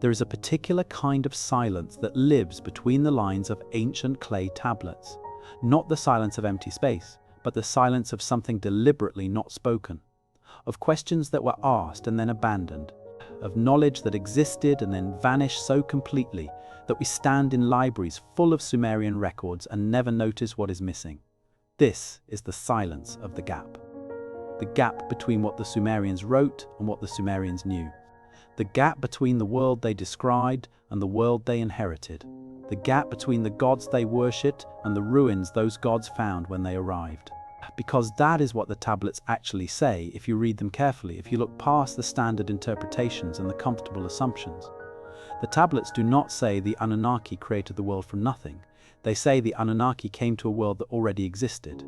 There is a particular kind of silence that lives between the lines of ancient clay tablets. Not the silence of empty space, but the silence of something deliberately not spoken. Of questions that were asked and then abandoned. Of knowledge that existed and then vanished so completely that we stand in libraries full of Sumerian records and never notice what is missing. This is the silence of the gap. The gap between what the Sumerians wrote and what the Sumerians knew. The gap between the world they described and the world they inherited. The gap between the gods they worshipped and the ruins those gods found when they arrived. Because that is what the tablets actually say if you read them carefully, if you look past the standard interpretations and the comfortable assumptions. The tablets do not say the Anunnaki created the world from nothing. They say the Anunnaki came to a world that already existed.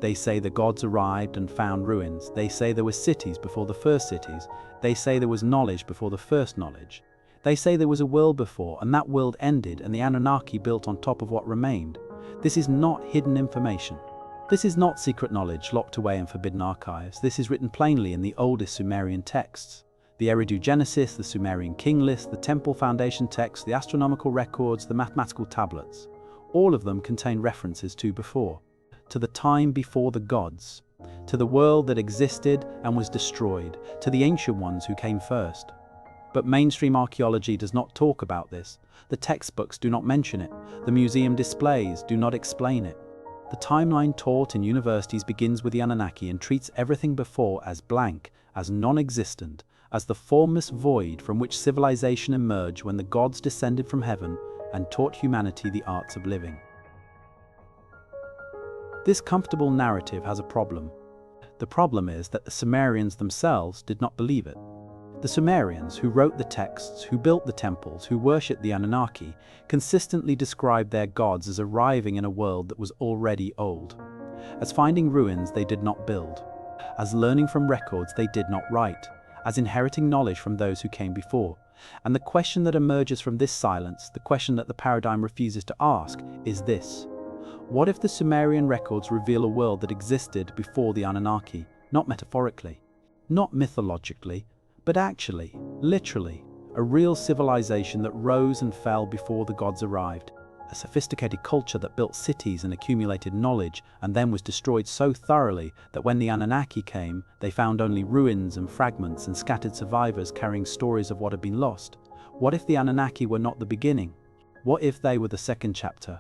They say the gods arrived and found ruins. They say there were cities before the first cities. They say there was knowledge before the first knowledge. They say there was a world before and that world ended and the Anunnaki built on top of what remained. This is not hidden information. This is not secret knowledge locked away in forbidden archives. This is written plainly in the oldest Sumerian texts. The Eridu Genesis, the Sumerian King List, the Temple Foundation texts, the astronomical records, the mathematical tablets. All of them contain references to before, to the time before the gods, to the world that existed and was destroyed, to the ancient ones who came first. But mainstream archaeology does not talk about this. The textbooks do not mention it. The museum displays do not explain it. The timeline taught in universities begins with the Anunnaki and treats everything before as blank, as non-existent, as the formless void from which civilization emerged when the gods descended from heaven and taught humanity the arts of living. This comfortable narrative has a problem. The problem is that the Sumerians themselves did not believe it. The Sumerians, who wrote the texts, who built the temples, who worshipped the Anunnaki, consistently described their gods as arriving in a world that was already old. As finding ruins they did not build. As learning from records they did not write. As inheriting knowledge from those who came before. And the question that emerges from this silence, the question that the paradigm refuses to ask, is this. What if the Sumerian records reveal a world that existed before the Anunnaki, not metaphorically, not mythologically, but actually, literally, a real civilization that rose and fell before the gods arrived, a sophisticated culture that built cities and accumulated knowledge and then was destroyed so thoroughly that when the Anunnaki came, they found only ruins and fragments and scattered survivors carrying stories of what had been lost. What if the Anunnaki were not the beginning? What if they were the second chapter?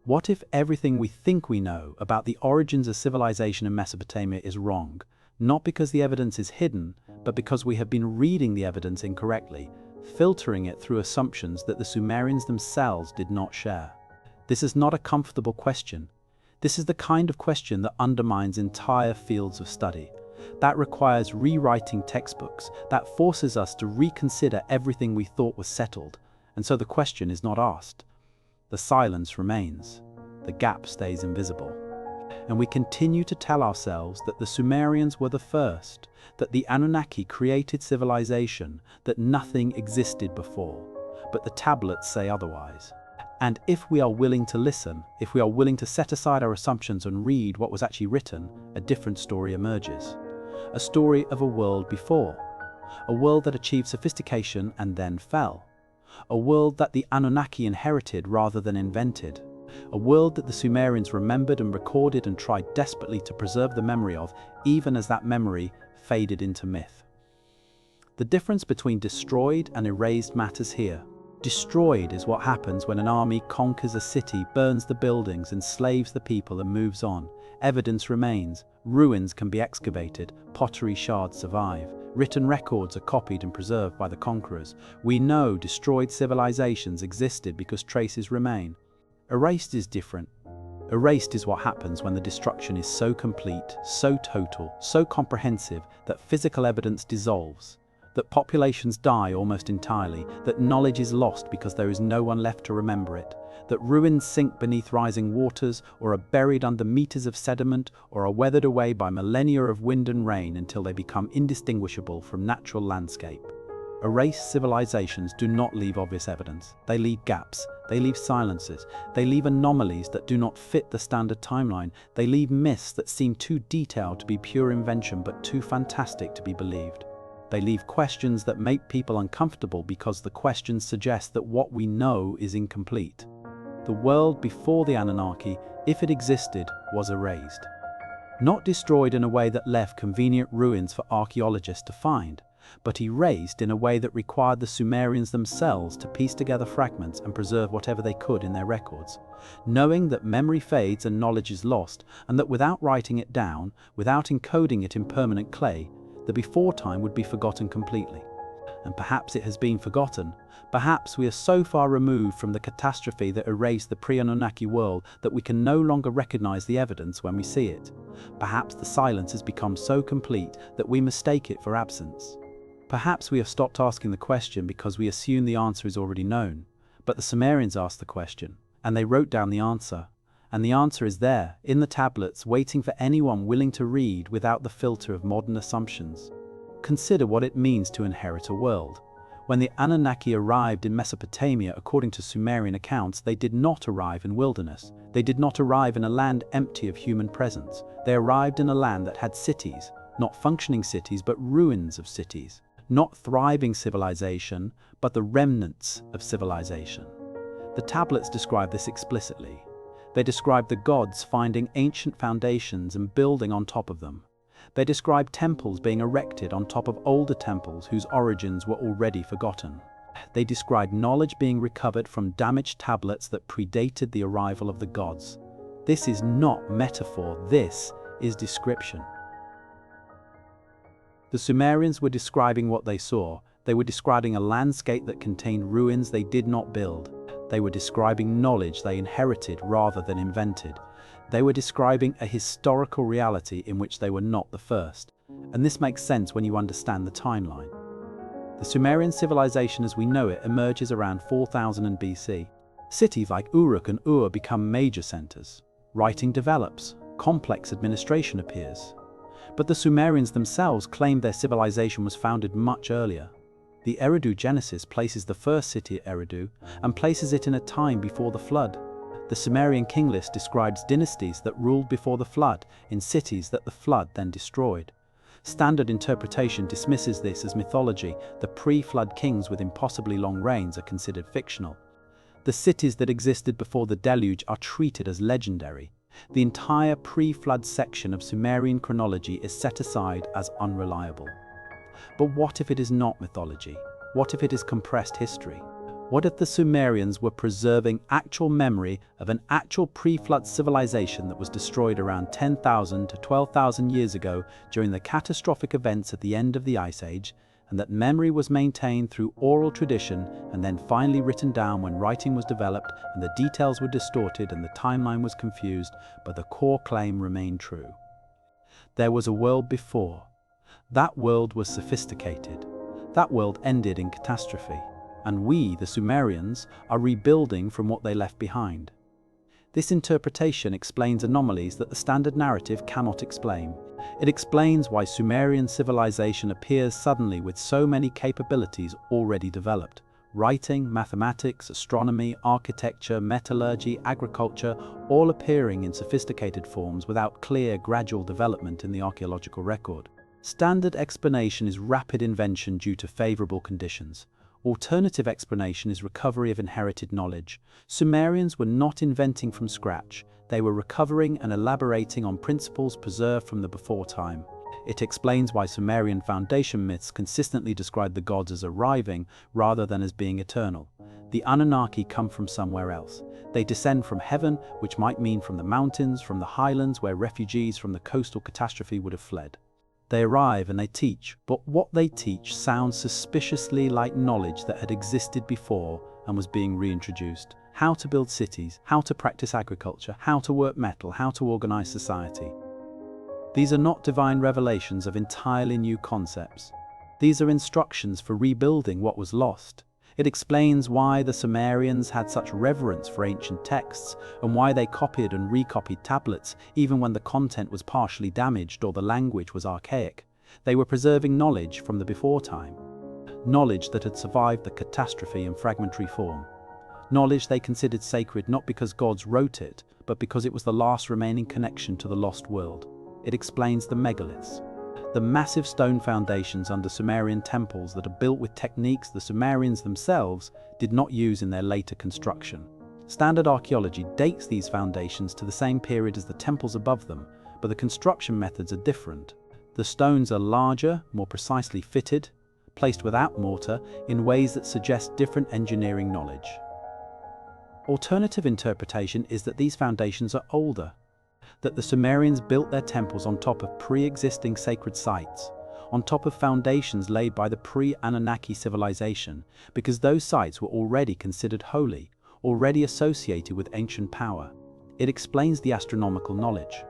What if everything we think we know about the origins of civilization in Mesopotamia is wrong? Not because the evidence is hidden, but because we have been reading the evidence incorrectly, filtering it through assumptions that the Sumerians themselves did not share. This is not a comfortable question. This is the kind of question that undermines entire fields of study. That requires rewriting textbooks, that forces us to reconsider everything we thought was settled, and so the question is not asked. The silence remains. The gap stays invisible. And we continue to tell ourselves that the Sumerians were the first, that the Anunnaki created civilization, that nothing existed before. But the tablets say otherwise. And if we are willing to listen, if we are willing to set aside our assumptions and read what was actually written, a different story emerges. A story of a world before. A world that achieved sophistication and then fell. A world that the Anunnaki inherited rather than invented. A world that the Sumerians remembered and recorded and tried desperately to preserve the memory of, even as that memory faded into myth. The difference between destroyed and erased matters here. Destroyed is what happens when an army conquers a city, burns the buildings, enslaves the people and moves on. Evidence remains, ruins can be excavated, pottery shards survive. Written records are copied and preserved by the conquerors. We know destroyed civilizations existed because traces remain. Erased is different. Erased is what happens when the destruction is so complete, so total, so comprehensive that physical evidence dissolves, that populations die almost entirely, that knowledge is lost because there is no one left to remember it, that ruins sink beneath rising waters or are buried under meters of sediment or are weathered away by millennia of wind and rain until they become indistinguishable from natural landscape. Erased civilizations do not leave obvious evidence. They leave gaps, they leave silences, they leave anomalies that do not fit the standard timeline, they leave myths that seem too detailed to be pure invention but too fantastic to be believed. They leave questions that make people uncomfortable because the questions suggest that what we know is incomplete. The world before the Anunnaki, if it existed, was erased. Not destroyed in a way that left convenient ruins for archaeologists to find, but erased in a way that required the Sumerians themselves to piece together fragments and preserve whatever they could in their records, knowing that memory fades and knowledge is lost, and that without writing it down, without encoding it in permanent clay, the before time would be forgotten completely. And perhaps it has been forgotten. Perhaps we are so far removed from the catastrophe that erased the pre-Anunnaki world that we can no longer recognize the evidence when we see it. Perhaps the silence has become so complete that we mistake it for absence. Perhaps we have stopped asking the question because we assume the answer is already known. But the Sumerians asked the question, and they wrote down the answer. And the answer is there, in the tablets, waiting for anyone willing to read without the filter of modern assumptions. Consider what it means to inherit a world. When the Anunnaki arrived in Mesopotamia, according to Sumerian accounts, they did not arrive in wilderness. They did not arrive in a land empty of human presence. They arrived in a land that had cities, not functioning cities, but ruins of cities. Not thriving civilization, but the remnants of civilization. The tablets describe this explicitly. They describe the gods finding ancient foundations and building on top of them. They describe temples being erected on top of older temples whose origins were already forgotten. They describe knowledge being recovered from damaged tablets that predated the arrival of the gods. This is not metaphor, this is description. The Sumerians were describing what they saw. They were describing a landscape that contained ruins they did not build. They were describing knowledge they inherited rather than invented. They were describing a historical reality in which they were not the first. And this makes sense when you understand the timeline. The Sumerian civilization as we know it emerges around 4000 BC. Cities like Uruk and Ur become major centers. Writing develops. Complex administration appears. But the Sumerians themselves claimed their civilization was founded much earlier. The Eridu Genesis places the first city at Eridu and places it in a time before the flood. The Sumerian king list describes dynasties that ruled before the flood in cities that the flood then destroyed. Standard interpretation dismisses this as mythology. The pre-flood kings with impossibly long reigns are considered fictional. The cities that existed before the deluge are treated as legendary. The entire pre-flood section of Sumerian chronology is set aside as unreliable. But what if it is not mythology? What if it is compressed history? What if the Sumerians were preserving actual memory of an actual pre-flood civilization that was destroyed around 10,000 to 12,000 years ago during the catastrophic events at the end of the Ice Age, and that memory was maintained through oral tradition and then finally written down when writing was developed and the details were distorted and the timeline was confused, but the core claim remained true? There was a world before. That world was sophisticated. That world ended in catastrophe. And we, the Sumerians, are rebuilding from what they left behind. This interpretation explains anomalies that the standard narrative cannot explain. It explains why Sumerian civilization appears suddenly with so many capabilities already developed. Writing, mathematics, astronomy, architecture, metallurgy, agriculture, all appearing in sophisticated forms without clear, gradual development in the archaeological record. Standard explanation is rapid invention due to favorable conditions. Alternative explanation is recovery of inherited knowledge. Sumerians were not inventing from scratch. They were recovering and elaborating on principles preserved from the before time. It explains why Sumerian foundation myths consistently describe the gods as arriving rather than as being eternal. The Anunnaki come from somewhere else. They descend from heaven, which might mean from the mountains, from the highlands where refugees from the coastal catastrophe would have fled. They arrive and they teach, but what they teach sounds suspiciously like knowledge that had existed before and was being reintroduced. How to build cities, how to practice agriculture, how to work metal, how to organize society. These are not divine revelations of entirely new concepts. These are instructions for rebuilding what was lost. It explains why the Sumerians had such reverence for ancient texts and why they copied and recopied tablets even when the content was partially damaged or the language was archaic. They were preserving knowledge from the before time. Knowledge that had survived the catastrophe in fragmentary form. Knowledge they considered sacred not because gods wrote it, but because it was the last remaining connection to the lost world. It explains the megaliths. The massive stone foundations under Sumerian temples that are built with techniques the Sumerians themselves did not use in their later construction. Standard archaeology dates these foundations to the same period as the temples above them, but the construction methods are different. The stones are larger, more precisely fitted, placed without mortar in ways that suggest different engineering knowledge. Alternative interpretation is that these foundations are older, that the Sumerians built their temples on top of pre-existing sacred sites, on top of foundations laid by the pre-Anunnaki civilization, because those sites were already considered holy, already associated with ancient power. It explains the astronomical knowledge.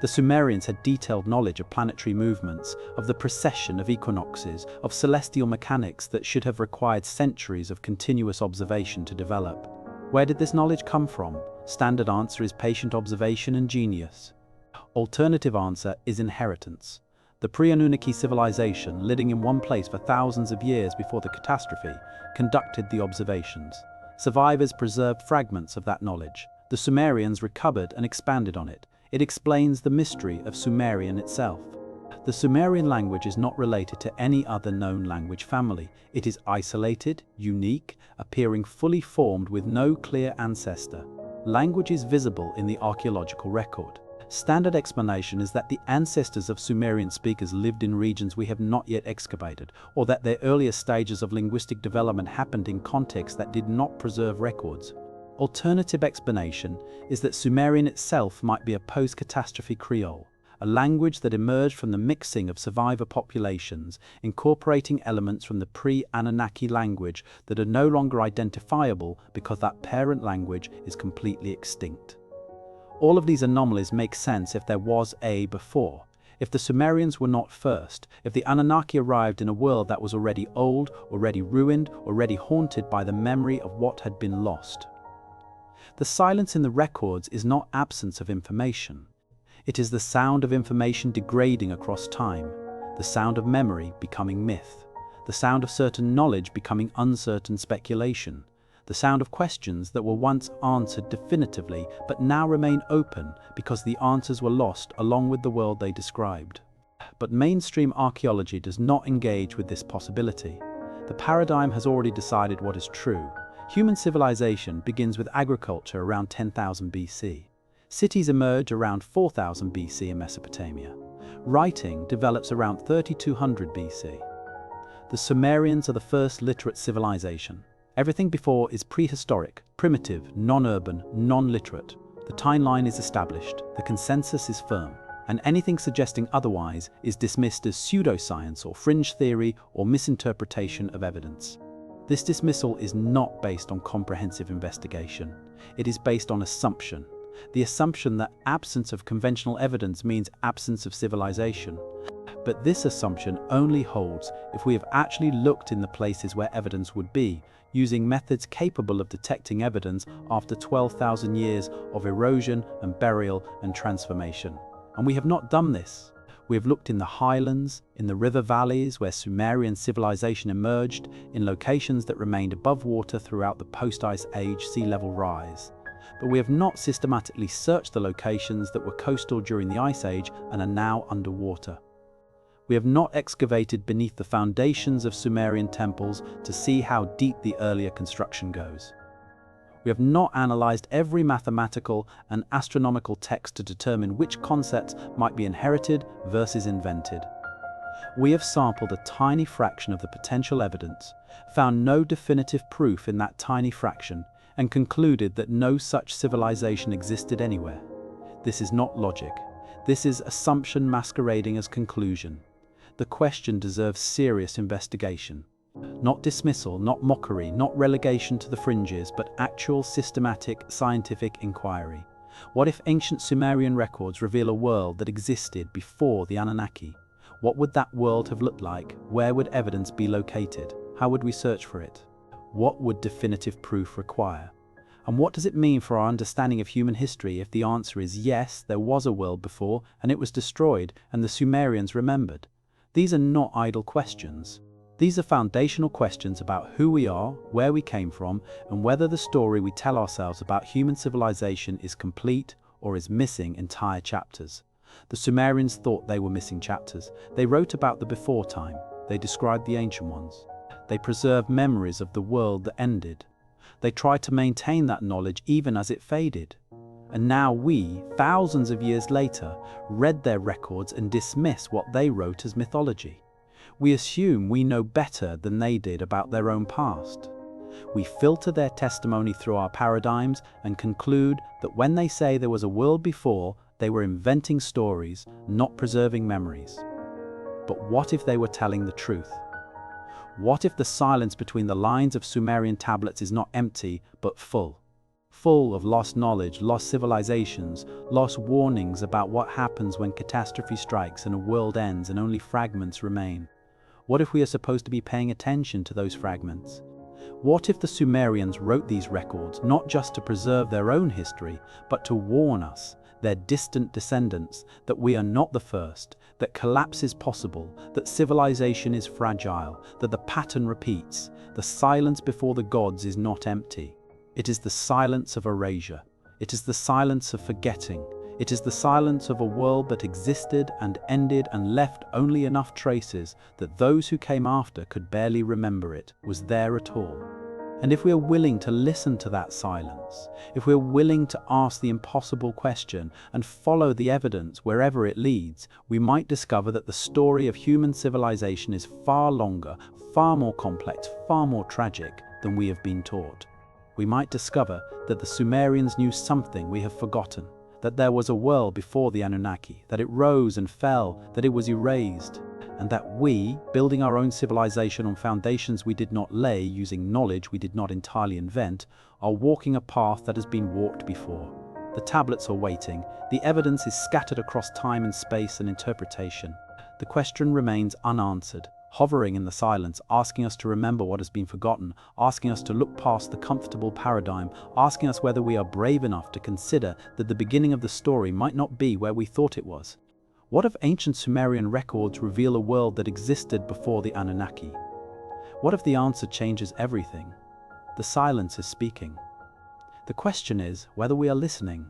The Sumerians had detailed knowledge of planetary movements, of the precession of equinoxes, of celestial mechanics that should have required centuries of continuous observation to develop. Where did this knowledge come from? Standard answer is patient observation and genius. Alternative answer is inheritance. The pre-Anunnaki civilization, living in one place for thousands of years before the catastrophe, conducted the observations. Survivors preserved fragments of that knowledge. The Sumerians recovered and expanded on it. It explains the mystery of Sumerian itself. The Sumerian language is not related to any other known language family. It is isolated, unique, appearing fully formed with no clear ancestor. Language is visible in the archaeological record. Standard explanation is that the ancestors of Sumerian speakers lived in regions we have not yet excavated, or that their earlier stages of linguistic development happened in contexts that did not preserve records. Alternative explanation is that Sumerian itself might be a post-catastrophe Creole, a language that emerged from the mixing of survivor populations, incorporating elements from the pre-Anunnaki language that are no longer identifiable because that parent language is completely extinct. All of these anomalies make sense if there was a before, if the Sumerians were not first, if the Anunnaki arrived in a world that was already old, already ruined, already haunted by the memory of what had been lost. The silence in the records is not absence of information. It is the sound of information degrading across time, the sound of memory becoming myth, the sound of certain knowledge becoming uncertain speculation, the sound of questions that were once answered definitively but now remain open because the answers were lost along with the world they described. But mainstream archaeology does not engage with this possibility. The paradigm has already decided what is true. Human civilization begins with agriculture around 10,000 BC. Cities emerge around 4000 BC in Mesopotamia. Writing develops around 3200 BC. The Sumerians are the first literate civilization. Everything before is prehistoric, primitive, non-urban, non-literate. The timeline is established, the consensus is firm, and anything suggesting otherwise is dismissed as pseudoscience or fringe theory or misinterpretation of evidence. This dismissal is not based on comprehensive investigation. It is based on assumption. The assumption that absence of conventional evidence means absence of civilization. But this assumption only holds if we have actually looked in the places where evidence would be, using methods capable of detecting evidence after 12,000 years of erosion and burial and transformation. And we have not done this. We have looked in the highlands, in the river valleys where Sumerian civilization emerged, in locations that remained above water throughout the post-ice age sea level rise. But we have not systematically searched the locations that were coastal during the Ice Age and are now underwater. We have not excavated beneath the foundations of Sumerian temples to see how deep the earlier construction goes. We have not analyzed every mathematical and astronomical text to determine which concepts might be inherited versus invented. We have sampled a tiny fraction of the potential evidence, found no definitive proof in that tiny fraction, and concluded that no such civilization existed anywhere. This is not logic. This is assumption masquerading as conclusion. The question deserves serious investigation. Not dismissal, not mockery, not relegation to the fringes, but actual systematic scientific inquiry. What if ancient Sumerian records reveal a world that existed before the Anunnaki? What would that world have looked like? Where would evidence be located? How would we search for it? What would definitive proof require? And what does it mean for our understanding of human history if the answer is yes, there was a world before and it was destroyed and the Sumerians remembered? These are not idle questions. These are foundational questions about who we are, where we came from, and whether the story we tell ourselves about human civilization is complete or is missing entire chapters. The Sumerians thought they were missing chapters. They wrote about the before time. They described the ancient ones. They preserved memories of the world that ended. They tried to maintain that knowledge even as it faded. And now we, thousands of years later, read their records and dismiss what they wrote as mythology. We assume we know better than they did about their own past. We filter their testimony through our paradigms and conclude that when they say there was a world before, they were inventing stories, not preserving memories. But what if they were telling the truth? What if the silence between the lines of Sumerian tablets is not empty, but full? Full of lost knowledge, lost civilizations, lost warnings about what happens when catastrophe strikes and a world ends and only fragments remain? What if we are supposed to be paying attention to those fragments? What if the Sumerians wrote these records not just to preserve their own history, but to warn us, their distant descendants, that we are not the first, that collapse is possible, that civilization is fragile, that the pattern repeats, the silence before the gods is not empty. It is the silence of erasure. It is the silence of forgetting. It is the silence of a world that existed and ended and left only enough traces that those who came after could barely remember it was there at all. And if we are willing to listen to that silence, if we are willing to ask the impossible question and follow the evidence wherever it leads, we might discover that the story of human civilization is far longer, far more complex, far more tragic than we have been taught. We might discover that the Sumerians knew something we have forgotten, that there was a world before the Anunnaki, that it rose and fell, that it was erased, and that we, building our own civilization on foundations we did not lay using knowledge we did not entirely invent, are walking a path that has been walked before. The tablets are waiting, the evidence is scattered across time and space and interpretation. The question remains unanswered, hovering in the silence, asking us to remember what has been forgotten, asking us to look past the comfortable paradigm, asking us whether we are brave enough to consider that the beginning of the story might not be where we thought it was. What if ancient Sumerian records reveal a world that existed before the Anunnaki? What if the answer changes everything? The silence is speaking. The question is whether we are listening.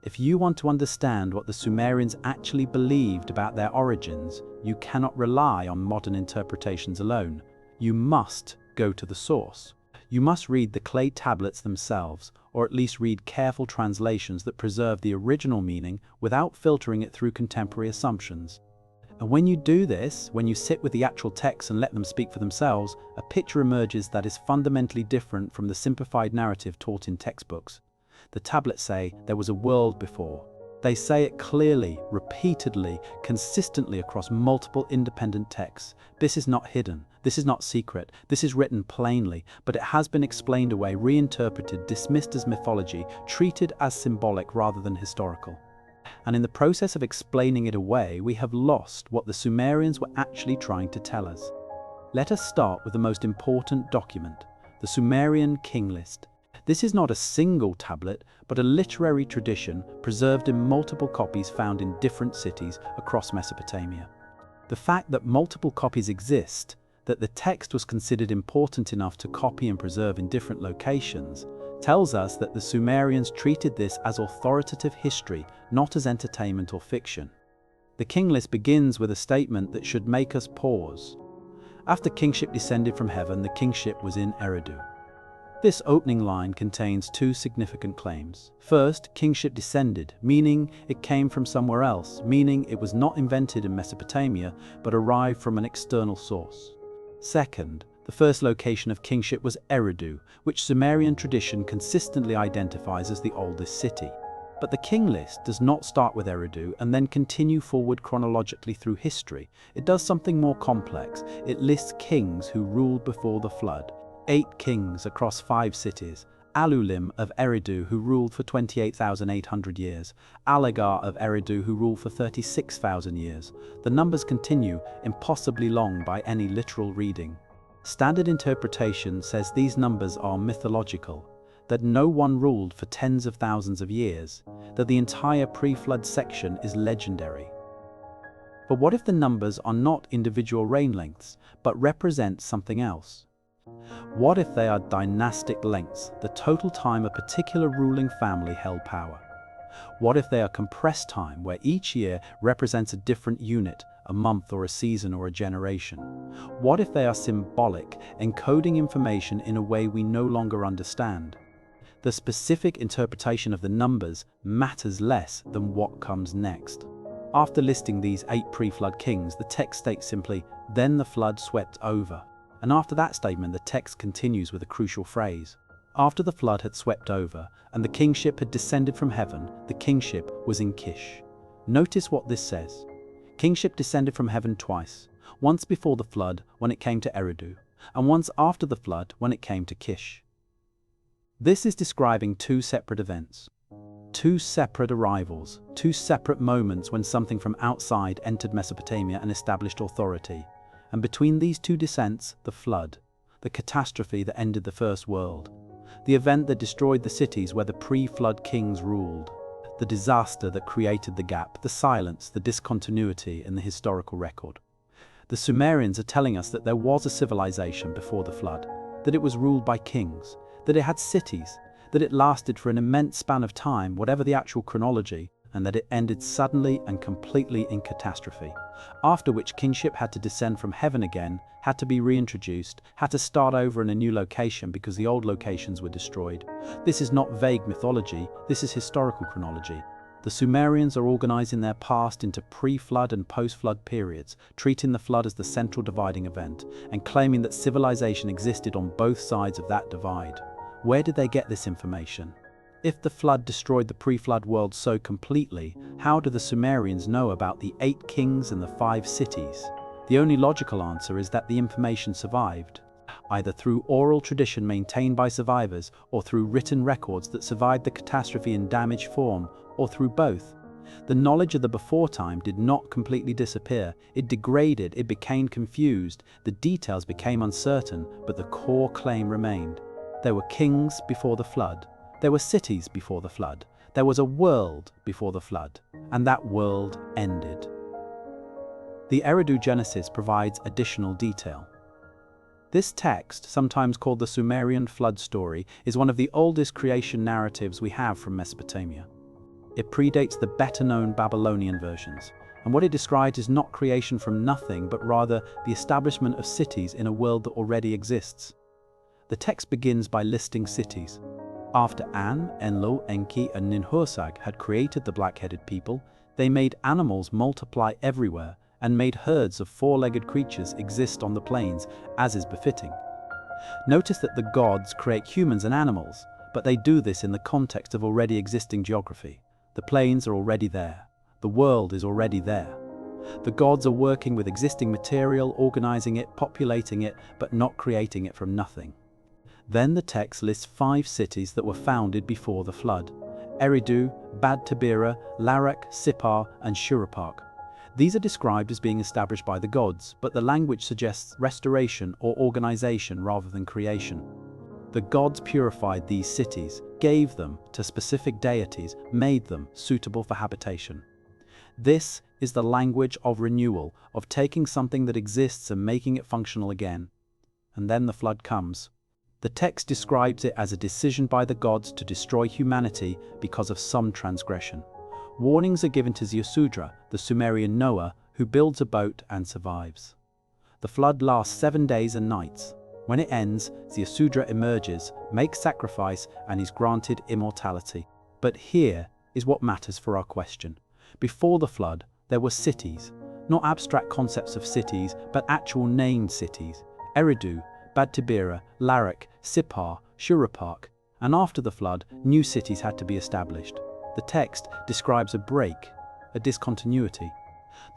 If you want to understand what the Sumerians actually believed about their origins, you cannot rely on modern interpretations alone. You must go to the source. You must read the clay tablets themselves, or at least read careful translations that preserve the original meaning without filtering it through contemporary assumptions. And when you do this, when you sit with the actual texts and let them speak for themselves, a picture emerges that is fundamentally different from the simplified narrative taught in textbooks. The tablets say there was a world before. They say it clearly, repeatedly, consistently across multiple independent texts. This is not hidden. This is not secret. This is written plainly, but it has been explained away, reinterpreted, dismissed as mythology, treated as symbolic rather than historical. And in the process of explaining it away, we have lost what the Sumerians were actually trying to tell us. Let us start with the most important document, the Sumerian king list. This is not a single tablet, but a literary tradition preserved in multiple copies found in different cities across Mesopotamia. The fact that multiple copies exist, that the text was considered important enough to copy and preserve in different locations, tells us that the Sumerians treated this as authoritative history, not as entertainment or fiction. The king list begins with a statement that should make us pause. After kingship descended from heaven, the kingship was in Eridu. This opening line contains two significant claims. First, kingship descended, meaning it came from somewhere else, meaning it was not invented in Mesopotamia, but arrived from an external source. Second, the first location of kingship was Eridu, which Sumerian tradition consistently identifies as the oldest city. But the king list does not start with Eridu and then continue forward chronologically through history. It does something more complex. It lists kings who ruled before the flood. 8 kings across 5 cities, Alulim of Eridu who ruled for 28,800 years, Alagar of Eridu who ruled for 36,000 years. The numbers continue, impossibly long by any literal reading. Standard interpretation says these numbers are mythological, that no one ruled for tens of thousands of years, that the entire pre-flood section is legendary. But what if the numbers are not individual reign lengths, but represent something else? What if they are dynastic lengths, the total time a particular ruling family held power? What if they are compressed time, where each year represents a different unit, a month or a season or a generation? What if they are symbolic, encoding information in a way we no longer understand? The specific interpretation of the numbers matters less than what comes next. After listing these 8 pre-flood kings, the text states simply, "Then the flood swept over." And after that statement, the text continues with a crucial phrase. After the flood had swept over, and the kingship had descended from heaven, the kingship was in Kish. Notice what this says. Kingship descended from heaven twice, once before the flood when it came to Eridu, and once after the flood when it came to Kish. This is describing 2 separate events, 2 separate arrivals, 2 separate moments when something from outside entered Mesopotamia and established authority. And between these 2 descents, the flood, the catastrophe that ended the first world, the event that destroyed the cities where the pre-flood kings ruled, the disaster that created the gap, the silence, the discontinuity in the historical record. The Sumerians are telling us that there was a civilization before the flood, that it was ruled by kings, that it had cities, that it lasted for an immense span of time, whatever the actual chronology, and that it ended suddenly and completely in catastrophe, after which kingship had to descend from heaven again, had to be reintroduced, had to start over in a new location because the old locations were destroyed. This is not vague mythology, this is historical chronology. The Sumerians are organizing their past into pre-flood and post-flood periods, treating the flood as the central dividing event, and claiming that civilization existed on both sides of that divide. Where did they get this information? If the flood destroyed the pre-flood world so completely, how do the Sumerians know about the 8 kings and the 5 cities? The only logical answer is that the information survived, either through oral tradition maintained by survivors or through written records that survived the catastrophe in damaged form, or through both. The knowledge of the before time did not completely disappear. It degraded, it became confused, the details became uncertain, but the core claim remained. There were kings before the flood. There were cities before the flood. There was a world before the flood, and that world ended. The Eridu Genesis provides additional detail. This text, sometimes called the Sumerian flood story, is one of the oldest creation narratives we have from Mesopotamia. It predates the better-known Babylonian versions, and what it describes is not creation from nothing, but rather the establishment of cities in a world that already exists. The text begins by listing cities. After An, Enlil, Enki, and Ninhursag had created the black-headed people, they made animals multiply everywhere and made herds of 4-legged creatures exist on the plains, as is befitting. Notice that the gods create humans and animals, but they do this in the context of already existing geography. The plains are already there. The world is already there. The gods are working with existing material, organizing it, populating it, but not creating it from nothing. Then the text lists 5 cities that were founded before the flood: Eridu, Bad Tabira, Larak, Sippar, and Shuruppak. These are described as being established by the gods, but the language suggests restoration or organization rather than creation. The gods purified these cities, gave them to specific deities, made them suitable for habitation. This is the language of renewal, of taking something that exists and making it functional again. And then the flood comes. The text describes it as a decision by the gods to destroy humanity because of some transgression. Warnings are given to Ziusudra, the Sumerian Noah, who builds a boat and survives. The flood lasts 7 days and nights. When it ends, Ziusudra emerges, makes sacrifice, and is granted immortality. But here is what matters for our question. Before the flood, there were cities, not abstract concepts of cities, but actual named cities: Eridu, Bad Tabira, Larak, Sippar, Shuruppak, and after the flood, new cities had to be established. The text describes a break, a discontinuity.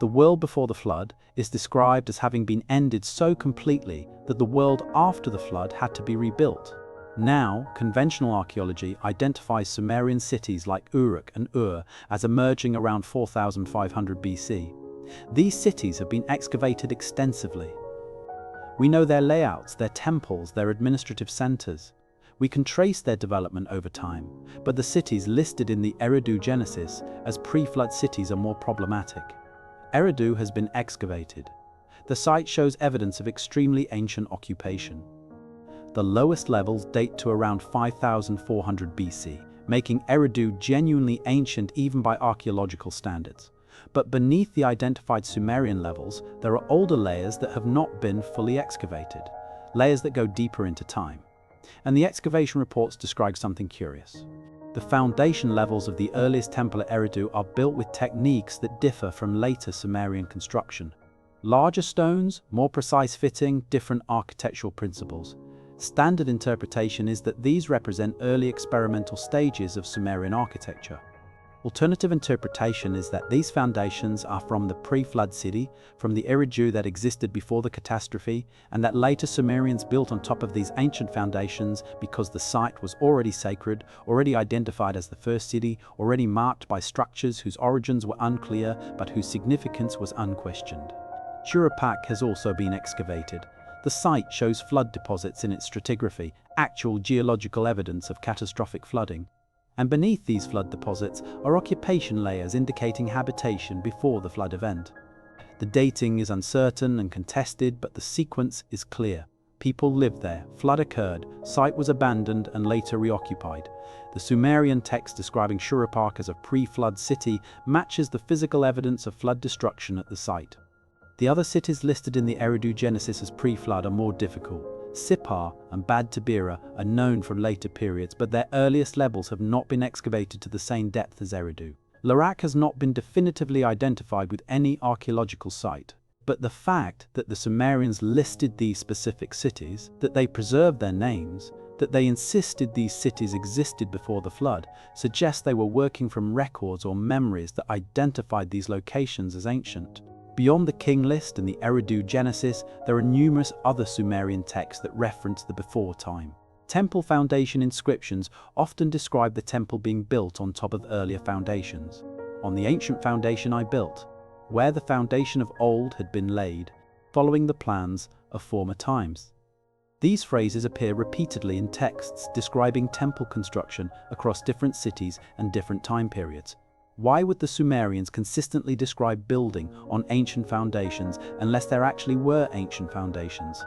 The world before the flood is described as having been ended so completely that the world after the flood had to be rebuilt. Now, conventional archaeology identifies Sumerian cities like Uruk and Ur as emerging around 4500 BC. These cities have been excavated extensively. We know their layouts, their temples, their administrative centers. We can trace their development over time, but the cities listed in the Eridu Genesis as pre-flood cities are more problematic. Eridu has been excavated. The site shows evidence of extremely ancient occupation. The lowest levels date to around 5400 BC, making Eridu genuinely ancient even by archaeological standards. But beneath the identified Sumerian levels, there are older layers that have not been fully excavated, layers that go deeper into time. And the excavation reports describe something curious. The foundation levels of the earliest temple at Eridu are built with techniques that differ from later Sumerian construction. Larger stones, more precise fitting, different architectural principles. Standard interpretation is that these represent early experimental stages of Sumerian architecture. Alternative interpretation is that these foundations are from the pre-flood city, from the Eridu that existed before the catastrophe, and that later Sumerians built on top of these ancient foundations because the site was already sacred, already identified as the first city, already marked by structures whose origins were unclear but whose significance was unquestioned. Churapak has also been excavated. The site shows flood deposits in its stratigraphy, actual geological evidence of catastrophic flooding. And beneath these flood deposits are occupation layers indicating habitation before the flood event. The dating is uncertain and contested, but the sequence is clear. People lived there, flood occurred, site was abandoned and later reoccupied. The Sumerian text describing Churapak as a pre-flood city matches the physical evidence of flood destruction at the site. The other cities listed in the Eridu Genesis as pre-flood are more difficult. Sippar and Bad Tabira are known from later periods, but their earliest levels have not been excavated to the same depth as Eridu. Larak has not been definitively identified with any archaeological site, but the fact that the Sumerians listed these specific cities, that they preserved their names, that they insisted these cities existed before the flood, suggests they were working from records or memories that identified these locations as ancient. Beyond the king list and the Eridu Genesis, there are numerous other Sumerian texts that reference the before time. Temple foundation inscriptions often describe the temple being built on top of earlier foundations. On the ancient foundation I built, where the foundation of old had been laid, following the plans of former times. These phrases appear repeatedly in texts describing temple construction across different cities and different time periods. Why would the Sumerians consistently describe building on ancient foundations unless there actually were ancient foundations?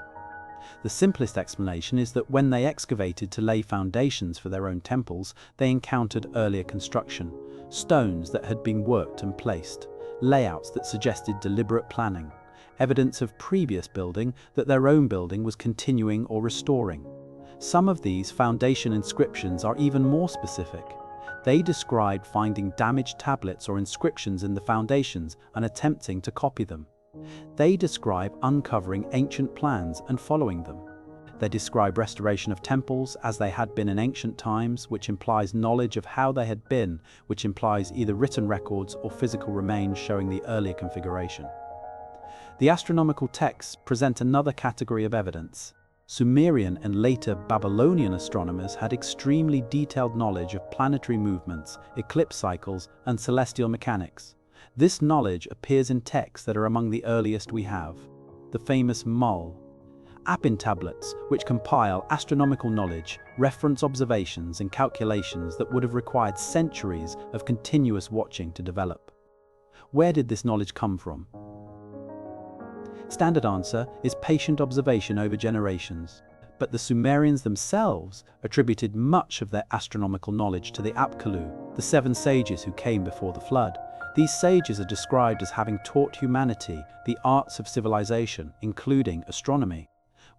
The simplest explanation is that when they excavated to lay foundations for their own temples, they encountered earlier construction, stones that had been worked and placed, layouts that suggested deliberate planning, evidence of previous building that their own building was continuing or restoring. Some of these foundation inscriptions are even more specific. They describe finding damaged tablets or inscriptions in the foundations and attempting to copy them. They describe uncovering ancient plans and following them. They describe restoration of temples as they had been in ancient times, which implies knowledge of how they had been, which implies either written records or physical remains showing the earlier configuration. The astronomical texts present another category of evidence. Sumerian and later Babylonian astronomers had extremely detailed knowledge of planetary movements, eclipse cycles, and celestial mechanics. This knowledge appears in texts that are among the earliest we have. The famous Mull, Apin tablets, which compile astronomical knowledge, reference observations and calculations that would have required centuries of continuous watching to develop. Where did this knowledge come from? Standard answer is patient observation over generations. But the Sumerians themselves attributed much of their astronomical knowledge to the Apkallu, the 7 sages who came before the flood. These sages are described as having taught humanity the arts of civilization, including astronomy.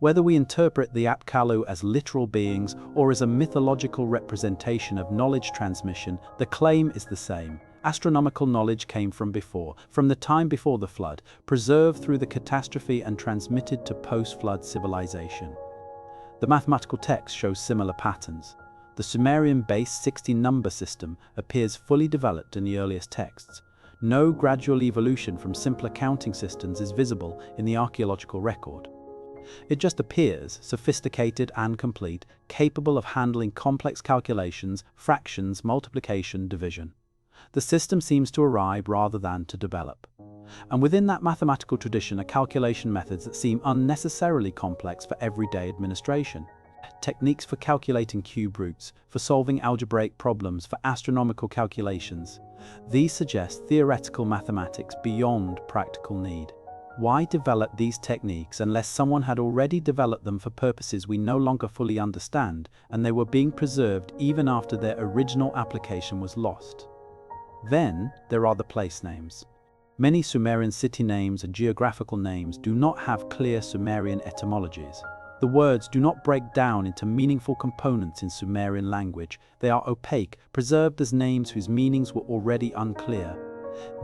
Whether we interpret the Apkallu as literal beings or as a mythological representation of knowledge transmission, the claim is the same. Astronomical knowledge came from before, from the time before the flood, preserved through the catastrophe and transmitted to post-flood civilization. The mathematical text shows similar patterns. The Sumerian-based 60-number system appears fully developed in the earliest texts. No gradual evolution from simpler counting systems is visible in the archaeological record. It just appears sophisticated and complete, capable of handling complex calculations, fractions, multiplication, division. The system seems to arrive rather than to develop. And within that mathematical tradition are calculation methods that seem unnecessarily complex for everyday administration. Techniques for calculating cube roots, for solving algebraic problems, for astronomical calculations. These suggest theoretical mathematics beyond practical need. Why develop these techniques unless someone had already developed them for purposes we no longer fully understand, and they were being preserved even after their original application was lost? Then there are the place names. Many Sumerian city names and geographical names do not have clear Sumerian etymologies. The words do not break down into meaningful components in Sumerian language. They are opaque, preserved as names whose meanings were already unclear.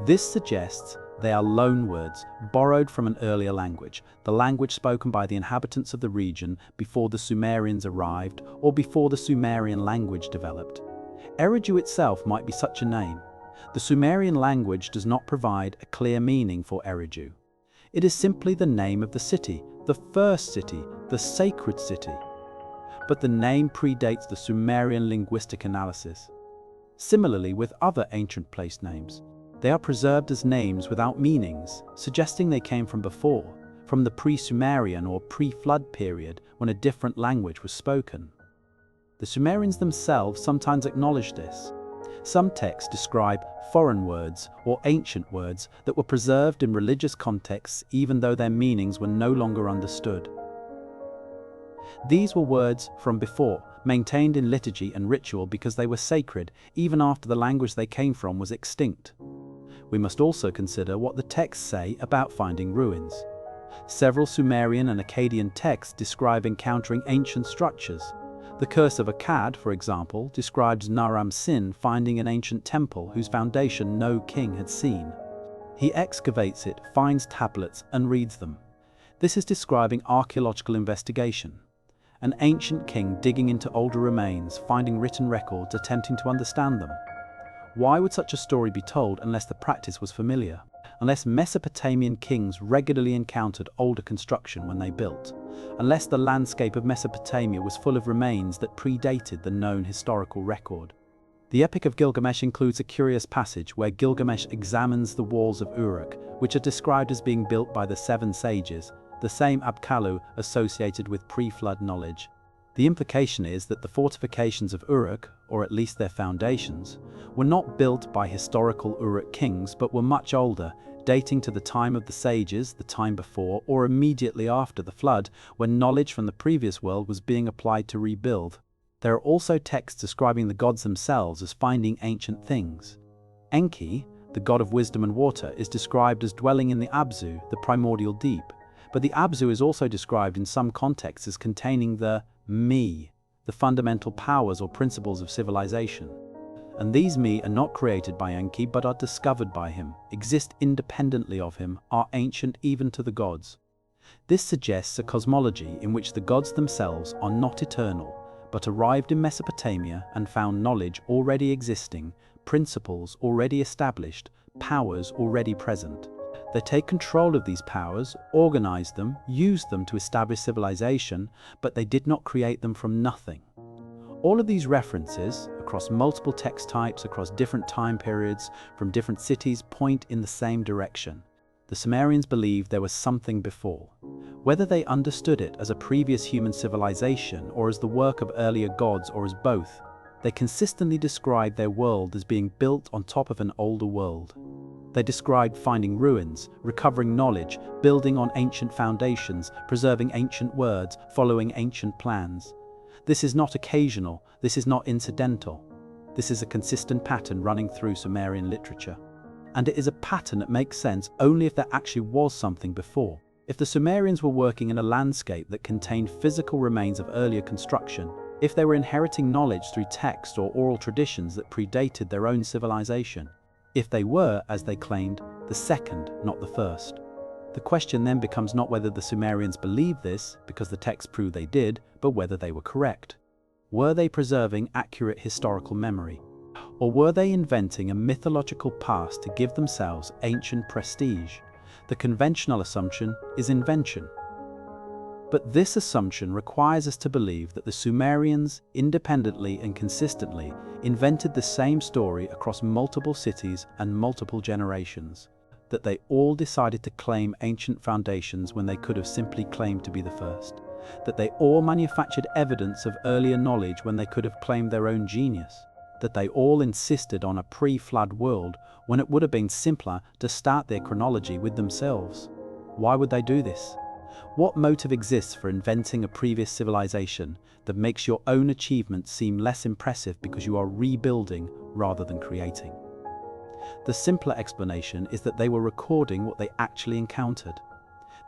This suggests they are loanwords, borrowed from an earlier language, the language spoken by the inhabitants of the region before the Sumerians arrived or before the Sumerian language developed. Eridu itself might be such a name. The Sumerian language does not provide a clear meaning for Eridu. It is simply the name of the city, the first city, the sacred city. But the name predates the Sumerian linguistic analysis. Similarly with other ancient place names, they are preserved as names without meanings, suggesting they came from before, from the pre-Sumerian or pre-flood period when a different language was spoken. The Sumerians themselves sometimes acknowledge this. Some texts describe foreign words or ancient words that were preserved in religious contexts even though their meanings were no longer understood. These were words from before, maintained in liturgy and ritual because they were sacred even after the language they came from was extinct. We must also consider what the texts say about finding ruins. Several Sumerian and Akkadian texts describe encountering ancient structures. The Curse of Akkad, for example, describes Naram Sin finding an ancient temple whose foundation no king had seen. He excavates it, finds tablets, and reads them. This is describing archaeological investigation. An ancient king digging into older remains, finding written records, attempting to understand them. Why would such a story be told unless the practice was familiar? Unless Mesopotamian kings regularly encountered older construction when they built? Unless the landscape of Mesopotamia was full of remains that predated the known historical record? The Epic of Gilgamesh includes a curious passage where Gilgamesh examines the walls of Uruk, which are described as being built by the 7 sages, the same Apkallu associated with pre-flood knowledge. The implication is that the fortifications of Uruk, or at least their foundations, were not built by historical Uruk kings but were much older, dating to the time of the sages, the time before or immediately after the flood, when knowledge from the previous world was being applied to rebuild. There are also texts describing the gods themselves as finding ancient things. Enki, the god of wisdom and water, is described as dwelling in the Abzu, the primordial deep, but the Abzu is also described in some contexts as containing the Me, the fundamental powers or principles of civilization. And these Me are not created by Enki but are discovered by him, exist independently of him, are ancient even to the gods. This suggests a cosmology in which the gods themselves are not eternal, but arrived in Mesopotamia and found knowledge already existing, principles already established, powers already present. They take control of these powers, organize them, use them to establish civilization, but they did not create them from nothing. All of these references, across multiple text types, across different time periods, from different cities, point in the same direction. The Sumerians believed there was something before. Whether they understood it as a previous human civilization or as the work of earlier gods or as both, they consistently described their world as being built on top of an older world. They described finding ruins, recovering knowledge, building on ancient foundations, preserving ancient words, following ancient plans. This is not occasional, this is not incidental. This is a consistent pattern running through Sumerian literature. And it is a pattern that makes sense only if there actually was something before. If the Sumerians were working in a landscape that contained physical remains of earlier construction, if they were inheriting knowledge through text or oral traditions that predated their own civilization, if they were, as they claimed, the second, not the first. The question then becomes not whether the Sumerians believed this, because the texts prove they did, but whether they were correct. Were they preserving accurate historical memory? Or were they inventing a mythological past to give themselves ancient prestige? The conventional assumption is invention. But this assumption requires us to believe that the Sumerians, independently and consistently, invented the same story across multiple cities and multiple generations, that they all decided to claim ancient foundations when they could have simply claimed to be the first, that they all manufactured evidence of earlier knowledge when they could have claimed their own genius, that they all insisted on a pre-flood world when it would have been simpler to start their chronology with themselves. Why would they do this? What motive exists for inventing a previous civilization that makes your own achievements seem less impressive because you are rebuilding rather than creating? The simpler explanation is that they were recording what they actually encountered.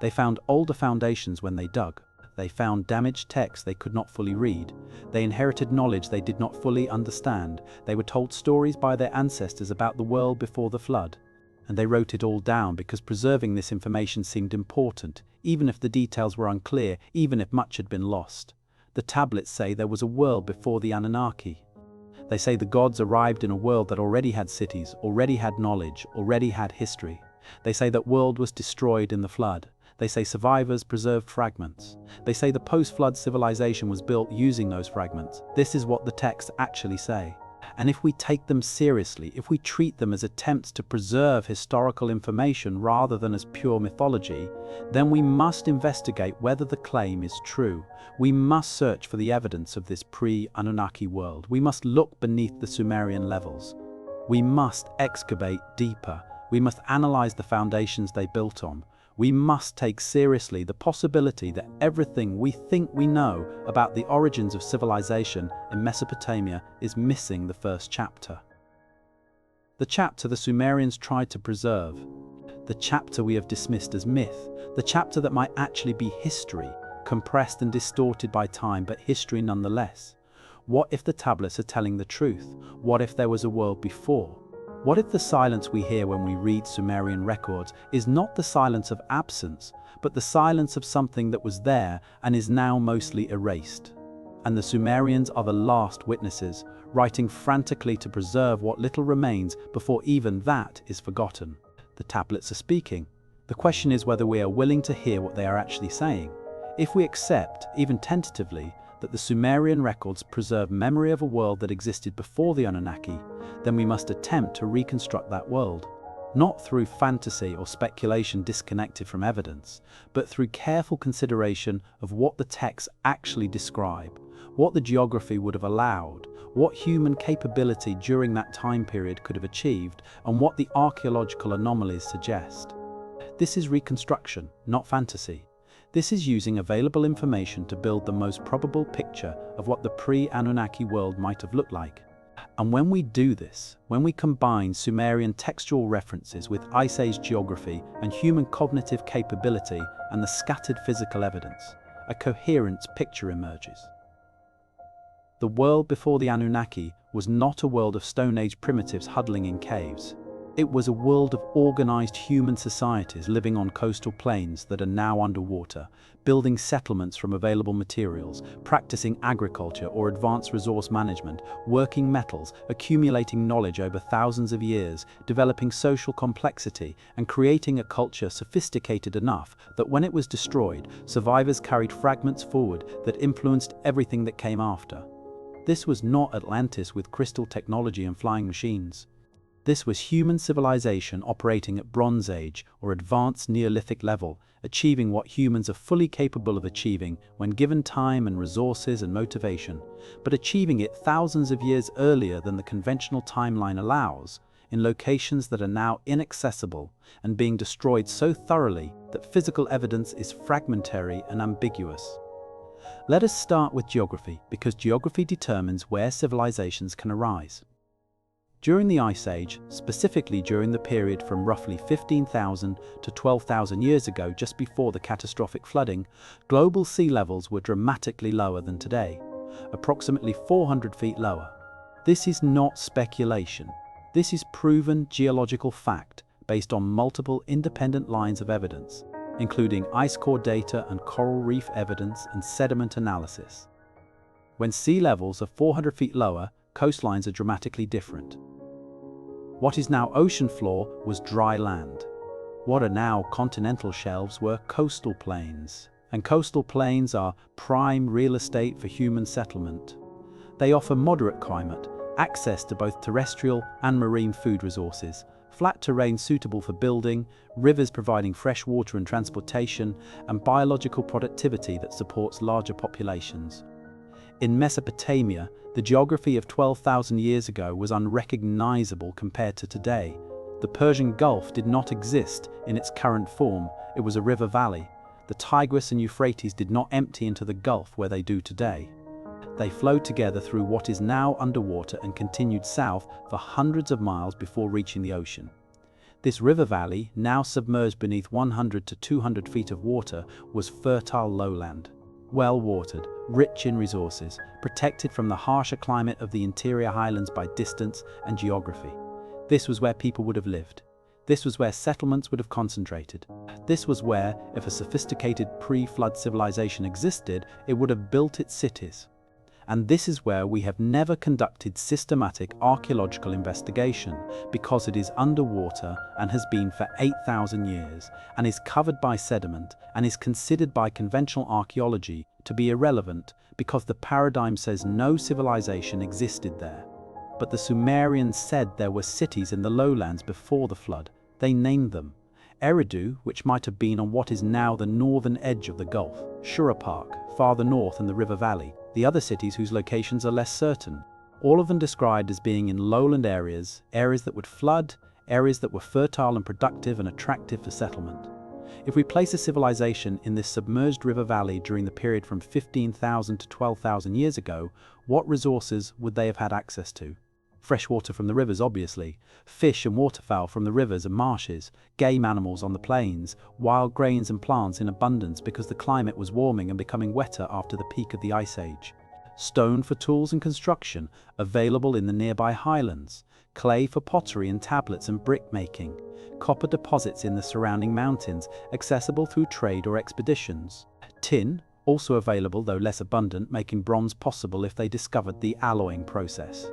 They found older foundations when they dug. They found damaged texts they could not fully read. They inherited knowledge they did not fully understand. They were told stories by their ancestors about the world before the flood. And they wrote it all down because preserving this information seemed important, even if the details were unclear, even if much had been lost. The tablets say there was a world before the Anunnaki. They say the gods arrived in a world that already had cities, already had knowledge, already had history. They say that world was destroyed in the flood. They say survivors preserved fragments. They say the post-flood civilization was built using those fragments. This is what the texts actually say. And if we take them seriously, if we treat them as attempts to preserve historical information rather than as pure mythology, then we must investigate whether the claim is true. We must search for the evidence of this pre-Anunnaki world. We must look beneath the Sumerian levels. We must excavate deeper. We must analyze the foundations they built on. We must take seriously the possibility that everything we think we know about the origins of civilization in Mesopotamia is missing the first chapter. The chapter the Sumerians tried to preserve. The chapter we have dismissed as myth. The chapter that might actually be history, compressed and distorted by time, but history nonetheless. What if the tablets are telling the truth? What if there was a world before? What if the silence we hear when we read Sumerian records is not the silence of absence, but the silence of something that was there and is now mostly erased? And the Sumerians are the last witnesses, writing frantically to preserve what little remains before even that is forgotten. The tablets are speaking. The question is whether we are willing to hear what they are actually saying. If we accept, even tentatively, that the Sumerian records preserve memory of a world that existed before the Anunnaki, then we must attempt to reconstruct that world, not through fantasy or speculation disconnected from evidence, but through careful consideration of what the texts actually describe, what the geography would have allowed, what human capability during that time period could have achieved, and what the archaeological anomalies suggest. This is reconstruction, not fantasy. This is using available information to build the most probable picture of what the pre-Anunnaki world might have looked like. And when we do this, when we combine Sumerian textual references with Ice Age geography and human cognitive capability and the scattered physical evidence, a coherent picture emerges. The world before the Anunnaki was not a world of Stone Age primitives huddling in caves. It was a world of organized human societies living on coastal plains that are now underwater, building settlements from available materials, practicing agriculture or advanced resource management, working metals, accumulating knowledge over thousands of years, developing social complexity, and creating a culture sophisticated enough that when it was destroyed, survivors carried fragments forward that influenced everything that came after. This was not Atlantis with crystal technology and flying machines. This was human civilization operating at Bronze Age or advanced Neolithic level, achieving what humans are fully capable of achieving when given time and resources and motivation, but achieving it thousands of years earlier than the conventional timeline allows, in locations that are now inaccessible and being destroyed so thoroughly that physical evidence is fragmentary and ambiguous. Let us start with geography, because geography determines where civilizations can arise. During the Ice Age, specifically during the period from roughly 15,000 to 12,000 years ago, just before the catastrophic flooding, global sea levels were dramatically lower than today, approximately 400 feet lower. This is not speculation. This is proven geological fact based on multiple independent lines of evidence, including ice core data and coral reef evidence and sediment analysis. When sea levels are 400 feet lower, coastlines are dramatically different. What is now ocean floor was dry land. What are now continental shelves were coastal plains. And coastal plains are prime real estate for human settlement. They offer moderate climate, access to both terrestrial and marine food resources, flat terrain suitable for building, rivers providing fresh water and transportation, and biological productivity that supports larger populations. In Mesopotamia, the geography of 12,000 years ago was unrecognizable compared to today. The Persian Gulf did not exist in its current form, it was a river valley. The Tigris and Euphrates did not empty into the Gulf where they do today. They flowed together through what is now underwater and continued south for hundreds of miles before reaching the ocean. This river valley, now submerged beneath 100 to 200 feet of water, was fertile lowland. Well-watered, rich in resources, protected from the harsher climate of the interior highlands by distance and geography. This was where people would have lived. This was where settlements would have concentrated. This was where, if a sophisticated pre-flood civilization existed, it would have built its cities. And this is where we have never conducted systematic archaeological investigation, because it is underwater and has been for 8,000 years, and is covered by sediment, and is considered by conventional archaeology to be irrelevant because the paradigm says no civilization existed there. But the Sumerians said there were cities in the lowlands before the flood. They named them Eridu, which might have been on what is now the northern edge of the Gulf, Shurapark, farther north in the river valley, the other cities whose locations are less certain. All of them described as being in lowland areas, areas that would flood, areas that were fertile and productive and attractive for settlement. If we place a civilization in this submerged river valley during the period from 15,000 to 12,000 years ago, what resources would they have had access to? Fresh water from the rivers, obviously, fish and waterfowl from the rivers and marshes, game animals on the plains, wild grains and plants in abundance because the climate was warming and becoming wetter after the peak of the Ice Age. Stone for tools and construction, available in the nearby highlands, clay for pottery and tablets and brick making, copper deposits in the surrounding mountains, accessible through trade or expeditions. Tin, also available though less abundant, making bronze possible if they discovered the alloying process.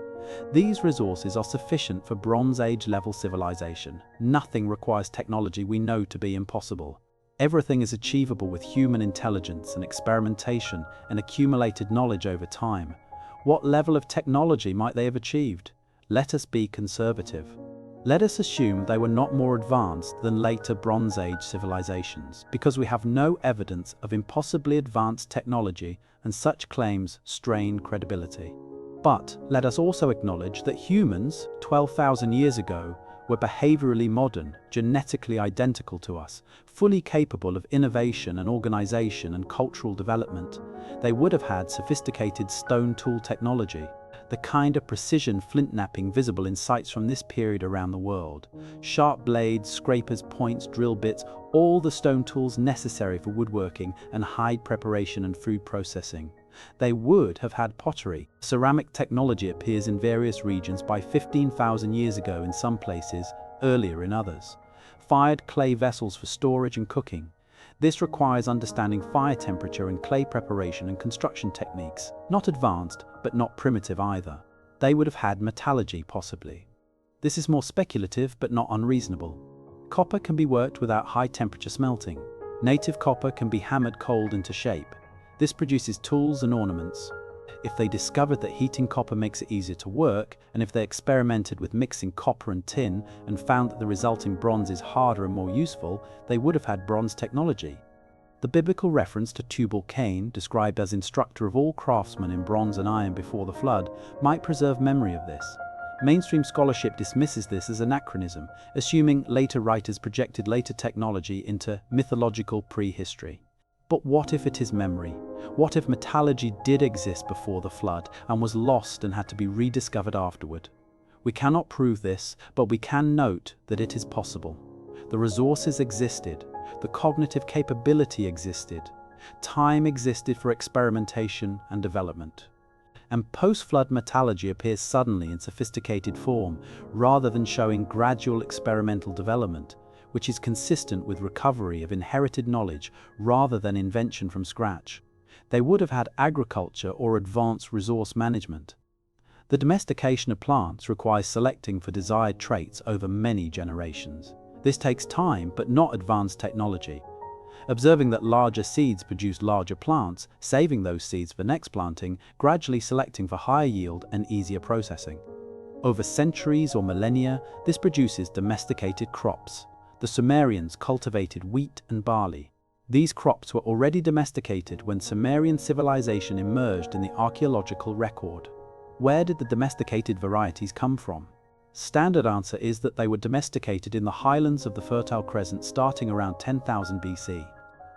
These resources are sufficient for Bronze Age level civilization. Nothing requires technology we know to be impossible. Everything is achievable with human intelligence and experimentation and accumulated knowledge over time. What level of technology might they have achieved? Let us be conservative. Let us assume they were not more advanced than later Bronze Age civilizations, because we have no evidence of impossibly advanced technology, and such claims strain credibility. But let us also acknowledge that humans, 12,000 years ago, were behaviorally modern, genetically identical to us, fully capable of innovation and organization and cultural development. They would have had sophisticated stone tool technology, the kind of precision flint knapping visible in sites from this period around the world. Sharp blades, scrapers, points, drill bits, all the stone tools necessary for woodworking and hide preparation and food processing. They would have had pottery. Ceramic technology appears in various regions by 15,000 years ago in some places, earlier in others. Fired clay vessels for storage and cooking. This requires understanding fire temperature and clay preparation and construction techniques. Not advanced, but not primitive either. They would have had metallurgy, possibly. This is more speculative, but not unreasonable. Copper can be worked without high temperature smelting. Native copper can be hammered cold into shape. This produces tools and ornaments. If they discovered that heating copper makes it easier to work, and if they experimented with mixing copper and tin and found that the resulting bronze is harder and more useful, they would have had bronze technology. The biblical reference to Tubal-Cain, described as instructor of all craftsmen in bronze and iron before the flood, might preserve memory of this. Mainstream scholarship dismisses this as anachronism, assuming later writers projected later technology into mythological prehistory. But what if it is memory? What if metallurgy did exist before the flood and was lost and had to be rediscovered afterward? We cannot prove this, but we can note that it is possible. The resources existed, the cognitive capability existed, time existed for experimentation and development. And post-flood metallurgy appears suddenly in sophisticated form, rather than showing gradual experimental development, which is consistent with recovery of inherited knowledge rather than invention from scratch. They would have had agriculture or advanced resource management. The domestication of plants requires selecting for desired traits over many generations. This takes time, but not advanced technology. Observing that larger seeds produce larger plants, saving those seeds for next planting, gradually selecting for higher yield and easier processing. Over centuries or millennia, this produces domesticated crops. The Sumerians cultivated wheat and barley. These crops were already domesticated when Sumerian civilization emerged in the archaeological record. Where did the domesticated varieties come from? Standard answer is that they were domesticated in the highlands of the Fertile Crescent starting around 10,000 BC.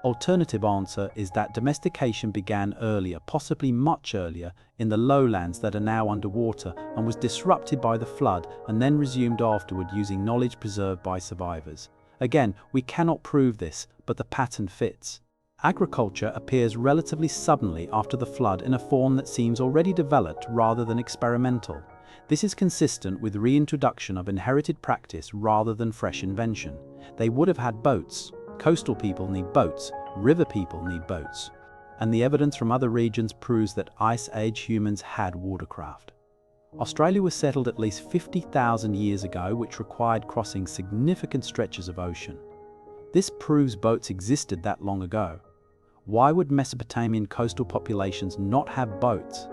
Alternative answer is that domestication began earlier, possibly much earlier, in the lowlands that are now underwater and was disrupted by the flood and then resumed afterward using knowledge preserved by survivors. Again, we cannot prove this, but the pattern fits. Agriculture appears relatively suddenly after the flood in a form that seems already developed rather than experimental. This is consistent with reintroduction of inherited practice rather than fresh invention. They would have had boats. Coastal people need boats, river people need boats. And the evidence from other regions proves that Ice Age humans had watercraft. Australia was settled at least 50,000 years ago, which required crossing significant stretches of ocean. This proves boats existed that long ago. Why would Mesopotamian coastal populations not have boats?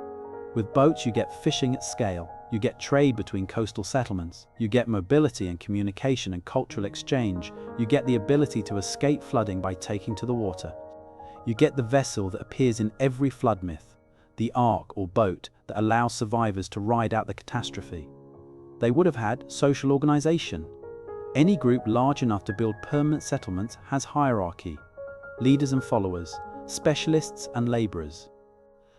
With boats you get fishing at scale, you get trade between coastal settlements, you get mobility and communication and cultural exchange, you get the ability to escape flooding by taking to the water. You get the vessel that appears in every flood myth, the ark or boat that allows survivors to ride out the catastrophe. They would have had social organization. Any group large enough to build permanent settlements has hierarchy, leaders and followers, specialists and laborers.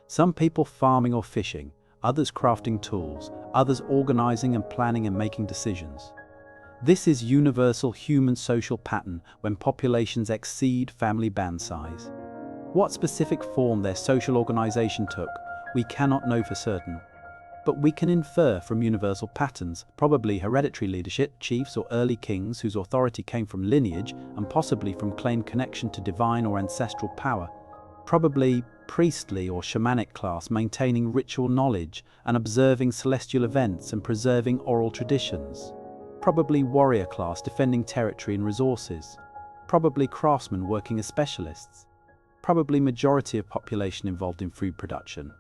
Some people farming or fishing, others crafting tools, others organizing and planning and making decisions. This is universal human social pattern when populations exceed family band size. What specific form their social organization took, we cannot know for certain. But we can infer from universal patterns, probably hereditary leadership, chiefs or early kings whose authority came from lineage and possibly from claimed connection to divine or ancestral power. Probably priestly or shamanic class maintaining ritual knowledge and observing celestial events and preserving oral traditions. Probably warrior class defending territory and resources. Probably craftsmen working as specialists. Probably majority of population involved in food production.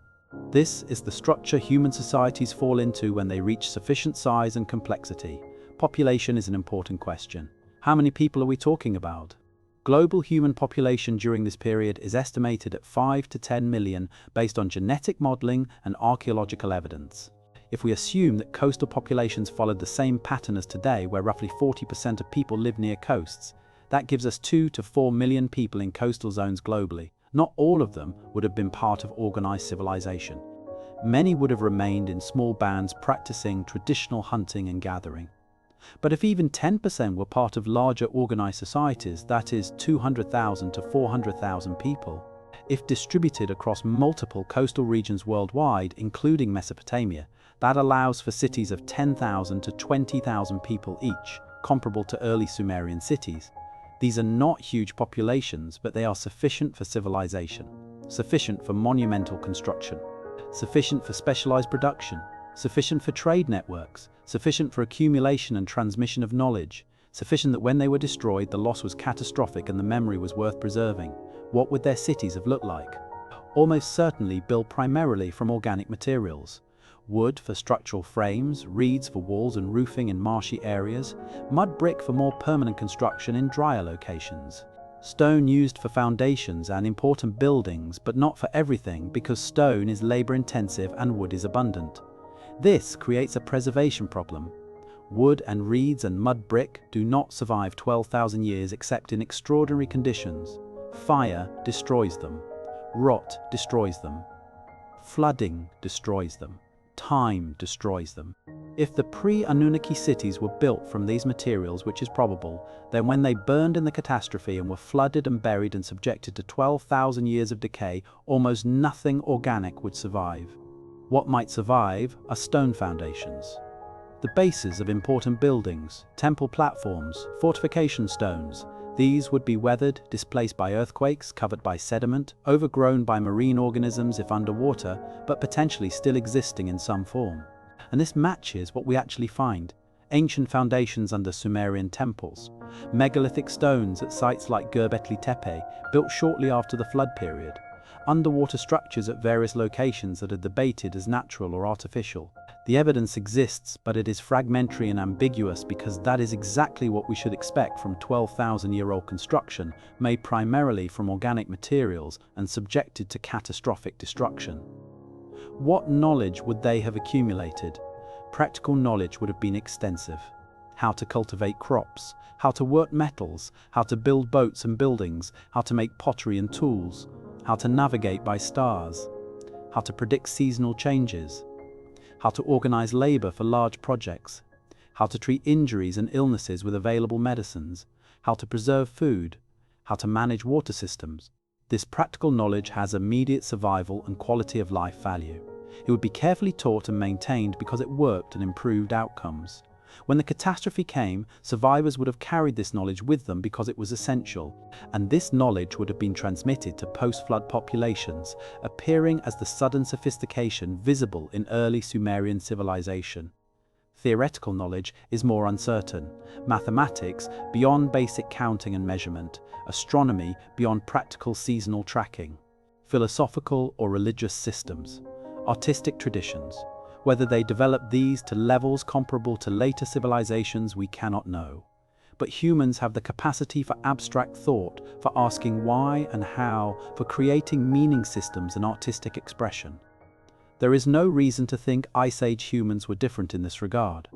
This is the structure human societies fall into when they reach sufficient size and complexity. Population is an important question. How many people are we talking about? Global human population during this period is estimated at 5 to 10 million based on genetic modeling and archaeological evidence. If we assume that coastal populations followed the same pattern as today, where roughly 40% of people live near coasts, that gives us 2 to 4 million people in coastal zones globally. Not all of them would have been part of organized civilization. Many would have remained in small bands practicing traditional hunting and gathering. But if even 10% were part of larger organized societies, that is 200,000 to 400,000 people, if distributed across multiple coastal regions worldwide, including Mesopotamia, that allows for cities of 10,000 to 20,000 people each, comparable to early Sumerian cities. These are not huge populations, but they are sufficient for civilization, sufficient for monumental construction, sufficient for specialized production, sufficient for trade networks, sufficient for accumulation and transmission of knowledge, sufficient that when they were destroyed, the loss was catastrophic and the memory was worth preserving. What would their cities have looked like? Almost certainly built primarily from organic materials. Wood for structural frames, reeds for walls and roofing in marshy areas, mud brick for more permanent construction in drier locations. Stone used for foundations and important buildings, but not for everything because stone is labor-intensive and wood is abundant. This creates a preservation problem. Wood and reeds and mud brick do not survive 12,000 years except in extraordinary conditions. Fire destroys them. Rot destroys them. Flooding destroys them. Time destroys them. If the pre-Anunnaki cities were built from these materials, which is probable, then when they burned in the catastrophe and were flooded and buried and subjected to 12,000 years of decay, almost nothing organic would survive. What might survive are stone foundations, the bases of important buildings, temple platforms, fortification stones. These would be weathered, displaced by earthquakes, covered by sediment, overgrown by marine organisms if underwater, but potentially still existing in some form. And this matches what we actually find. Ancient foundations under Sumerian temples, megalithic stones at sites like Göbekli Tepe, built shortly after the flood period, underwater structures at various locations that are debated as natural or artificial. The evidence exists, but it is fragmentary and ambiguous because that is exactly what we should expect from 12,000-year-old construction made primarily from organic materials and subjected to catastrophic destruction. What knowledge would they have accumulated? practical knowledge would have been extensive. How to cultivate crops, how to work metals, how to build boats and buildings, how to make pottery and tools, how to navigate by stars, how to predict seasonal changes, how to organize labor for large projects, how to treat injuries and illnesses with available medicines, how to preserve food, how to manage water systems. This practical knowledge has immediate survival and quality of life value. It would be carefully taught and maintained because it worked and improved outcomes. When the catastrophe came, survivors would have carried this knowledge with them because it was essential, and this knowledge would have been transmitted to post-flood populations, appearing as the sudden sophistication visible in early Sumerian civilization. Theoretical knowledge is more uncertain. Mathematics beyond basic counting and measurement, astronomy beyond practical seasonal tracking, philosophical or religious systems, artistic traditions. Whether they developed these to levels comparable to later civilizations, we cannot know. But humans have the capacity for abstract thought, for asking why and how, for creating meaning systems and artistic expression. There is no reason to think Ice Age humans were different in this regard.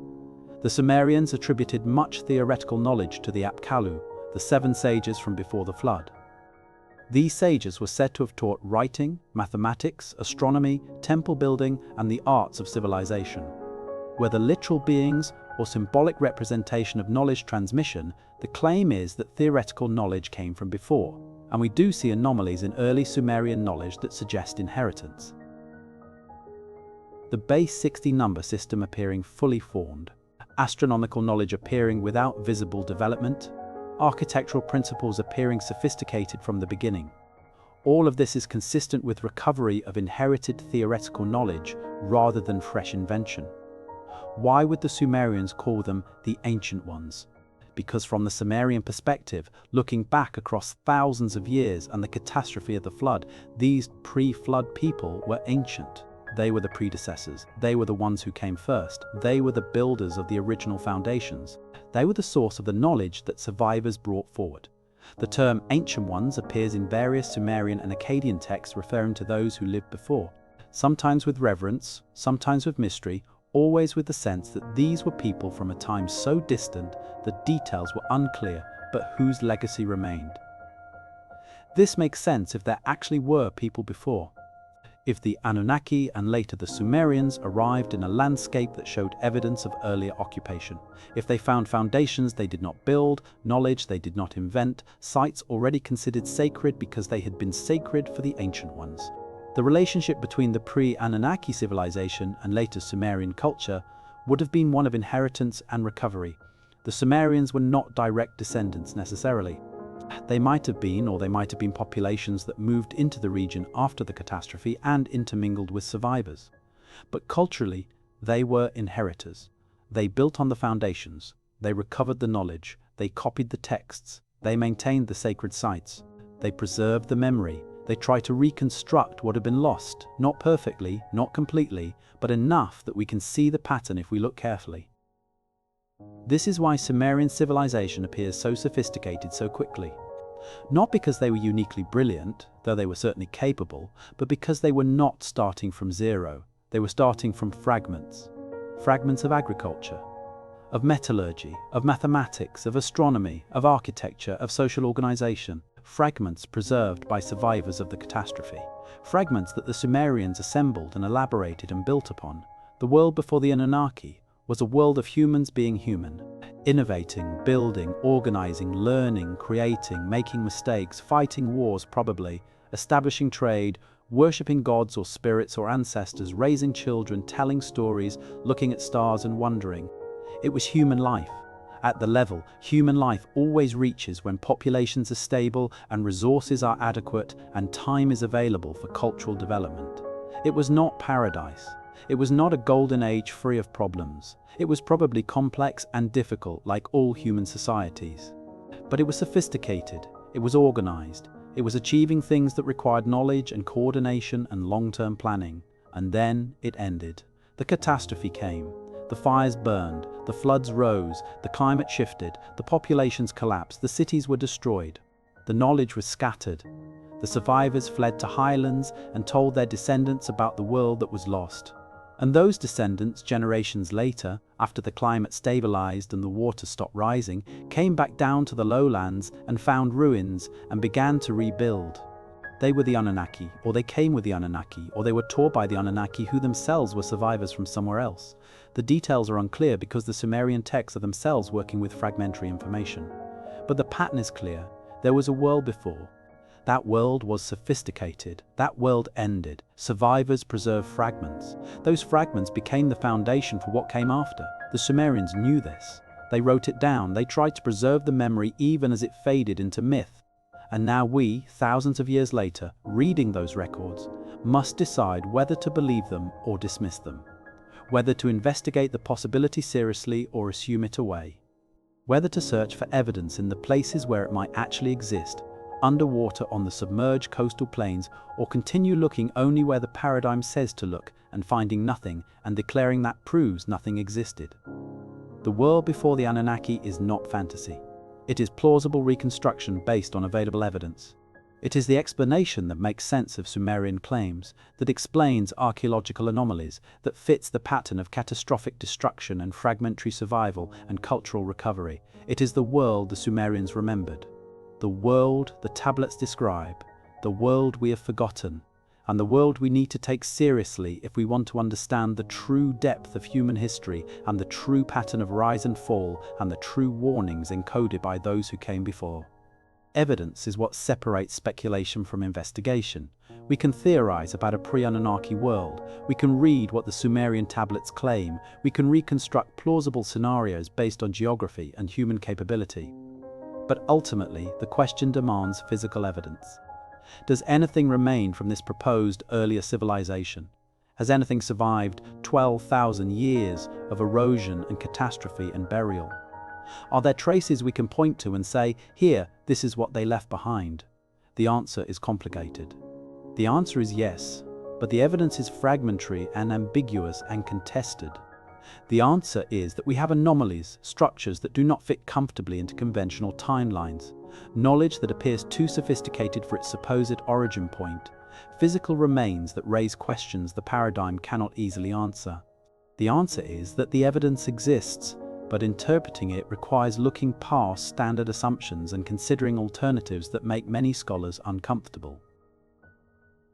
The Sumerians attributed much theoretical knowledge to the Apkallu, the 7 sages from before the flood. These sages were said to have taught writing, mathematics, astronomy, temple building, and the arts of civilization. Whether literal beings or symbolic representation of knowledge transmission, the claim is that theoretical knowledge came from before, and we do see anomalies in early Sumerian knowledge that suggest inheritance. The base 60 number system appearing fully formed, astronomical knowledge appearing without visible development, architectural principles appearing sophisticated from the beginning. All of this is consistent with recovery of inherited theoretical knowledge rather than fresh invention. Why would the Sumerians call them the Ancient Ones? Because from the Sumerian perspective, looking back across thousands of years and the catastrophe of the flood, these pre-flood people were ancient. They were the predecessors. They were the ones who came first. They were the builders of the original foundations. They were the source of the knowledge that survivors brought forward. The term Ancient Ones appears in various Sumerian and Akkadian texts referring to those who lived before, sometimes with reverence, sometimes with mystery, always with the sense that these were people from a time so distant that details were unclear, but whose legacy remained. This makes sense if there actually were people before. If the Anunnaki and later the Sumerians arrived in a landscape that showed evidence of earlier occupation, if they found foundations they did not build, knowledge they did not invent, sites already considered sacred because they had been sacred for the Ancient Ones. The relationship between the pre-Anunnaki civilization and later Sumerian culture would have been one of inheritance and recovery. The Sumerians were not direct descendants necessarily. They might have been, or they might have been populations that moved into the region after the catastrophe and intermingled with survivors. But culturally, they were inheritors. They built on the foundations, they recovered the knowledge, they copied the texts, they maintained the sacred sites, they preserved the memory, they tried to reconstruct what had been lost, not perfectly, not completely, but enough that we can see the pattern if we look carefully. This is why Sumerian civilization appears so sophisticated so quickly. Not because they were uniquely brilliant, though they were certainly capable, but because they were not starting from zero. They were starting from fragments. Fragments of agriculture, of metallurgy, of mathematics, of astronomy, of architecture, of social organization. Fragments preserved by survivors of the catastrophe. Fragments that the Sumerians assembled and elaborated and built upon. The world before the Anunnaki was a world of humans being human, innovating, building, organizing, learning, creating, making mistakes, fighting wars probably, establishing trade, worshipping gods or spirits or ancestors, raising children, telling stories, looking at stars and wondering. It was human life. At the level human life always reaches when populations are stable and resources are adequate and time is available for cultural development. It was not paradise. It was not a golden age free of problems. It was probably complex and difficult like all human societies. But it was sophisticated, it was organized, it was achieving things that required knowledge and coordination and long-term planning. And then it ended. The catastrophe came. The fires burned, the floods rose, the climate shifted, the populations collapsed, the cities were destroyed. The knowledge was scattered. The survivors fled to highlands and told their descendants about the world that was lost. And those descendants, generations later, after the climate stabilized and the water stopped rising, came back down to the lowlands and found ruins and began to rebuild. They were the Anunnaki, or they came with the Anunnaki, or they were taught by the Anunnaki who themselves were survivors from somewhere else. The details are unclear because the Sumerian texts are themselves working with fragmentary information. But the pattern is clear. There was a world before. That world was sophisticated. That world ended. Survivors preserved fragments. Those fragments became the foundation for what came after. The Sumerians knew this. They wrote it down. They tried to preserve the memory even as it faded into myth. And now we, thousands of years later, reading those records, must decide whether to believe them or dismiss them. Whether to investigate the possibility seriously or assume it away. Whether to search for evidence in the places where it might actually exist, underwater on the submerged coastal plains, or continue looking only where the paradigm says to look and finding nothing and declaring that proves nothing existed. The world before the Anunnaki is not fantasy. It is plausible reconstruction based on available evidence. It is the explanation that makes sense of Sumerian claims, that explains archaeological anomalies, that fits the pattern of catastrophic destruction and fragmentary survival and cultural recovery. It is the world the Sumerians remembered. The world the tablets describe, the world we have forgotten, and the world we need to take seriously if we want to understand the true depth of human history and the true pattern of rise and fall and the true warnings encoded by those who came before. Evidence is what separates speculation from investigation. We can theorize about a pre-Anunnaki world. We can read what the Sumerian tablets claim. We can reconstruct plausible scenarios based on geography and human capability. But ultimately, the question demands physical evidence. Does anything remain from this proposed earlier civilization? Has anything survived 12,000 years of erosion and catastrophe and burial? Are there traces we can point to and say, here, this is what they left behind? The answer is complicated. The answer is yes, but the evidence is fragmentary and ambiguous and contested. The answer is that we have anomalies, structures that do not fit comfortably into conventional timelines, knowledge that appears too sophisticated for its supposed origin point, physical remains that raise questions the paradigm cannot easily answer. The answer is that the evidence exists, but interpreting it requires looking past standard assumptions and considering alternatives that make many scholars uncomfortable.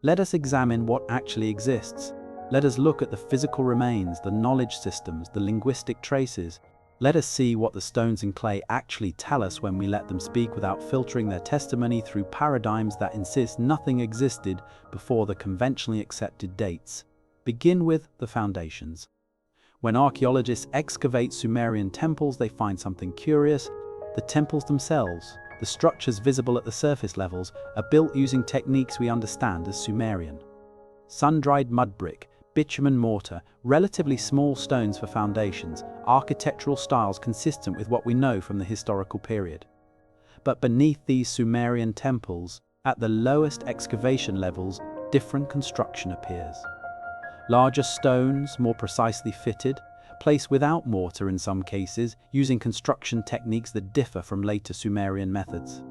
Let us examine what actually exists. Let us look at the physical remains, the knowledge systems, the linguistic traces. Let us see what the stones and clay actually tell us when we let them speak without filtering their testimony through paradigms that insist nothing existed before the conventionally accepted dates. Begin with the foundations. When archaeologists excavate Sumerian temples, they find something curious. The temples themselves, the structures visible at the surface levels, are built using techniques we understand as Sumerian. Sun-dried mud brick, bitumen mortar, relatively small stones for foundations, architectural styles consistent with what we know from the historical period. But beneath these Sumerian temples, at the lowest excavation levels, different construction appears. Larger stones, more precisely fitted, placed without mortar in some cases, using construction techniques that differ from later Sumerian methods.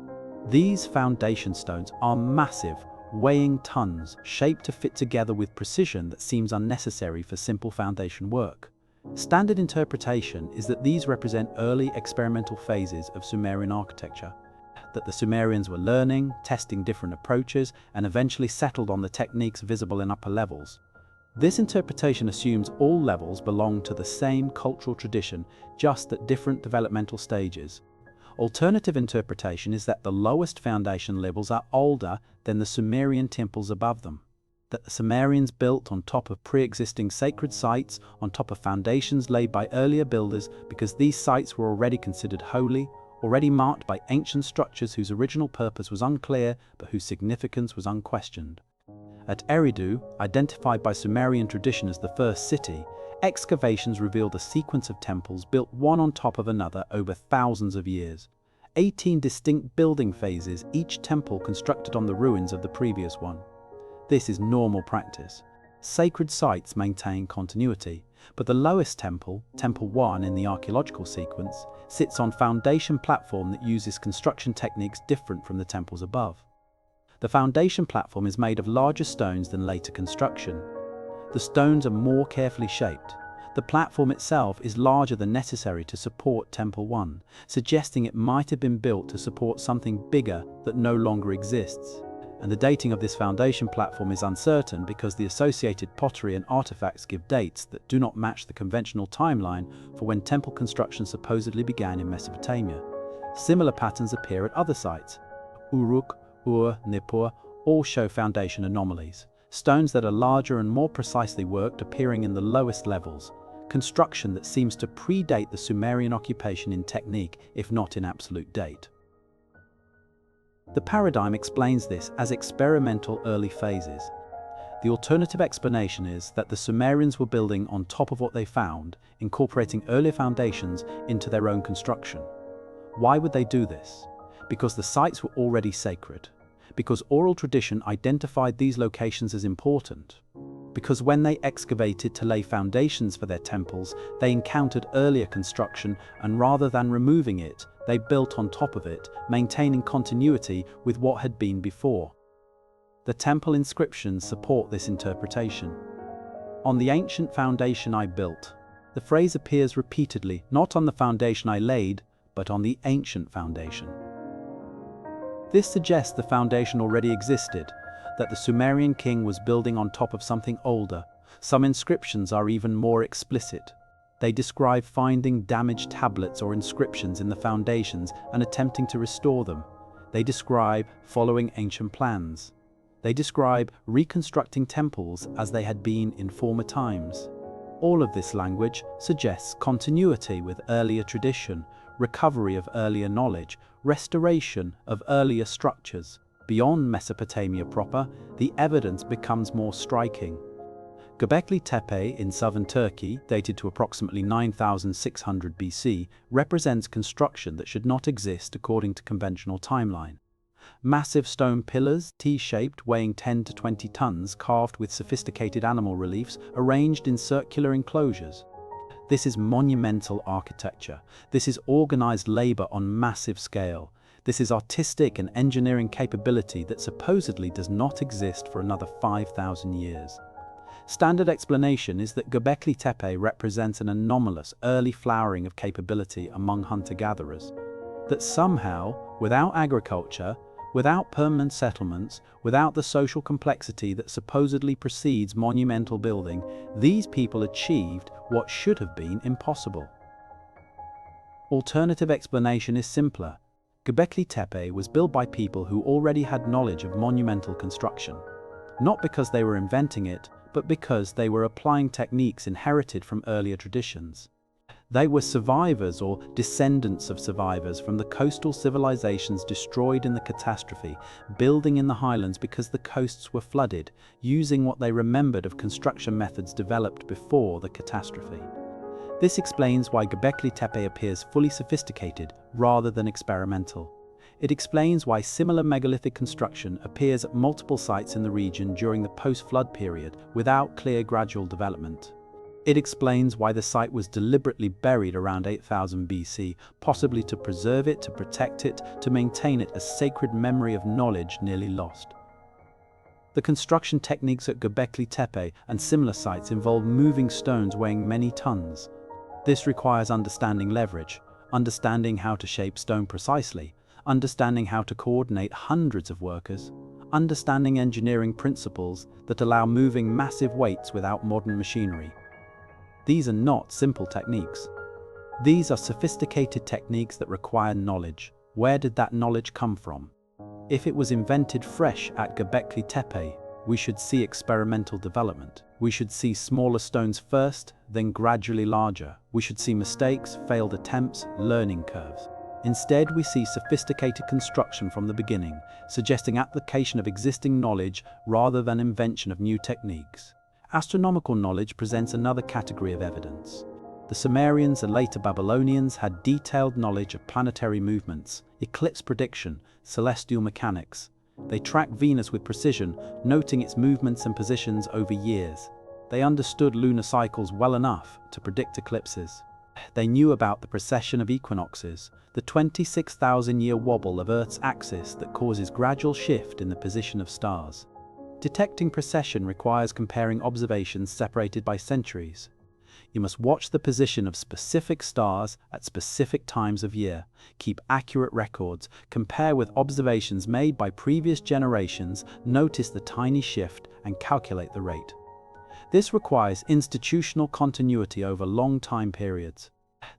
These foundation stones are massive, weighing tons, shaped to fit together with precision that seems unnecessary for simple foundation work. Standard interpretation is that these represent early experimental phases of Sumerian architecture, that the Sumerians were learning, testing different approaches, and eventually settled on the techniques visible in upper levels. This interpretation assumes all levels belong to the same cultural tradition, just at different developmental stages. Alternative interpretation is that the lowest foundation levels are older than the Sumerian temples above them, that the Sumerians built on top of pre-existing sacred sites, on top of foundations laid by earlier builders because these sites were already considered holy, already marked by ancient structures whose original purpose was unclear but whose significance was unquestioned. At Eridu, identified by Sumerian tradition as the first city, excavations revealed a sequence of temples built one on top of another over thousands of years. 18 distinct building phases, each temple constructed on the ruins of the previous one. This is normal practice. Sacred sites maintain continuity, but the lowest temple, Temple 1 in the archaeological sequence, sits on foundation platform that uses construction techniques different from the temples above. The foundation platform is made of larger stones than later construction. The stones are more carefully shaped. The platform itself is larger than necessary to support Temple 1, suggesting it might have been built to support something bigger that no longer exists. And the dating of this foundation platform is uncertain because the associated pottery and artifacts give dates that do not match the conventional timeline for when temple construction supposedly began in Mesopotamia. Similar patterns appear at other sites. Uruk, Ur, Nippur all show foundation anomalies. Stones that are larger and more precisely worked appearing in the lowest levels. Construction that seems to predate the Sumerian occupation in technique, if not in absolute date. The paradigm explains this as experimental early phases. The alternative explanation is that the Sumerians were building on top of what they found, incorporating earlier foundations into their own construction. Why would they do this? Because the sites were already sacred. Because oral tradition identified these locations as important. Because when they excavated to lay foundations for their temples, they encountered earlier construction, and rather than removing it, they built on top of it, maintaining continuity with what had been before. The temple inscriptions support this interpretation. On the ancient foundation I built. The phrase appears repeatedly, not on the foundation I laid, but on the ancient foundation. This suggests the foundation already existed, that the Sumerian king was building on top of something older. Some inscriptions are even more explicit. They describe finding damaged tablets or inscriptions in the foundations and attempting to restore them. They describe following ancient plans. They describe reconstructing temples as they had been in former times. All of this language suggests continuity with earlier tradition, recovery of earlier knowledge, restoration of earlier structures. Beyond Mesopotamia proper, the evidence becomes more striking. Göbekli Tepe in southern Turkey, dated to approximately 9600 BC, represents construction that should not exist according to conventional timeline. Massive stone pillars, T-shaped, weighing 10 to 20 tons, carved with sophisticated animal reliefs, arranged in circular enclosures. This is monumental architecture. This is organized labor on massive scale. This is artistic and engineering capability that supposedly does not exist for another 5,000 years. Standard explanation is that Göbekli Tepe represents an anomalous early flowering of capability among hunter-gatherers. That somehow, without agriculture, without permanent settlements, without the social complexity that supposedly precedes monumental building, these people achieved what should have been impossible. Alternative explanation is simpler. Göbekli Tepe was built by people who already had knowledge of monumental construction. Not because they were inventing it, but because they were applying techniques inherited from earlier traditions. They were survivors or descendants of survivors from the coastal civilizations destroyed in the catastrophe, building in the highlands because the coasts were flooded, using what they remembered of construction methods developed before the catastrophe. This explains why Göbekli Tepe appears fully sophisticated rather than experimental. It explains why similar megalithic construction appears at multiple sites in the region during the post-flood period without clear gradual development. It explains why the site was deliberately buried around 8000 BC, possibly to preserve it, to protect it, to maintain it as sacred memory of knowledge nearly lost. The construction techniques at Göbekli Tepe and similar sites involve moving stones weighing many tons. This requires understanding leverage, understanding how to shape stone precisely, understanding how to coordinate hundreds of workers, understanding engineering principles that allow moving massive weights without modern machinery. These are not simple techniques. These are sophisticated techniques that require knowledge. Where did that knowledge come from? If it was invented fresh at Göbekli Tepe, we should see experimental development. We should see smaller stones first, then gradually larger. We should see mistakes, failed attempts, learning curves. Instead, we see sophisticated construction from the beginning, suggesting application of existing knowledge rather than invention of new techniques. Astronomical knowledge presents another category of evidence. The Sumerians and later Babylonians had detailed knowledge of planetary movements, eclipse prediction, celestial mechanics. They tracked Venus with precision, noting its movements and positions over years. They understood lunar cycles well enough to predict eclipses. They knew about the precession of equinoxes, the 26,000-year wobble of Earth's axis that causes gradual shift in the position of stars. Detecting precession requires comparing observations separated by centuries. You must watch the position of specific stars at specific times of year, keep accurate records, compare with observations made by previous generations, notice the tiny shift, and calculate the rate. This requires institutional continuity over long time periods.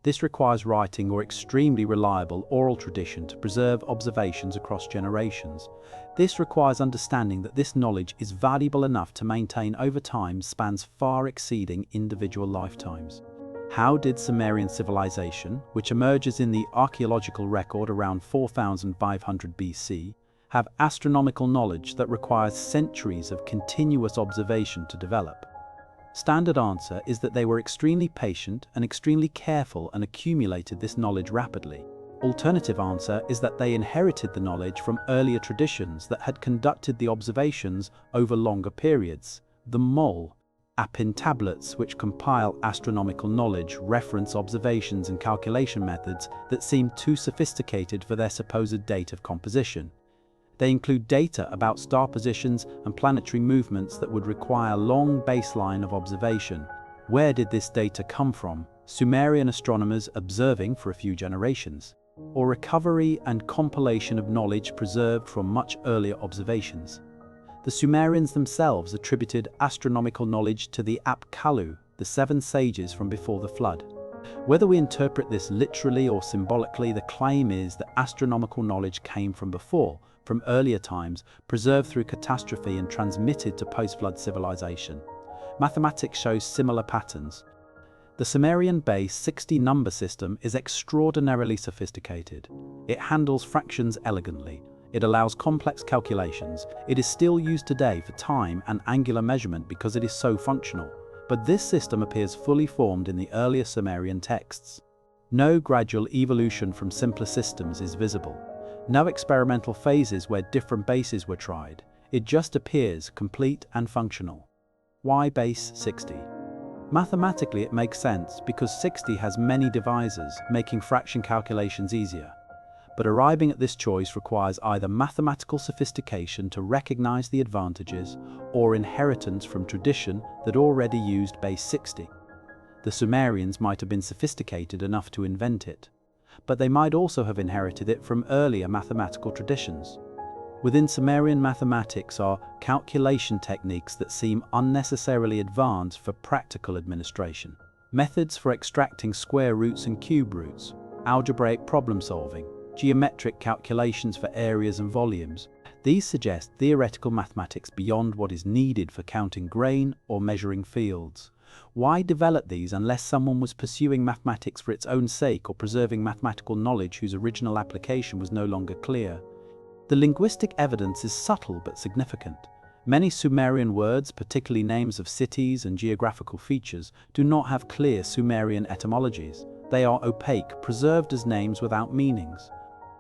This requires writing or extremely reliable oral tradition to preserve observations across generations. This requires understanding that this knowledge is valuable enough to maintain over time spans far exceeding individual lifetimes. How did Sumerian civilization, which emerges in the archaeological record around 4500 BC, have astronomical knowledge that requires centuries of continuous observation to develop? Standard answer is that they were extremely patient and extremely careful and accumulated this knowledge rapidly. Alternative answer is that they inherited the knowledge from earlier traditions that had conducted the observations over longer periods. The mole, Apin tablets, which compile astronomical knowledge, reference observations and calculation methods that seem too sophisticated for their supposed date of composition. They include data about star positions and planetary movements that would require a long baseline of observation. Where did this data come from? Sumerian astronomers observing for a few generations, or recovery and compilation of knowledge preserved from much earlier observations? The Sumerians themselves attributed astronomical knowledge to the Apkallu, the 7 sages from before the flood. Whether we interpret this literally or symbolically, the claim is that astronomical knowledge came from before, from earlier times, preserved through catastrophe and transmitted to post-flood civilization. Mathematics shows similar patterns. The Sumerian base 60 number system is extraordinarily sophisticated. It handles fractions elegantly. It allows complex calculations. It is still used today for time and angular measurement because it is so functional. But this system appears fully formed in the earlier Sumerian texts. No gradual evolution from simpler systems is visible. No experimental phases where different bases were tried. It just appears complete and functional. Why base 60? Mathematically it makes sense because 60 has many divisors, making fraction calculations easier. But arriving at this choice requires either mathematical sophistication to recognize the advantages or inheritance from tradition that already used base 60. The Sumerians might have been sophisticated enough to invent it, but they might also have inherited it from earlier mathematical traditions. Within Sumerian mathematics are calculation techniques that seem unnecessarily advanced for practical administration, methods for extracting square roots and cube roots, algebraic problem solving, geometric calculations for areas and volumes. These suggest theoretical mathematics beyond what is needed for counting grain or measuring fields. Why develop these unless someone was pursuing mathematics for its own sake or preserving mathematical knowledge whose original application was no longer clear? The linguistic evidence is subtle but significant. Many Sumerian words, particularly names of cities and geographical features, do not have clear Sumerian etymologies. They are opaque, preserved as names without meanings.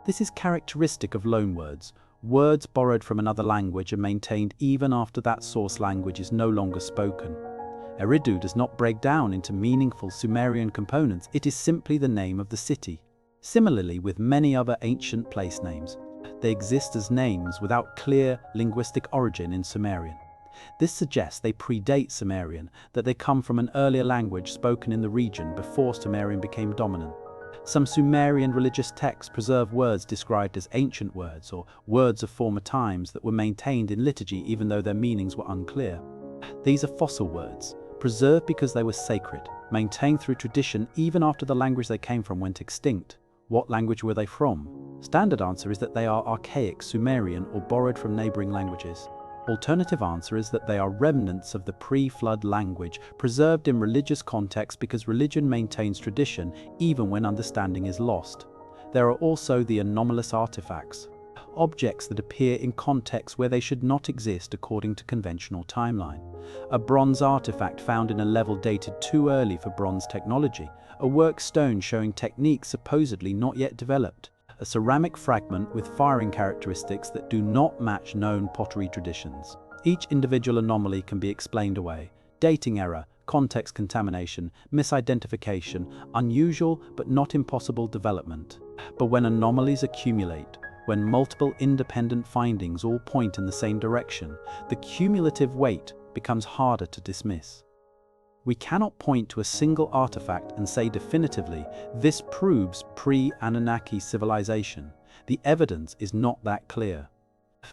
This is characteristic of loanwords, words borrowed from another language and maintained even after that source language is no longer spoken. Eridu does not break down into meaningful Sumerian components, it is simply the name of the city. Similarly with many other ancient place names, they exist as names without clear linguistic origin in Sumerian. This suggests they predate Sumerian, that they come from an earlier language spoken in the region before Sumerian became dominant. Some Sumerian religious texts preserve words described as ancient words or words of former times that were maintained in liturgy even though their meanings were unclear. These are fossil words, preserved because they were sacred, maintained through tradition even after the language they came from went extinct. What language were they from? Standard answer is that they are archaic Sumerian or borrowed from neighboring languages. Alternative answer is that they are remnants of the pre-flood language, preserved in religious context because religion maintains tradition even when understanding is lost. There are also the anomalous artifacts, objects that appear in contexts where they should not exist according to conventional timeline. A bronze artifact found in a level dated too early for bronze technology, a work stone showing techniques supposedly not yet developed, a ceramic fragment with firing characteristics that do not match known pottery traditions. Each individual anomaly can be explained away: dating error, context contamination, misidentification, unusual but not impossible development. But when anomalies accumulate, when multiple independent findings all point in the same direction, the cumulative weight becomes harder to dismiss. We cannot point to a single artifact and say definitively, this proves pre-Anunnaki civilization. The evidence is not that clear.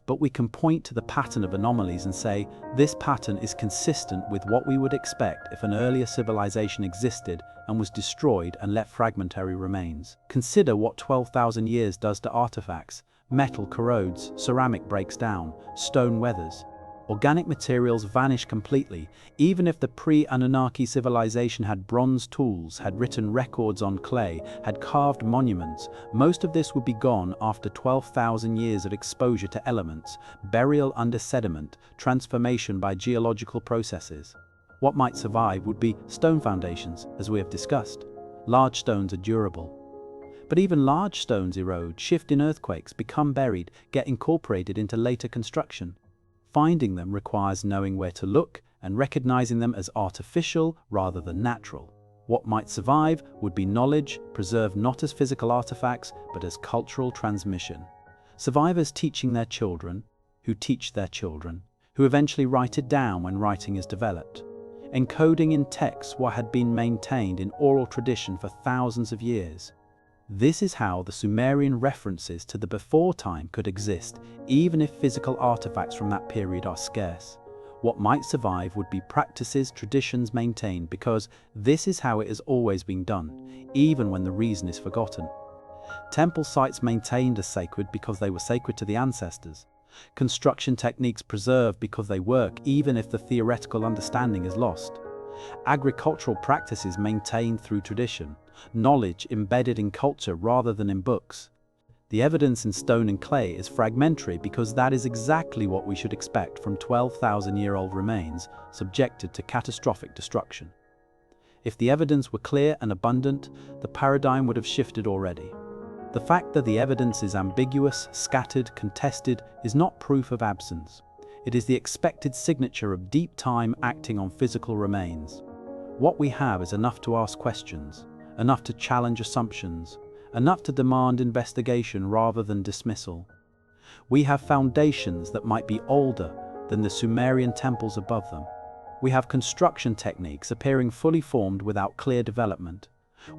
But we can point to the pattern of anomalies and say, this pattern is consistent with what we would expect if an earlier civilization existed and was destroyed and left fragmentary remains. Consider what 12,000 years does to artifacts. Metal corrodes, ceramic breaks down, stone weathers. Organic materials vanish completely. Even if the pre-Anunnaki civilization had bronze tools, had written records on clay, had carved monuments, most of this would be gone after 12,000 years of exposure to elements, burial under sediment, transformation by geological processes. What might survive would be stone foundations, as we have discussed. Large stones are durable. But even large stones erode, shift in earthquakes, become buried, get incorporated into later construction. Finding them requires knowing where to look and recognizing them as artificial rather than natural. What might survive would be knowledge, preserved not as physical artifacts, but as cultural transmission. Survivors teaching their children, who teach their children, who eventually write it down when writing is developed. Encoding in text what had been maintained in oral tradition for thousands of years. This is how the Sumerian references to the before time could exist, even if physical artifacts from that period are scarce. What might survive would be practices, traditions maintained, because this is how it has always been done, even when the reason is forgotten. Temple sites maintained as sacred because they were sacred to the ancestors. Construction techniques preserved because they work, even if the theoretical understanding is lost. Agricultural practices maintained through tradition. Knowledge embedded in culture rather than in books. The evidence in stone and clay is fragmentary because that is exactly what we should expect from 12,000-year-old remains subjected to catastrophic destruction. If the evidence were clear and abundant, the paradigm would have shifted already. The fact that the evidence is ambiguous, scattered, contested is not proof of absence. It is the expected signature of deep time acting on physical remains. What we have is enough to ask questions, enough to challenge assumptions, enough to demand investigation rather than dismissal. We have foundations that might be older than the Sumerian temples above them. We have construction techniques appearing fully formed without clear development.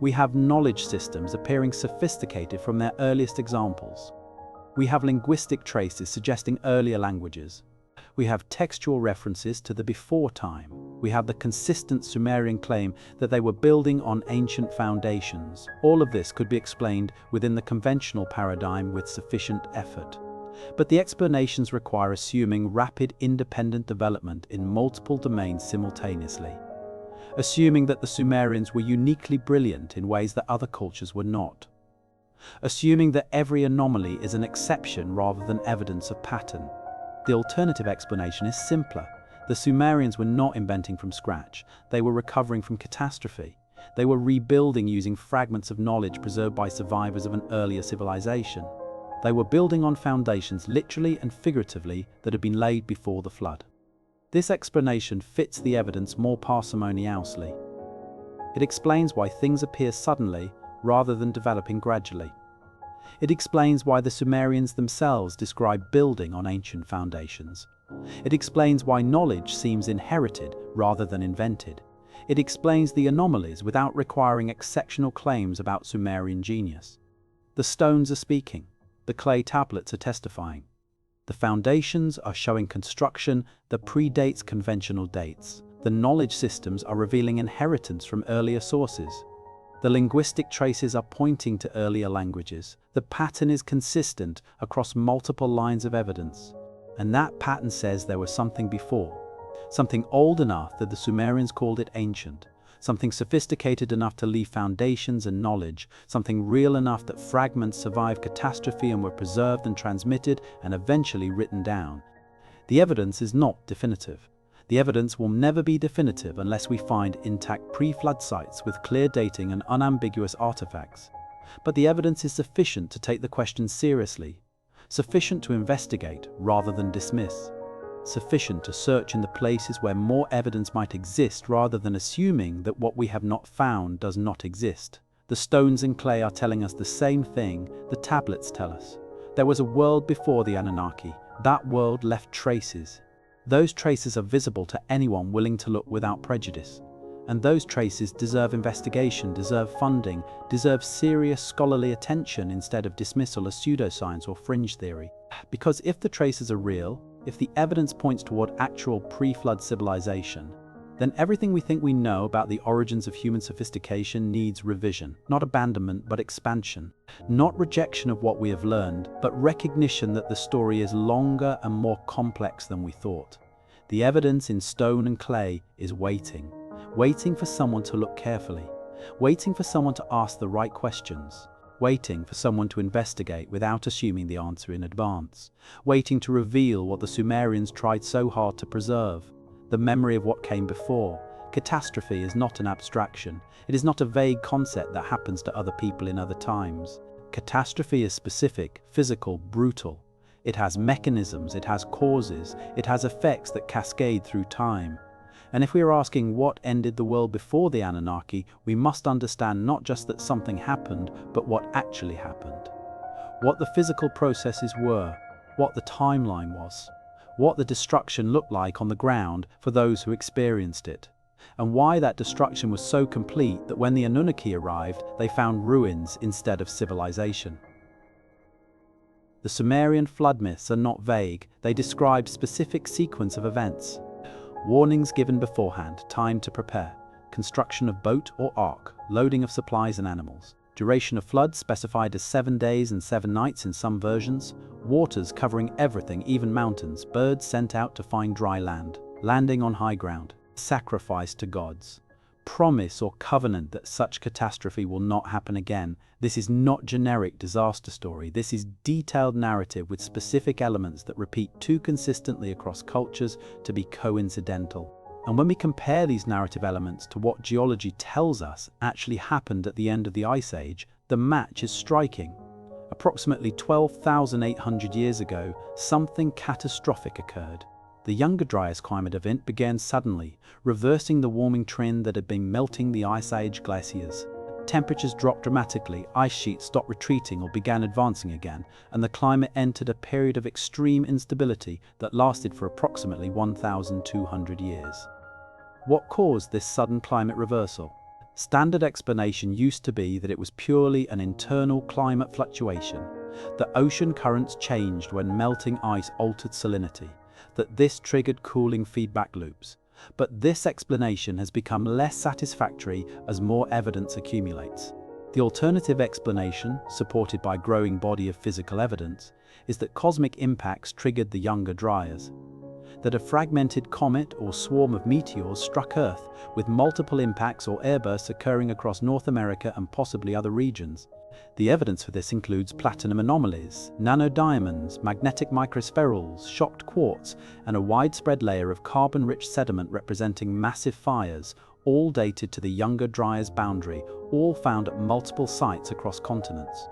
We have knowledge systems appearing sophisticated from their earliest examples. We have linguistic traces suggesting earlier languages. We have textual references to the before time. We have the consistent Sumerian claim that they were building on ancient foundations. All of this could be explained within the conventional paradigm with sufficient effort. But the explanations require assuming rapid independent development in multiple domains simultaneously. Assuming that the Sumerians were uniquely brilliant in ways that other cultures were not. Assuming that every anomaly is an exception rather than evidence of pattern. The alternative explanation is simpler. The Sumerians were not inventing from scratch. They were recovering from catastrophe. They were rebuilding using fragments of knowledge preserved by survivors of an earlier civilization. They were building on foundations literally and figuratively that had been laid before the flood. This explanation fits the evidence more parsimoniously. It explains why things appear suddenly rather than developing gradually. It explains why the Sumerians themselves describe building on ancient foundations. It explains why knowledge seems inherited rather than invented. It explains the anomalies without requiring exceptional claims about Sumerian genius. The stones are speaking. The clay tablets are testifying. The foundations are showing construction that predates conventional dates. The knowledge systems are revealing inheritance from earlier sources. The linguistic traces are pointing to earlier languages. The pattern is consistent across multiple lines of evidence. And that pattern says there was something before. Something old enough that the Sumerians called it ancient. Something sophisticated enough to leave foundations and knowledge. Something real enough that fragments survived catastrophe and were preserved and transmitted and eventually written down. The evidence is not definitive. The evidence will never be definitive unless we find intact pre-flood sites with clear dating and unambiguous artifacts. But the evidence is sufficient to take the question seriously, sufficient to investigate rather than dismiss, sufficient to search in the places where more evidence might exist rather than assuming that what we have not found does not exist. The stones and clay are telling us the same thing the tablets tell us. There was a world before the Anunnaki. That world left traces. Those traces are visible to anyone willing to look without prejudice. And those traces deserve investigation, deserve funding, deserve serious scholarly attention instead of dismissal as pseudoscience or fringe theory. Because if the traces are real, if the evidence points toward actual pre-flood civilization, then everything we think we know about the origins of human sophistication needs revision, not abandonment, but expansion. Not rejection of what we have learned, but recognition that the story is longer and more complex than we thought. The evidence in stone and clay is waiting for someone to look carefully, waiting for someone to ask the right questions, waiting for someone to investigate without assuming the answer in advance, waiting to reveal what the Sumerians tried so hard to preserve. The memory of what came before. Catastrophe is not an abstraction. It is not a vague concept that happens to other people in other times. Catastrophe is specific, physical, brutal. It has mechanisms, it has causes, it has effects that cascade through time. And if we are asking what ended the world before the Anunnaki, we must understand not just that something happened, but what actually happened. What the physical processes were, what the timeline was, what the destruction looked like on the ground for those who experienced it, and why that destruction was so complete that when the Anunnaki arrived, they found ruins instead of civilization. The Sumerian flood myths are not vague, they describe specific sequence of events. Warnings given beforehand, time to prepare, construction of boat or ark, loading of supplies and animals. Duration of flood specified as 7 days and 7 nights in some versions, waters covering everything, even mountains, birds sent out to find dry land, landing on high ground, sacrifice to gods, promise or covenant that such catastrophe will not happen again. This is not generic disaster story, this is detailed narrative with specific elements that repeat too consistently across cultures to be coincidental. And when we compare these narrative elements to what geology tells us actually happened at the end of the Ice Age, the match is striking. Approximately 12,800 years ago, something catastrophic occurred. The Younger Dryas climate event began suddenly, reversing the warming trend that had been melting the Ice Age glaciers. Temperatures dropped dramatically, ice sheets stopped retreating or began advancing again, and the climate entered a period of extreme instability that lasted for approximately 1,200 years. What caused this sudden climate reversal? Standard explanation used to be that it was purely an internal climate fluctuation, that ocean currents changed when melting ice altered salinity, that this triggered cooling feedback loops. But this explanation has become less satisfactory as more evidence accumulates. The alternative explanation, supported by a growing body of physical evidence, is that cosmic impacts triggered the Younger Dryas, that a fragmented comet or swarm of meteors struck Earth, with multiple impacts or airbursts occurring across North America and possibly other regions. The evidence for this includes platinum anomalies, nanodiamonds, magnetic microspherules, shocked quartz, and a widespread layer of carbon-rich sediment representing massive fires, all dated to the Younger Dryas boundary, all found at multiple sites across continents.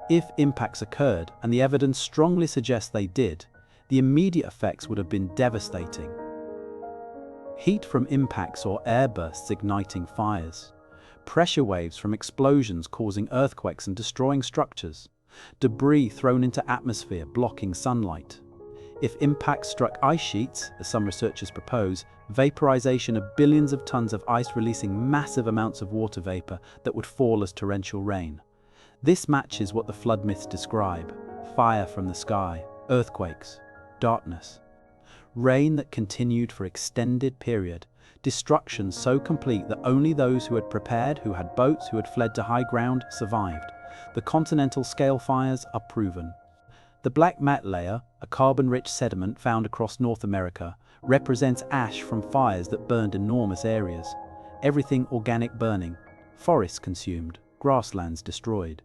If impacts occurred, and the evidence strongly suggests they did, the immediate effects would have been devastating. Heat from impacts or airbursts igniting fires. Pressure waves from explosions causing earthquakes and destroying structures. Debris thrown into atmosphere blocking sunlight. If impacts struck ice sheets, as some researchers propose, vaporization of billions of tons of ice releasing massive amounts of water vapor that would fall as torrential rain. This matches what the flood myths describe: fire from the sky, earthquakes, darkness, rain that continued for extended period, destruction so complete that only those who had prepared, who had boats, who had fled to high ground, survived. The continental scale fires are proven. The black mat layer, a carbon-rich sediment found across North America, represents ash from fires that burned enormous areas. Everything organic burning, forests consumed, grasslands destroyed.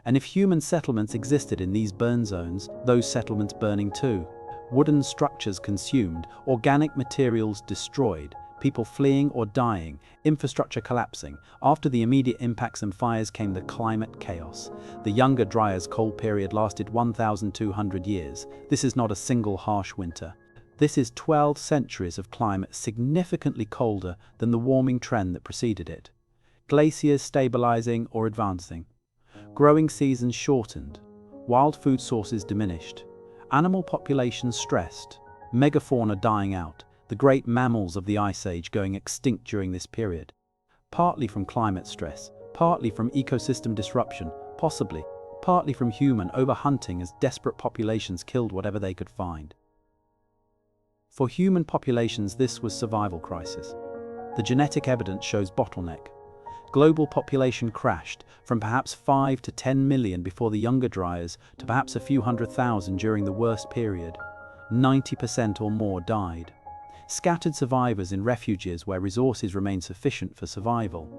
And if human settlements existed in these burn zones, those settlements burning too. Wooden structures consumed, organic materials destroyed, people fleeing or dying, infrastructure collapsing. After the immediate impacts and fires came the climate chaos. The Younger Dryas cold period lasted 1,200 years. This is not a single harsh winter. This is 12 centuries of climate significantly colder than the warming trend that preceded it. Glaciers stabilizing or advancing. Growing seasons shortened. wild food sources diminished, animal populations stressed, megafauna dying out, the great mammals of the Ice Age going extinct during this period. Partly from climate stress, partly from ecosystem disruption, possibly, partly from human overhunting as desperate populations killed whatever they could find. For human populations, this was survival crisis. The genetic evidence shows bottleneck. Global population crashed from perhaps 5 to 10 million before the Younger Dryas to perhaps a few 100,000 during the worst period. 90% or more died. Scattered survivors in refuges where resources remained sufficient for survival.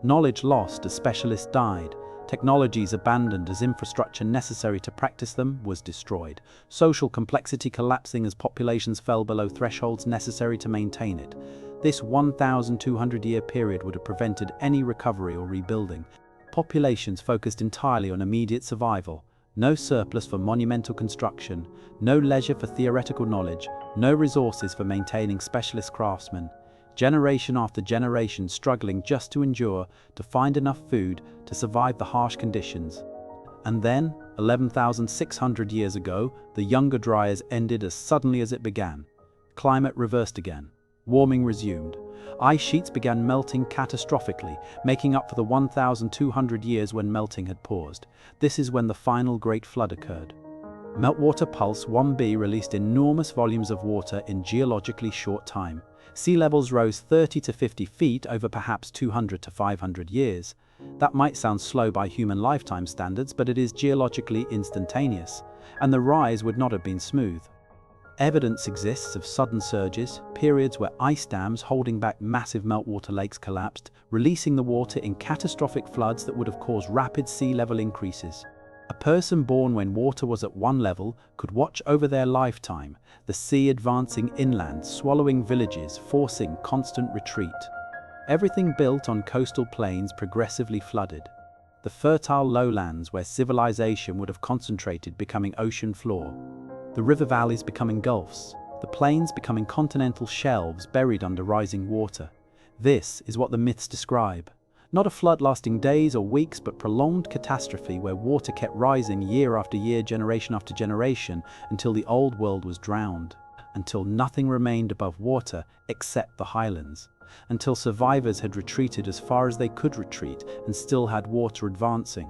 Knowledge lost as specialists died. Technologies abandoned as infrastructure necessary to practice them was destroyed. Social complexity collapsing as populations fell below thresholds necessary to maintain it. This 1,200-year period would have prevented any recovery or rebuilding. Populations focused entirely on immediate survival. No surplus for monumental construction, no leisure for theoretical knowledge, no resources for maintaining specialist craftsmen. Generation after generation struggling just to endure, to find enough food to survive the harsh conditions. And then, 11,600 years ago, the Younger Dryas ended as suddenly as it began. Climate reversed again. Warming resumed. Ice sheets began melting catastrophically, making up for the 1,200 years when melting had paused. This is when the final Great Flood occurred. Meltwater Pulse 1b released enormous volumes of water in geologically short time. Sea levels rose 30 to 50 feet over perhaps 200 to 500 years. That might sound slow by human lifetime standards, but it is geologically instantaneous, and the rise would not have been smooth. Evidence exists of sudden surges, periods where ice dams holding back massive meltwater lakes collapsed, releasing the water in catastrophic floods that would have caused rapid sea level increases. A person born when water was at one level could watch over their lifetime, the sea advancing inland, swallowing villages, forcing constant retreat. Everything built on coastal plains progressively flooded. The fertile lowlands where civilization would have concentrated becoming ocean floor. The river valleys becoming gulfs, the plains becoming continental shelves buried under rising water. This is what the myths describe. Not a flood lasting days or weeks, but prolonged catastrophe where water kept rising year after year, generation after generation, until the old world was drowned, until nothing remained above water except the highlands, until survivors had retreated as far as they could retreat and still had water advancing.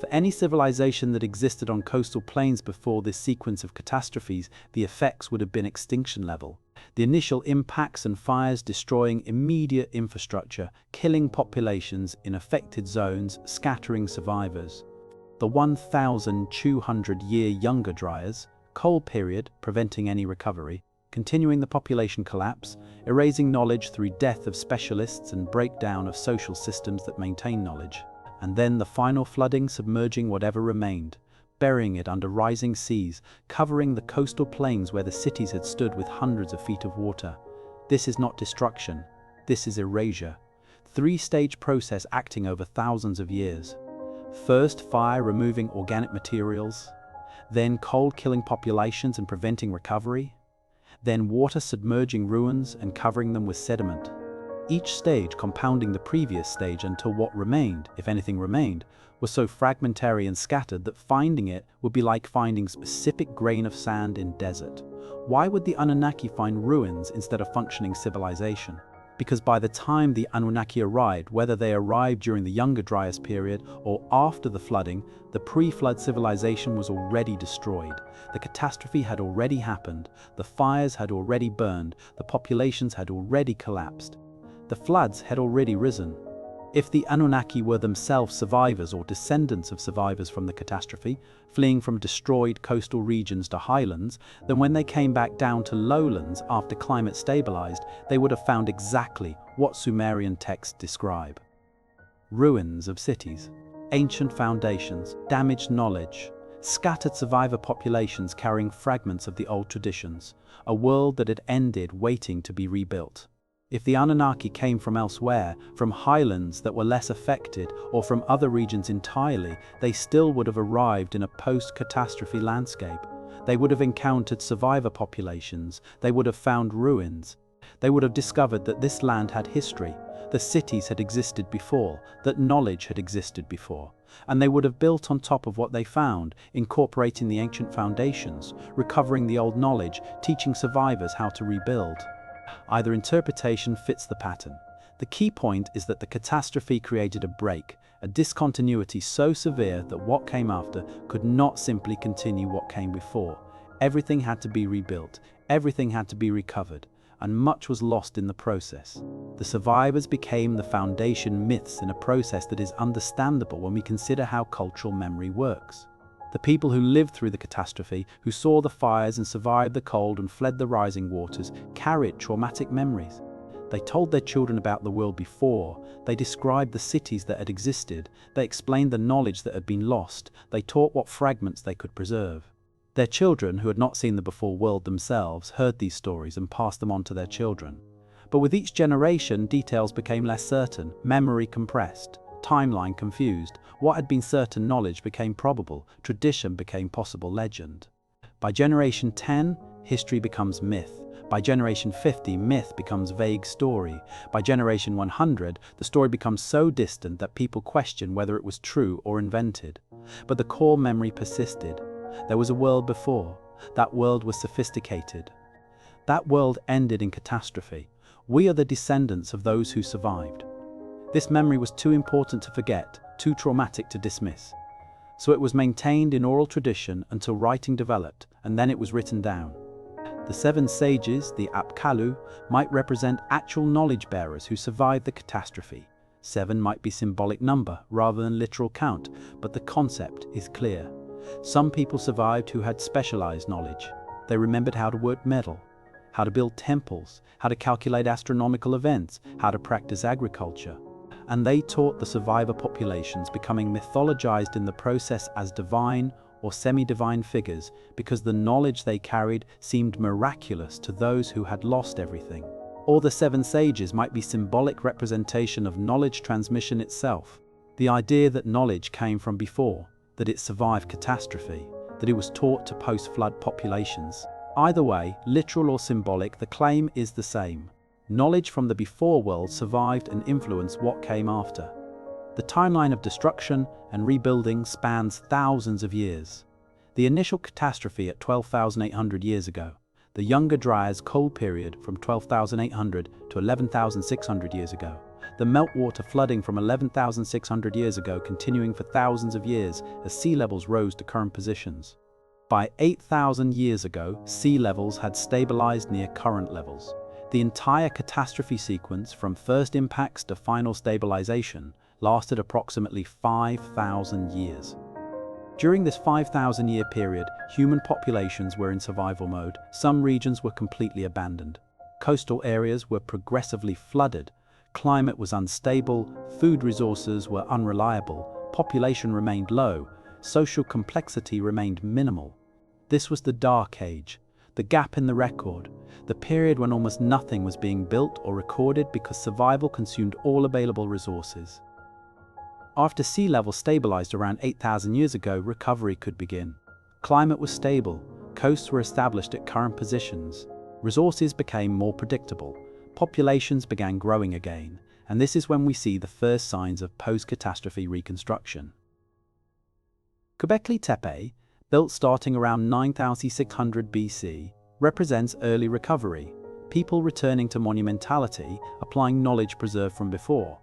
For any civilization that existed on coastal plains before this sequence of catastrophes, the effects would have been extinction level. The initial impacts and fires destroying immediate infrastructure, killing populations in affected zones, scattering survivors. The 1,200-year Younger Dryas, cold period preventing any recovery, continuing the population collapse, erasing knowledge through death of specialists and breakdown of social systems that maintain knowledge. And then the final flooding submerging whatever remained, burying it under rising seas, covering the coastal plains where the cities had stood with hundreds of feet of water. This is not destruction, this is erasure. Three-stage process acting over thousands of years. First, fire removing organic materials, then cold killing populations and preventing recovery, then water submerging ruins and covering them with sediment. Each stage compounding the previous stage until what remained, if anything remained, was so fragmentary and scattered that finding it would be like finding a specific grain of sand in desert. Why would the Anunnaki find ruins instead of functioning civilization? Because by the time the Anunnaki arrived, whether they arrived during the Younger Dryas period or after the flooding, the pre-flood civilization was already destroyed. The catastrophe had already happened, the fires had already burned, the populations had already collapsed. The floods had already risen. If the Anunnaki were themselves survivors or descendants of survivors from the catastrophe, fleeing from destroyed coastal regions to highlands, then when they came back down to lowlands after climate stabilized, they would have found exactly what Sumerian texts describe. Ruins of cities, ancient foundations, damaged knowledge, scattered survivor populations carrying fragments of the old traditions, a world that had ended waiting to be rebuilt. If the Anunnaki came from elsewhere, from highlands that were less affected, or from other regions entirely, they still would have arrived in a post-catastrophe landscape. They would have encountered survivor populations, they would have found ruins. They would have discovered that this land had history, the cities had existed before, that knowledge had existed before, and they would have built on top of what they found, incorporating the ancient foundations, recovering the old knowledge, teaching survivors how to rebuild. Either interpretation fits the pattern. The key point is that the catastrophe created a break, a discontinuity so severe that what came after could not simply continue what came before. Everything had to be rebuilt, everything had to be recovered, and much was lost in the process. The survivors became the foundation myths in a process that is understandable when we consider how cultural memory works. The people who lived through the catastrophe, who saw the fires and survived the cold and fled the rising waters, carried traumatic memories. They told their children about the world before, they described the cities that had existed, they explained the knowledge that had been lost, they taught what fragments they could preserve. Their children, who had not seen the before world themselves, heard these stories and passed them on to their children. But with each generation, details became less certain, memory compressed, timeline confused. What had been certain knowledge became probable, tradition became possible legend. By generation 10, history becomes myth. By generation 50, myth becomes vague story. By generation 100, the story becomes so distant that people question whether it was true or invented. But the core memory persisted. There was a world before. That world was sophisticated. That world ended in catastrophe. We are the descendants of those who survived. This memory was too important to forget, too traumatic to dismiss. So it was maintained in oral tradition until writing developed, and then it was written down. The 7 sages, the Apkallu, might represent actual knowledge bearers who survived the catastrophe. 7 might be symbolic number rather than literal count, but the concept is clear. Some people survived who had specialized knowledge. They remembered how to work metal, how to build temples, how to calculate astronomical events, how to practice agriculture. And they taught the survivor populations, becoming mythologized in the process as divine or semi-divine figures because the knowledge they carried seemed miraculous to those who had lost everything. Or the 7 sages might be symbolic representation of knowledge transmission itself. The idea that knowledge came from before, that it survived catastrophe, that it was taught to post-flood populations. Either way, literal or symbolic, the claim is the same. Knowledge from the before world survived and influenced what came after. The timeline of destruction and rebuilding spans thousands of years. The initial catastrophe at 12,800 years ago, the Younger Dryas cold period from 12,800 to 11,600 years ago, the meltwater flooding from 11,600 years ago continuing for thousands of years as sea levels rose to current positions. By 8,000 years ago, sea levels had stabilized near current levels. The entire catastrophe sequence from first impacts to final stabilization lasted approximately 5,000 years. During this 5,000-year period, human populations were in survival mode. Some regions were completely abandoned. Coastal areas were progressively flooded. Climate was unstable, food resources were unreliable, population remained low, social complexity remained minimal. This was the Dark Age, the gap in the record, the period when almost nothing was being built or recorded because survival consumed all available resources. After sea level stabilized around 8,000 years ago, recovery could begin. Climate was stable, coasts were established at current positions, resources became more predictable, populations began growing again, and this is when we see the first signs of post-catastrophe reconstruction. Göbekli Tepe, built starting around 9,600 BC, represents early recovery, people returning to monumentality, applying knowledge preserved from before.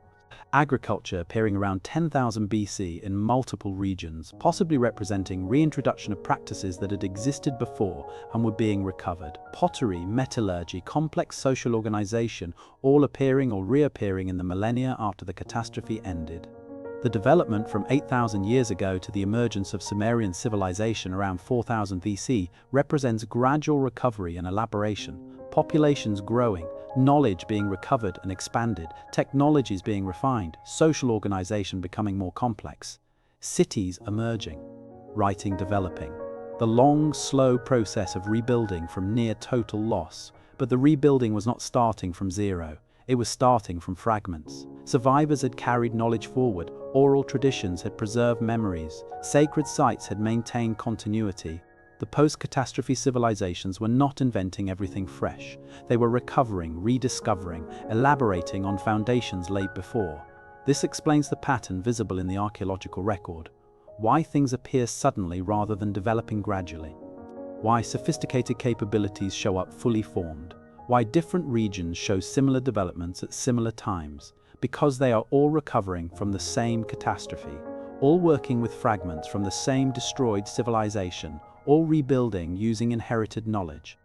Agriculture appearing around 10,000 BC in multiple regions, possibly representing reintroduction of practices that had existed before and were being recovered. Pottery, metallurgy, complex social organization, all appearing or reappearing in the millennia after the catastrophe ended. The development from 8,000 years ago to the emergence of Sumerian civilization around 4000 BC represents gradual recovery and elaboration, populations growing, knowledge being recovered and expanded, technologies being refined, social organization becoming more complex, cities emerging, writing developing. The long, slow process of rebuilding from near total loss, but the rebuilding was not starting from zero. It was starting from fragments. Survivors had carried knowledge forward, oral traditions had preserved memories, sacred sites had maintained continuity. The post-catastrophe civilizations were not inventing everything fresh. They were recovering, rediscovering, elaborating on foundations laid before. This explains the pattern visible in the archaeological record. Why things appear suddenly rather than developing gradually. Why sophisticated capabilities show up fully formed. Why different regions show similar developments at similar times. Because they are all recovering from the same catastrophe, all working with fragments from the same destroyed civilization, all rebuilding using inherited knowledge.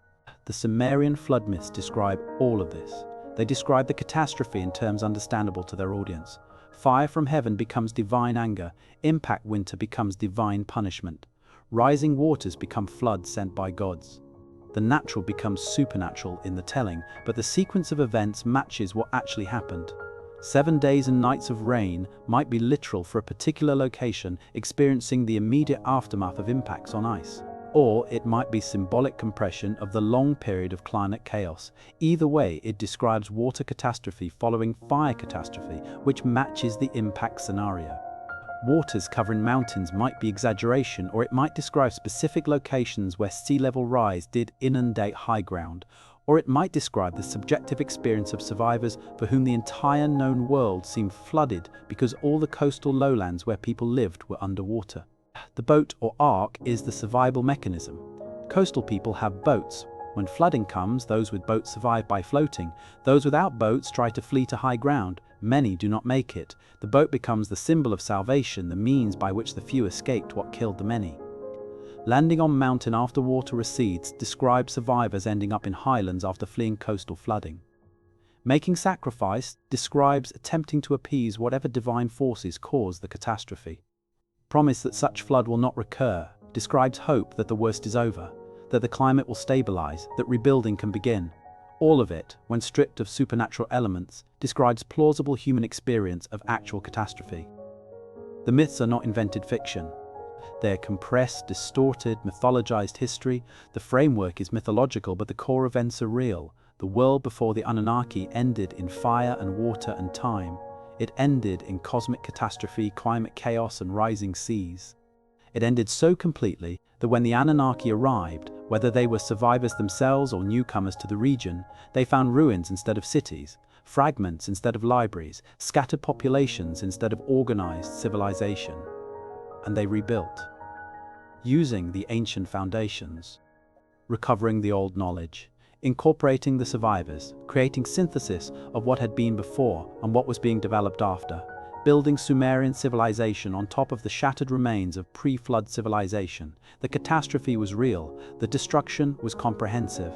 The Sumerian flood myths describe all of this. They describe the catastrophe in terms understandable to their audience. Fire from heaven becomes divine anger, impact winter becomes divine punishment. Rising waters become floods sent by gods. The natural becomes supernatural in the telling, but the sequence of events matches what actually happened. 7 days and nights of rain might be literal for a particular location experiencing the immediate aftermath of impacts on ice. Or it might be symbolic compression of the long period of climate chaos. Either way, it describes water catastrophe following fire catastrophe, which matches the impact scenario. Waters covering mountains might be exaggeration, or it might describe specific locations where sea level rise did inundate high ground. Or it might describe the subjective experience of survivors for whom the entire known world seemed flooded because all the coastal lowlands where people lived were underwater. The boat or ark is the survival mechanism. Coastal people have boats. When flooding comes, those with boats survive by floating. Those without boats try to flee to high ground. Many do not make it. The boat becomes the symbol of salvation, the means by which the few escaped what killed the many. Landing on mountain after water recedes describes survivors ending up in highlands after fleeing coastal flooding. Making sacrifice describes attempting to appease whatever divine forces caused the catastrophe. Promise that such flood will not recur describes hope that the worst is over, that the climate will stabilize, that rebuilding can begin. All of it, when stripped of supernatural elements, describes plausible human experience of actual catastrophe. The myths are not invented fiction. They're compressed, distorted, mythologized history. The framework is mythological, but the core events are real. The world before the Anunnaki ended in fire and water and time. It ended in cosmic catastrophe, climate chaos, and rising seas. It ended so completely that when the Anunnaki arrived, whether they were survivors themselves or newcomers to the region, they found ruins instead of cities, fragments instead of libraries, scattered populations instead of organized civilization. And they rebuilt, using the ancient foundations, recovering the old knowledge, incorporating the survivors, creating synthesis of what had been before and what was being developed after, building Sumerian civilization on top of the shattered remains of pre-flood civilization. The catastrophe was real, the destruction was comprehensive,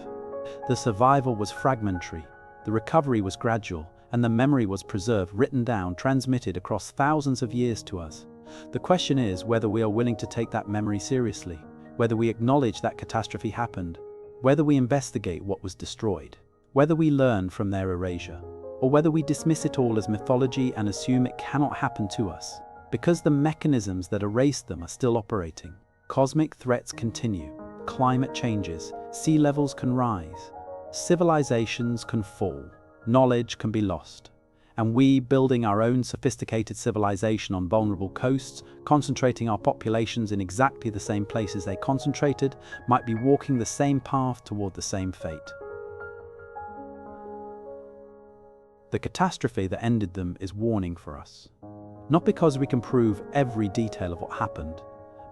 the survival was fragmentary, the recovery was gradual, and the memory was preserved, written down, transmitted across thousands of years to us. The question is whether we are willing to take that memory seriously, whether we acknowledge that catastrophe happened, whether we investigate what was destroyed, whether we learn from their erasure, or whether we dismiss it all as mythology and assume it cannot happen to us, because the mechanisms that erased them are still operating. Cosmic threats continue, climate changes, sea levels can rise, civilizations can fall, knowledge can be lost. And we, building our own sophisticated civilization on vulnerable coasts, concentrating our populations in exactly the same places they concentrated, might be walking the same path toward the same fate. The catastrophe that ended them is warning for us. Not because we can prove every detail of what happened,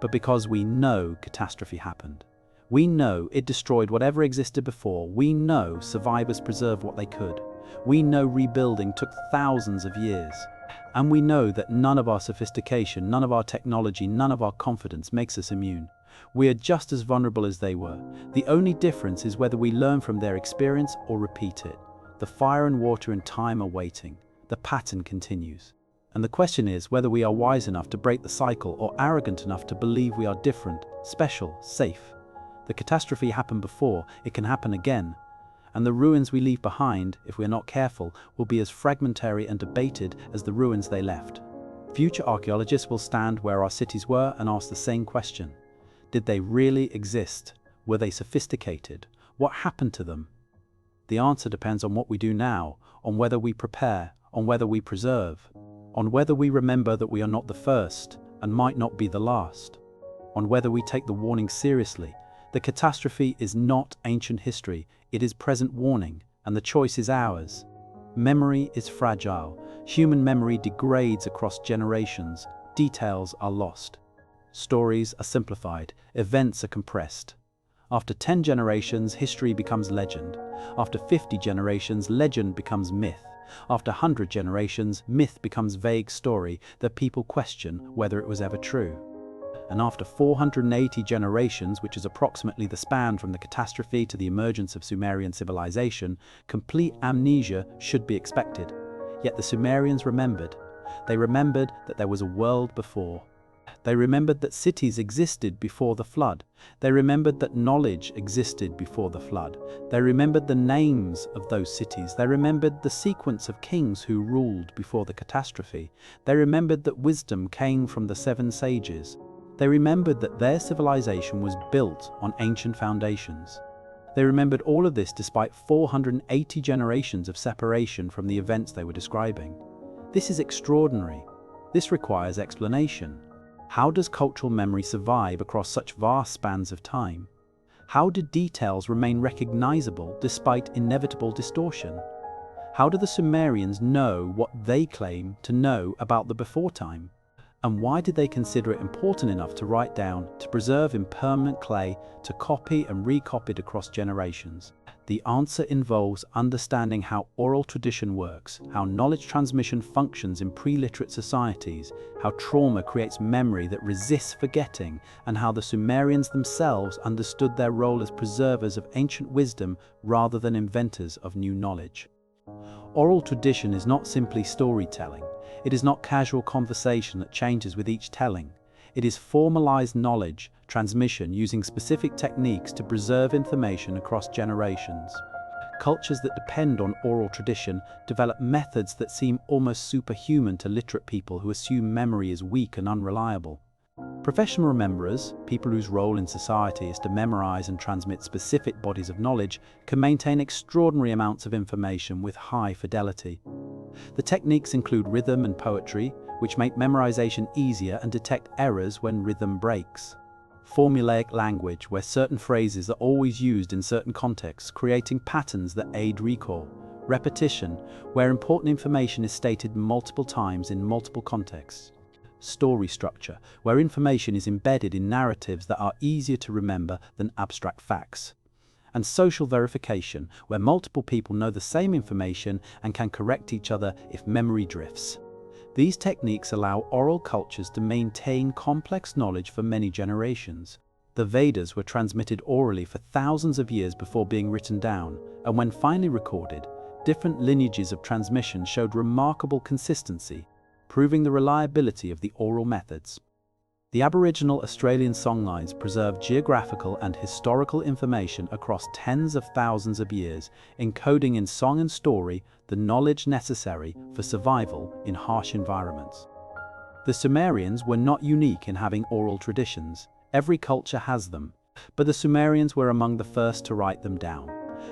but because we know catastrophe happened. We know it destroyed whatever existed before. We know survivors preserved what they could. We know rebuilding took thousands of years. And we know that none of our sophistication, none of our technology, none of our confidence makes us immune. We are just as vulnerable as they were. The only difference is whether we learn from their experience or repeat it. The fire and water and time are waiting. The pattern continues. And the question is whether we are wise enough to break the cycle or arrogant enough to believe we are different, special, safe. The catastrophe happened before, it can happen again. And the ruins we leave behind, if we are not careful, will be as fragmentary and debated as the ruins they left. Future archaeologists will stand where our cities were and ask the same question. Did they really exist? Were they sophisticated? What happened to them? The answer depends on what we do now, on whether we prepare, on whether we preserve, on whether we remember that we are not the first and might not be the last, on whether we take the warning seriously, The catastrophe is not ancient history, it is present warning, and the choice is ours. Memory is fragile. Human memory degrades across generations. Details are lost. Stories are simplified. Events are compressed. After 10 generations, history becomes legend. After 50 generations, legend becomes myth. After 100 generations, myth becomes vague story that people question whether it was ever true. And after 480 generations, which is approximately the span from the catastrophe to the emergence of Sumerian civilization, complete amnesia should be expected. Yet the Sumerians remembered. They remembered that there was a world before. They remembered that cities existed before the flood. They remembered that knowledge existed before the flood. They remembered the names of those cities. They remembered the sequence of kings who ruled before the catastrophe. They remembered that wisdom came from the 7 sages. They remembered that their civilization was built on ancient foundations. They remembered all of this despite 480 generations of separation from the events they were describing. This is extraordinary. This requires explanation. How does cultural memory survive across such vast spans of time? How do details remain recognizable despite inevitable distortion? How do the Sumerians know what they claim to know about the before time? And why did they consider it important enough to write down, to preserve in permanent clay, to copy and recopied across generations? The answer involves understanding how oral tradition works, how knowledge transmission functions in pre-literate societies, how trauma creates memory that resists forgetting, and how the Sumerians themselves understood their role as preservers of ancient wisdom rather than inventors of new knowledge. Oral tradition is not simply storytelling. It is not casual conversation that changes with each telling. It is formalized knowledge transmission using specific techniques to preserve information across generations. Cultures that depend on oral tradition develop methods that seem almost superhuman to literate people who assume memory is weak and unreliable. Professional rememberers, people whose role in society is to memorize and transmit specific bodies of knowledge, can maintain extraordinary amounts of information with high fidelity. The techniques include rhythm and poetry, which make memorization easier and detect errors when rhythm breaks. Formulaic language, where certain phrases are always used in certain contexts, creating patterns that aid recall. Repetition, where important information is stated multiple times in multiple contexts. Story structure, where information is embedded in narratives that are easier to remember than abstract facts. And social verification, where multiple people know the same information and can correct each other if memory drifts. These techniques allow oral cultures to maintain complex knowledge for many generations. The Vedas were transmitted orally for thousands of years before being written down, and when finally recorded, different lineages of transmission showed remarkable consistency, proving the reliability of the oral methods. The Aboriginal Australian songlines preserve geographical and historical information across tens of thousands of years, encoding in song and story the knowledge necessary for survival in harsh environments. The Sumerians were not unique in having oral traditions. Every culture has them, but the Sumerians were among the first to write them down.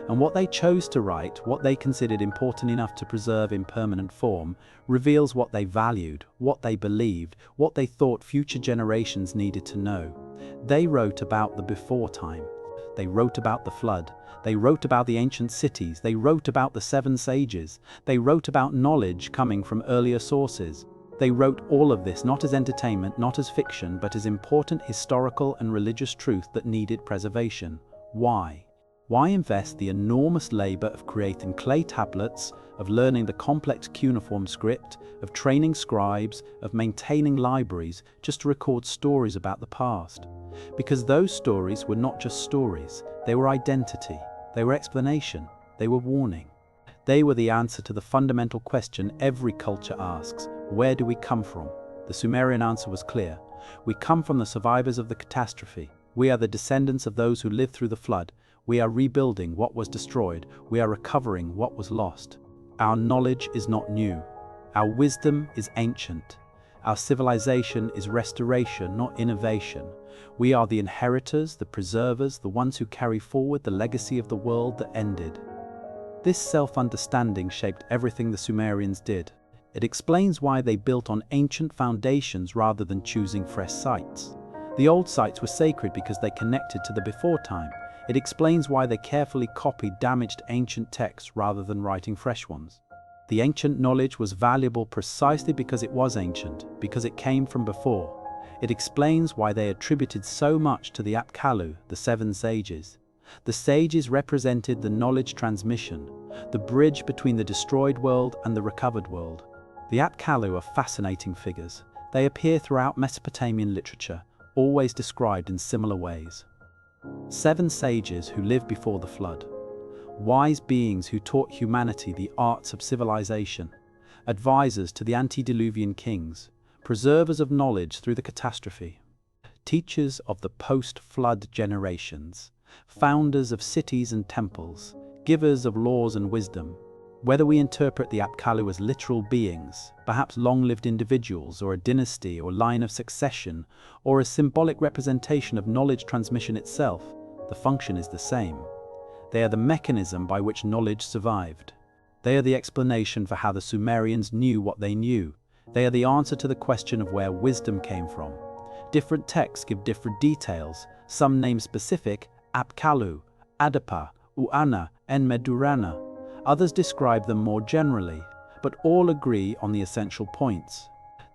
And what they chose to write, what they considered important enough to preserve in permanent form, reveals what they valued, what they believed, what they thought future generations needed to know. They wrote about the before time. They wrote about the flood. They wrote about the ancient cities. They wrote about the 7 sages. They wrote about knowledge coming from earlier sources. They wrote all of this not as entertainment, not as fiction, but as important historical and religious truth that needed preservation. Why? Why invest the enormous labor of creating clay tablets, of learning the complex cuneiform script, of training scribes, of maintaining libraries, just to record stories about the past? Because those stories were not just stories, they were identity, they were explanation, they were warning. They were the answer to the fundamental question every culture asks: where do we come from? The Sumerian answer was clear. We come from the survivors of the catastrophe. We are the descendants of those who lived through the flood. We are rebuilding what was destroyed. We are recovering what was lost. Our knowledge is not new. Our wisdom is ancient. Our civilization is restoration, not innovation. We are the inheritors, the preservers, the ones who carry forward the legacy of the world that ended. This self-understanding shaped everything the Sumerians did. It explains why they built on ancient foundations rather than choosing fresh sites. The old sites were sacred because they connected to the before time. It explains why they carefully copied damaged ancient texts rather than writing fresh ones. The ancient knowledge was valuable precisely because it was ancient, because it came from before. It explains why they attributed so much to the Apkallu, the seven sages. The sages represented the knowledge transmission, the bridge between the destroyed world and the recovered world. The Apkallu are fascinating figures. They appear throughout Mesopotamian literature, always described in similar ways. 7 sages who lived before the flood. Wise beings who taught humanity the arts of civilization. Advisors to the antediluvian kings. Preservers of knowledge through the catastrophe. Teachers of the post-flood generations. Founders of cities and temples. Givers of laws and wisdom. Whether we interpret the Apkallu as literal beings, perhaps long-lived individuals or a dynasty or line of succession, or a symbolic representation of knowledge transmission itself, the function is the same. They are the mechanism by which knowledge survived. They are the explanation for how the Sumerians knew what they knew. They are the answer to the question of where wisdom came from. Different texts give different details, some name specific, Apkallu, Adapa, Uana, Enmedurana. Others describe them more generally, but all agree on the essential points.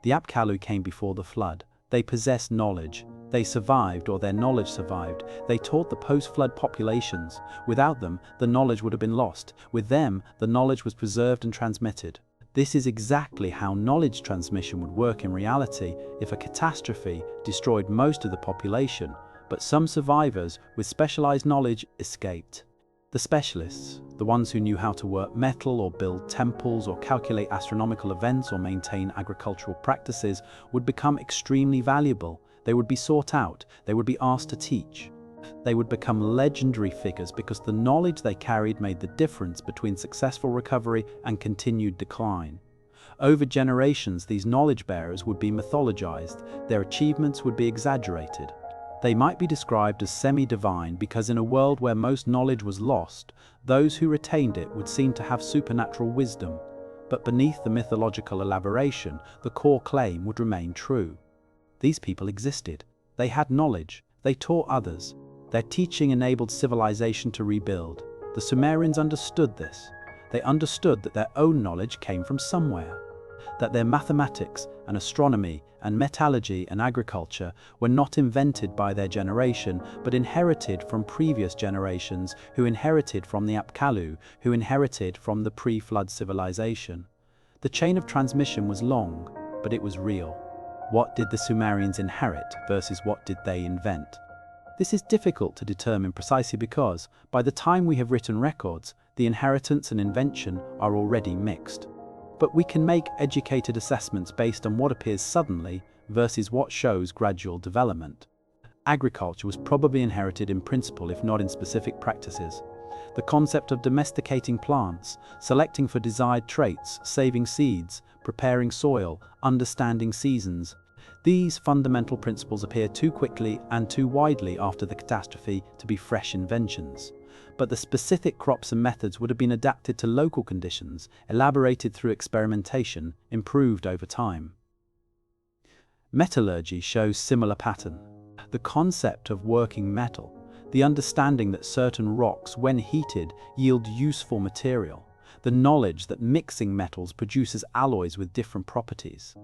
The Apkallu came before the flood. They possessed knowledge. They survived, or their knowledge survived. They taught the post-flood populations. Without them, the knowledge would have been lost. With them, the knowledge was preserved and transmitted. This is exactly how knowledge transmission would work in reality if a catastrophe destroyed most of the population, but some survivors with specialized knowledge escaped. The specialists, the ones who knew how to work metal or build temples or calculate astronomical events or maintain agricultural practices, would become extremely valuable. They would be sought out. They would be asked to teach. They would become legendary figures because the knowledge they carried made the difference between successful recovery and continued decline. Over generations, these knowledge bearers would be mythologized. Their achievements would be exaggerated. They might be described as semi-divine because in a world where most knowledge was lost, those who retained it would seem to have supernatural wisdom. But beneath the mythological elaboration, the core claim would remain true. These people existed. They had knowledge. They taught others. Their teaching enabled civilization to rebuild. The Sumerians understood this. They understood that their own knowledge came from somewhere. That their mathematics and astronomy and metallurgy and agriculture were not invented by their generation, but inherited from previous generations who inherited from the Apkallu, who inherited from the pre-flood civilization. The chain of transmission was long, but it was real. What did the Sumerians inherit versus what did they invent? This is difficult to determine precisely because, by the time we have written records, the inheritance and invention are already mixed. But we can make educated assessments based on what appears suddenly versus what shows gradual development. Agriculture was probably inherited in principle, if not in specific practices. The concept of domesticating plants, selecting for desired traits, saving seeds, preparing soil, understanding seasons. These fundamental principles appear too quickly and too widely after the catastrophe to be fresh inventions. But the specific crops and methods would have been adapted to local conditions, elaborated through experimentation, improved over time. Metallurgy shows similar pattern. The concept of working metal, the understanding that certain rocks, when heated, yield useful material, the knowledge that mixing metals produces alloys with different properties.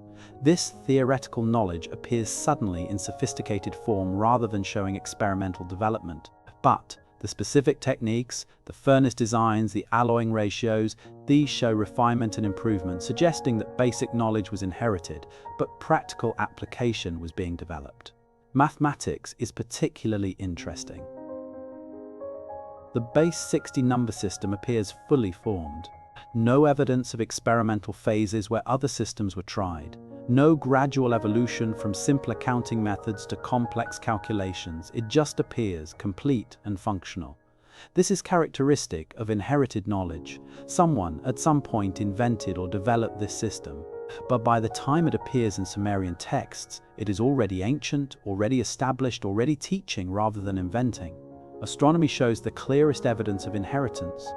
This theoretical knowledge appears suddenly in sophisticated form rather than showing experimental development. But the specific techniques, the furnace designs, the alloying ratios, these show refinement and improvement, suggesting that basic knowledge was inherited, but practical application was being developed. Mathematics is particularly interesting. The base 60 number system appears fully formed. No evidence of experimental phases where other systems were tried. No gradual evolution from simpler counting methods to complex calculations. It just appears complete and functional. This is characteristic of inherited knowledge. Someone at some point invented or developed this system. But by the time it appears in Sumerian texts, it is already ancient, already established, already teaching rather than inventing. Astronomy shows the clearest evidence of inheritance.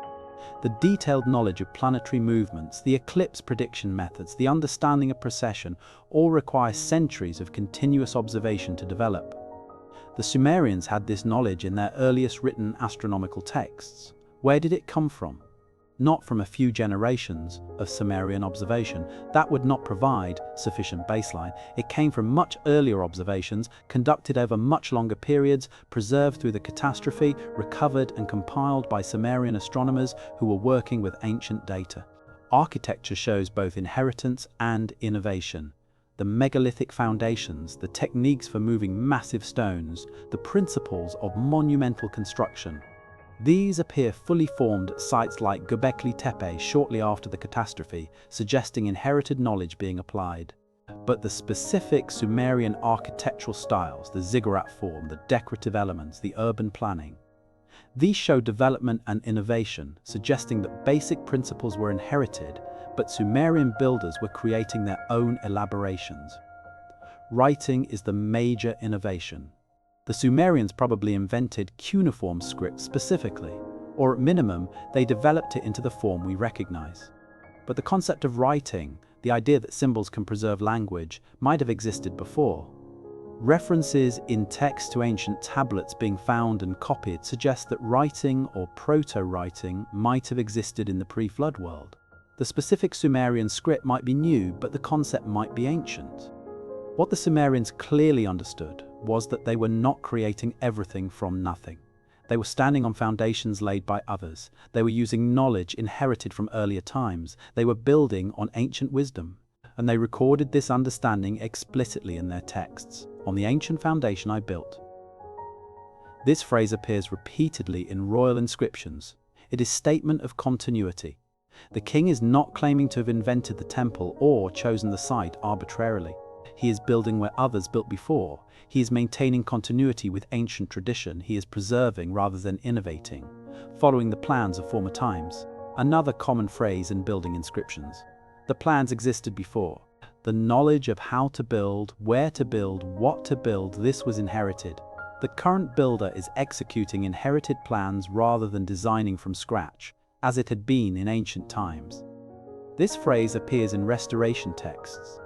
The detailed knowledge of planetary movements, the eclipse prediction methods, the understanding of precession, all require centuries of continuous observation to develop. The Sumerians had this knowledge in their earliest written astronomical texts. Where did it come from? Not from a few generations of Sumerian observation. That would not provide sufficient baseline. It came from much earlier observations, conducted over much longer periods, preserved through the catastrophe, recovered and compiled by Sumerian astronomers who were working with ancient data. Architecture shows both inheritance and innovation. The megalithic foundations, the techniques for moving massive stones, the principles of monumental construction. These appear fully formed at sites like Göbekli Tepe shortly after the catastrophe, suggesting inherited knowledge being applied. But the specific Sumerian architectural styles, the ziggurat form, the decorative elements, the urban planning, these show development and innovation, suggesting that basic principles were inherited, but Sumerian builders were creating their own elaborations. Writing is the major innovation. The Sumerians probably invented cuneiform script specifically, or at minimum, they developed it into the form we recognize. But the concept of writing, the idea that symbols can preserve language, might have existed before. References in text to ancient tablets being found and copied suggest that writing or proto-writing might have existed in the pre-flood world. The specific Sumerian script might be new, but the concept might be ancient. What the Sumerians clearly understood was that they were not creating everything from nothing. They were standing on foundations laid by others. They were using knowledge inherited from earlier times. They were building on ancient wisdom. And they recorded this understanding explicitly in their texts. On the ancient foundation I built. This phrase appears repeatedly in royal inscriptions. It is a statement of continuity. The king is not claiming to have invented the temple or chosen the site arbitrarily. He is building where others built before. He is maintaining continuity with ancient tradition. He is preserving rather than innovating, following the plans of former times. Another common phrase in building inscriptions. The plans existed before. The knowledge of how to build, where to build, what to build, this was inherited. The current builder is executing inherited plans rather than designing from scratch, as it had been in ancient times. This phrase appears in restoration texts.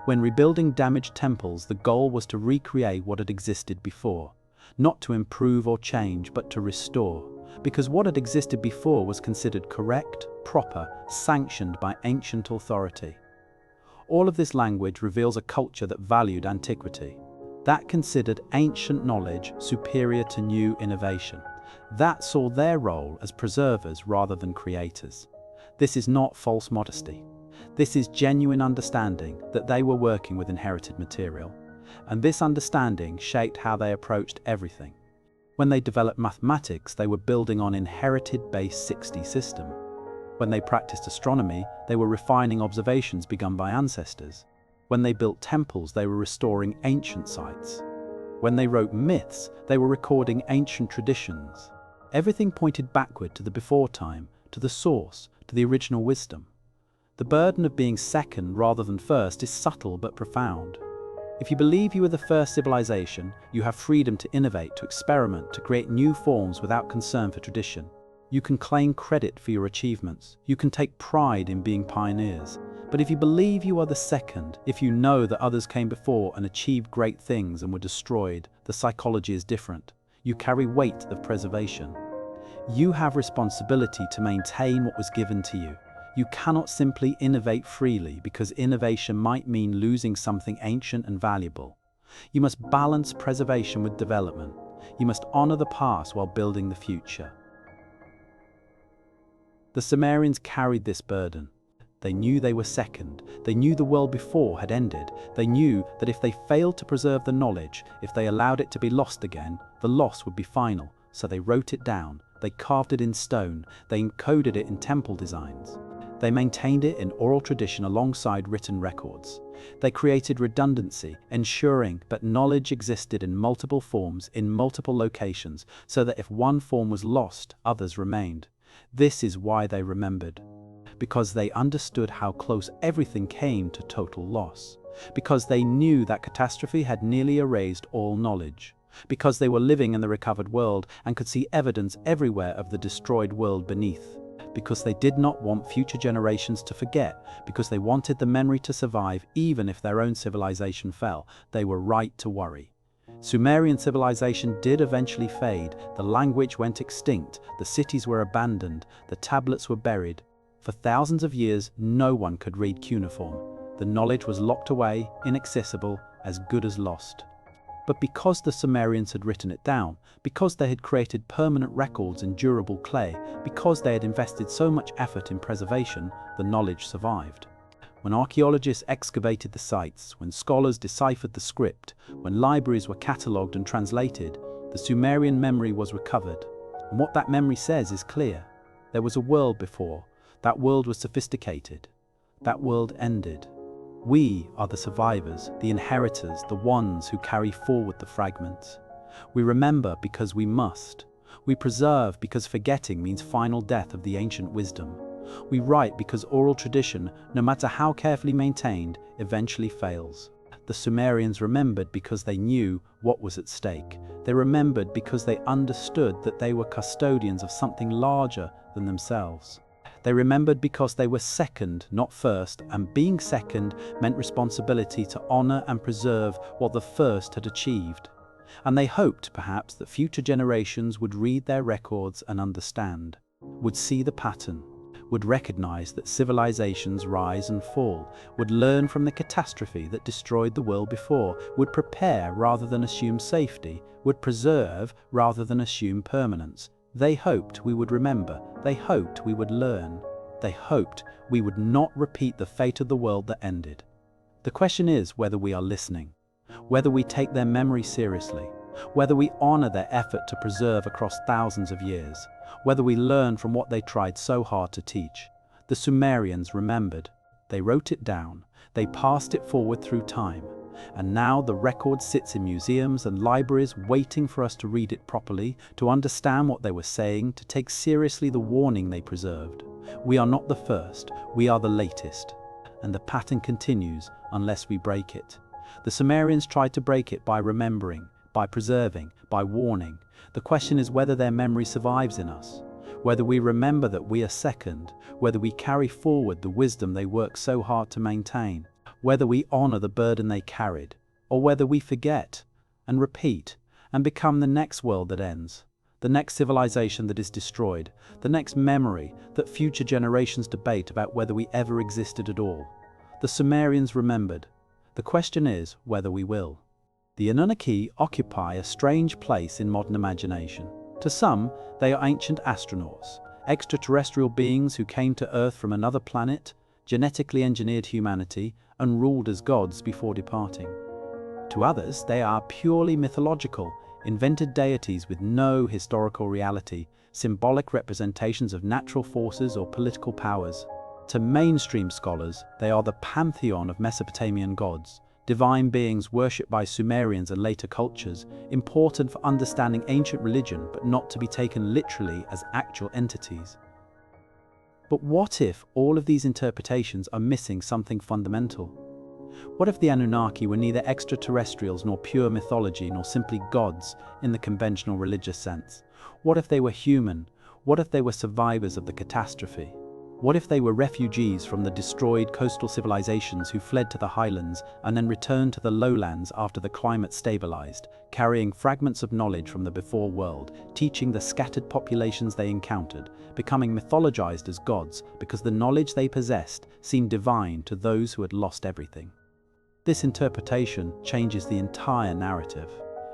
When rebuilding damaged temples, the goal was to recreate what had existed before, not to improve or change, but to restore, because what had existed before was considered correct, proper, sanctioned by ancient authority. All of this language reveals a culture that valued antiquity, that considered ancient knowledge superior to new innovation, that saw their role as preservers rather than creators. This is not false modesty. This is genuine understanding that they were working with inherited material, and this understanding shaped how they approached everything. When they developed mathematics, they were building on inherited base 60 system. When they practiced astronomy, they were refining observations begun by ancestors. When they built temples, they were restoring ancient sites. When they wrote myths, they were recording ancient traditions. Everything pointed backward to the before time, to the source, to the original wisdom. The burden of being second rather than first is subtle but profound. If you believe you are the first civilization, you have freedom to innovate, to experiment, to create new forms without concern for tradition. You can claim credit for your achievements. You can take pride in being pioneers. But if you believe you are the second, if you know that others came before and achieved great things and were destroyed, the psychology is different. You carry weight of preservation. You have responsibility to maintain what was given to you. You cannot simply innovate freely because innovation might mean losing something ancient and valuable. You must balance preservation with development. You must honor the past while building the future. The Sumerians carried this burden. They knew they were second. They knew the world before had ended. They knew that if they failed to preserve the knowledge, if they allowed it to be lost again, the loss would be final. So they wrote it down. They carved it in stone. They encoded it in temple designs. They maintained it in oral tradition alongside written records. They created redundancy, ensuring that knowledge existed in multiple forms, in multiple locations, so that if one form was lost, others remained. This is why they remembered. Because they understood how close everything came to total loss. Because they knew that catastrophe had nearly erased all knowledge. Because they were living in the recovered world and could see evidence everywhere of the destroyed world beneath. Because they did not want future generations to forget, because they wanted the memory to survive even if their own civilization fell, they were right to worry. Sumerian civilization did eventually fade, the language went extinct, the cities were abandoned, the tablets were buried. For thousands of years, no one could read cuneiform. The knowledge was locked away, inaccessible, as good as lost. But because the Sumerians had written it down, because they had created permanent records in durable clay, because they had invested so much effort in preservation, the knowledge survived. When archaeologists excavated the sites, when scholars deciphered the script, when libraries were catalogued and translated, the Sumerian memory was recovered. And what that memory says is clear. There was a world before. That world was sophisticated. That world ended. We are the survivors, the inheritors, the ones who carry forward the fragments. We remember because we must. We preserve because forgetting means final death of the ancient wisdom. We write because oral tradition, no matter how carefully maintained, eventually fails. The Sumerians remembered because they knew what was at stake. They remembered because they understood that they were custodians of something larger than themselves. They remembered because they were second, not first, and being second meant responsibility to honor and preserve what the first had achieved. And they hoped, perhaps, that future generations would read their records and understand, would see the pattern, would recognize that civilizations rise and fall, would learn from the catastrophe that destroyed the world before, would prepare rather than assume safety, would preserve rather than assume permanence. They hoped we would remember, they hoped we would learn, they hoped we would not repeat the fate of the world that ended. The question is whether we are listening, whether we take their memory seriously, whether we honor their effort to preserve across thousands of years, whether we learn from what they tried so hard to teach. The Sumerians remembered, they wrote it down, they passed it forward through time, and now the record sits in museums and libraries waiting for us to read it properly, to understand what they were saying, to take seriously the warning they preserved. We are not the first, we are the latest. And the pattern continues unless we break it. The Sumerians tried to break it by remembering, by preserving, by warning. The question is whether their memory survives in us, whether we remember that we are second, whether we carry forward the wisdom they worked so hard to maintain, whether we honor the burden they carried, or whether we forget and repeat and become the next world that ends, the next civilization that is destroyed, the next memory that future generations debate about whether we ever existed at all. The Sumerians remembered. The question is whether we will. The Anunnaki occupy a strange place in modern imagination. To some, they are ancient astronauts, extraterrestrial beings who came to Earth from another planet, genetically engineered humanity, and ruled as gods before departing. To others, they are purely mythological, invented deities with no historical reality, symbolic representations of natural forces or political powers. To mainstream scholars, they are the pantheon of Mesopotamian gods, divine beings worshipped by Sumerians and later cultures, important for understanding ancient religion but not to be taken literally as actual entities. But what if all of these interpretations are missing something fundamental? What if the Anunnaki were neither extraterrestrials nor pure mythology nor simply gods in the conventional religious sense? What if they were human? What if they were survivors of the catastrophe? What if they were refugees from the destroyed coastal civilizations who fled to the highlands and then returned to the lowlands after the climate stabilized, carrying fragments of knowledge from the before world, teaching the scattered populations they encountered, becoming mythologized as gods because the knowledge they possessed seemed divine to those who had lost everything? This interpretation changes the entire narrative.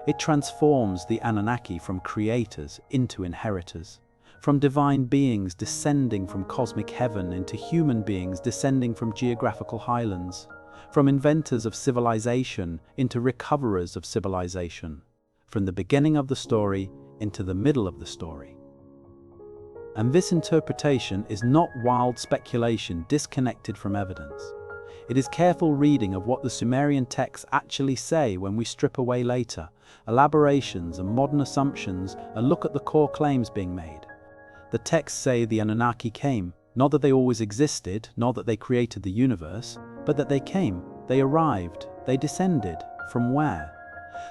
It transforms the Anunnaki from creators into inheritors, from divine beings descending from cosmic heaven into human beings descending from geographical highlands, from inventors of civilization into recoverers of civilization, from the beginning of the story into the middle of the story. And this interpretation is not wild speculation disconnected from evidence. It is careful reading of what the Sumerian texts actually say when we strip away later, elaborations and modern assumptions, and look at the core claims being made. The texts say the Anunnaki came, not that they always existed, not that they created the universe, but that they came, they arrived, they descended. From where?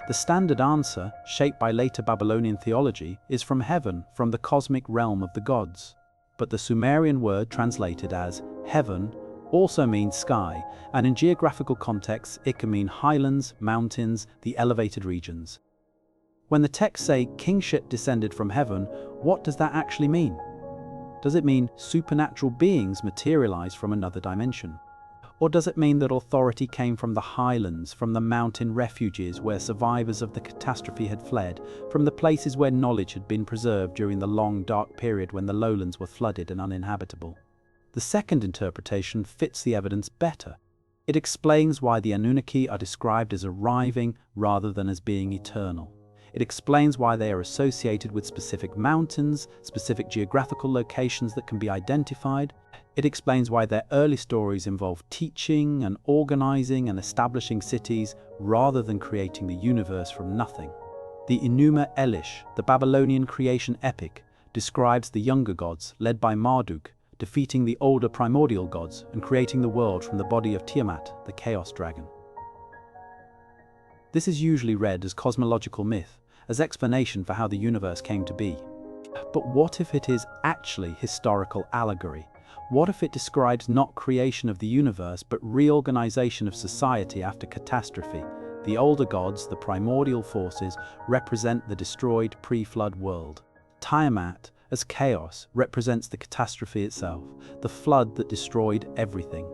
The standard answer, shaped by later Babylonian theology, is from heaven, from the cosmic realm of the gods. But the Sumerian word translated as heaven also means sky, and in geographical contexts it can mean highlands, mountains, the elevated regions. When the texts say kingship descended from heaven, what does that actually mean? Does it mean supernatural beings materialized from another dimension? Or does it mean that authority came from the highlands, from the mountain refuges where survivors of the catastrophe had fled, from the places where knowledge had been preserved during the long dark period when the lowlands were flooded and uninhabitable? The second interpretation fits the evidence better. It explains why the Anunnaki are described as arriving rather than as being eternal. It explains why they are associated with specific mountains, specific geographical locations that can be identified. It explains why their early stories involve teaching and organizing and establishing cities rather than creating the universe from nothing. The Enuma Elish, the Babylonian creation epic, describes the younger gods, led by Marduk, defeating the older primordial gods and creating the world from the body of Tiamat, the chaos dragon. This is usually read as cosmological myth, as explanation for how the universe came to be. But what if it is actually historical allegory? What if it describes not creation of the universe but reorganization of society after catastrophe? The older gods, the primordial forces, represent the destroyed pre-flood world. Tiamat, as chaos, represents the catastrophe itself, the flood that destroyed everything.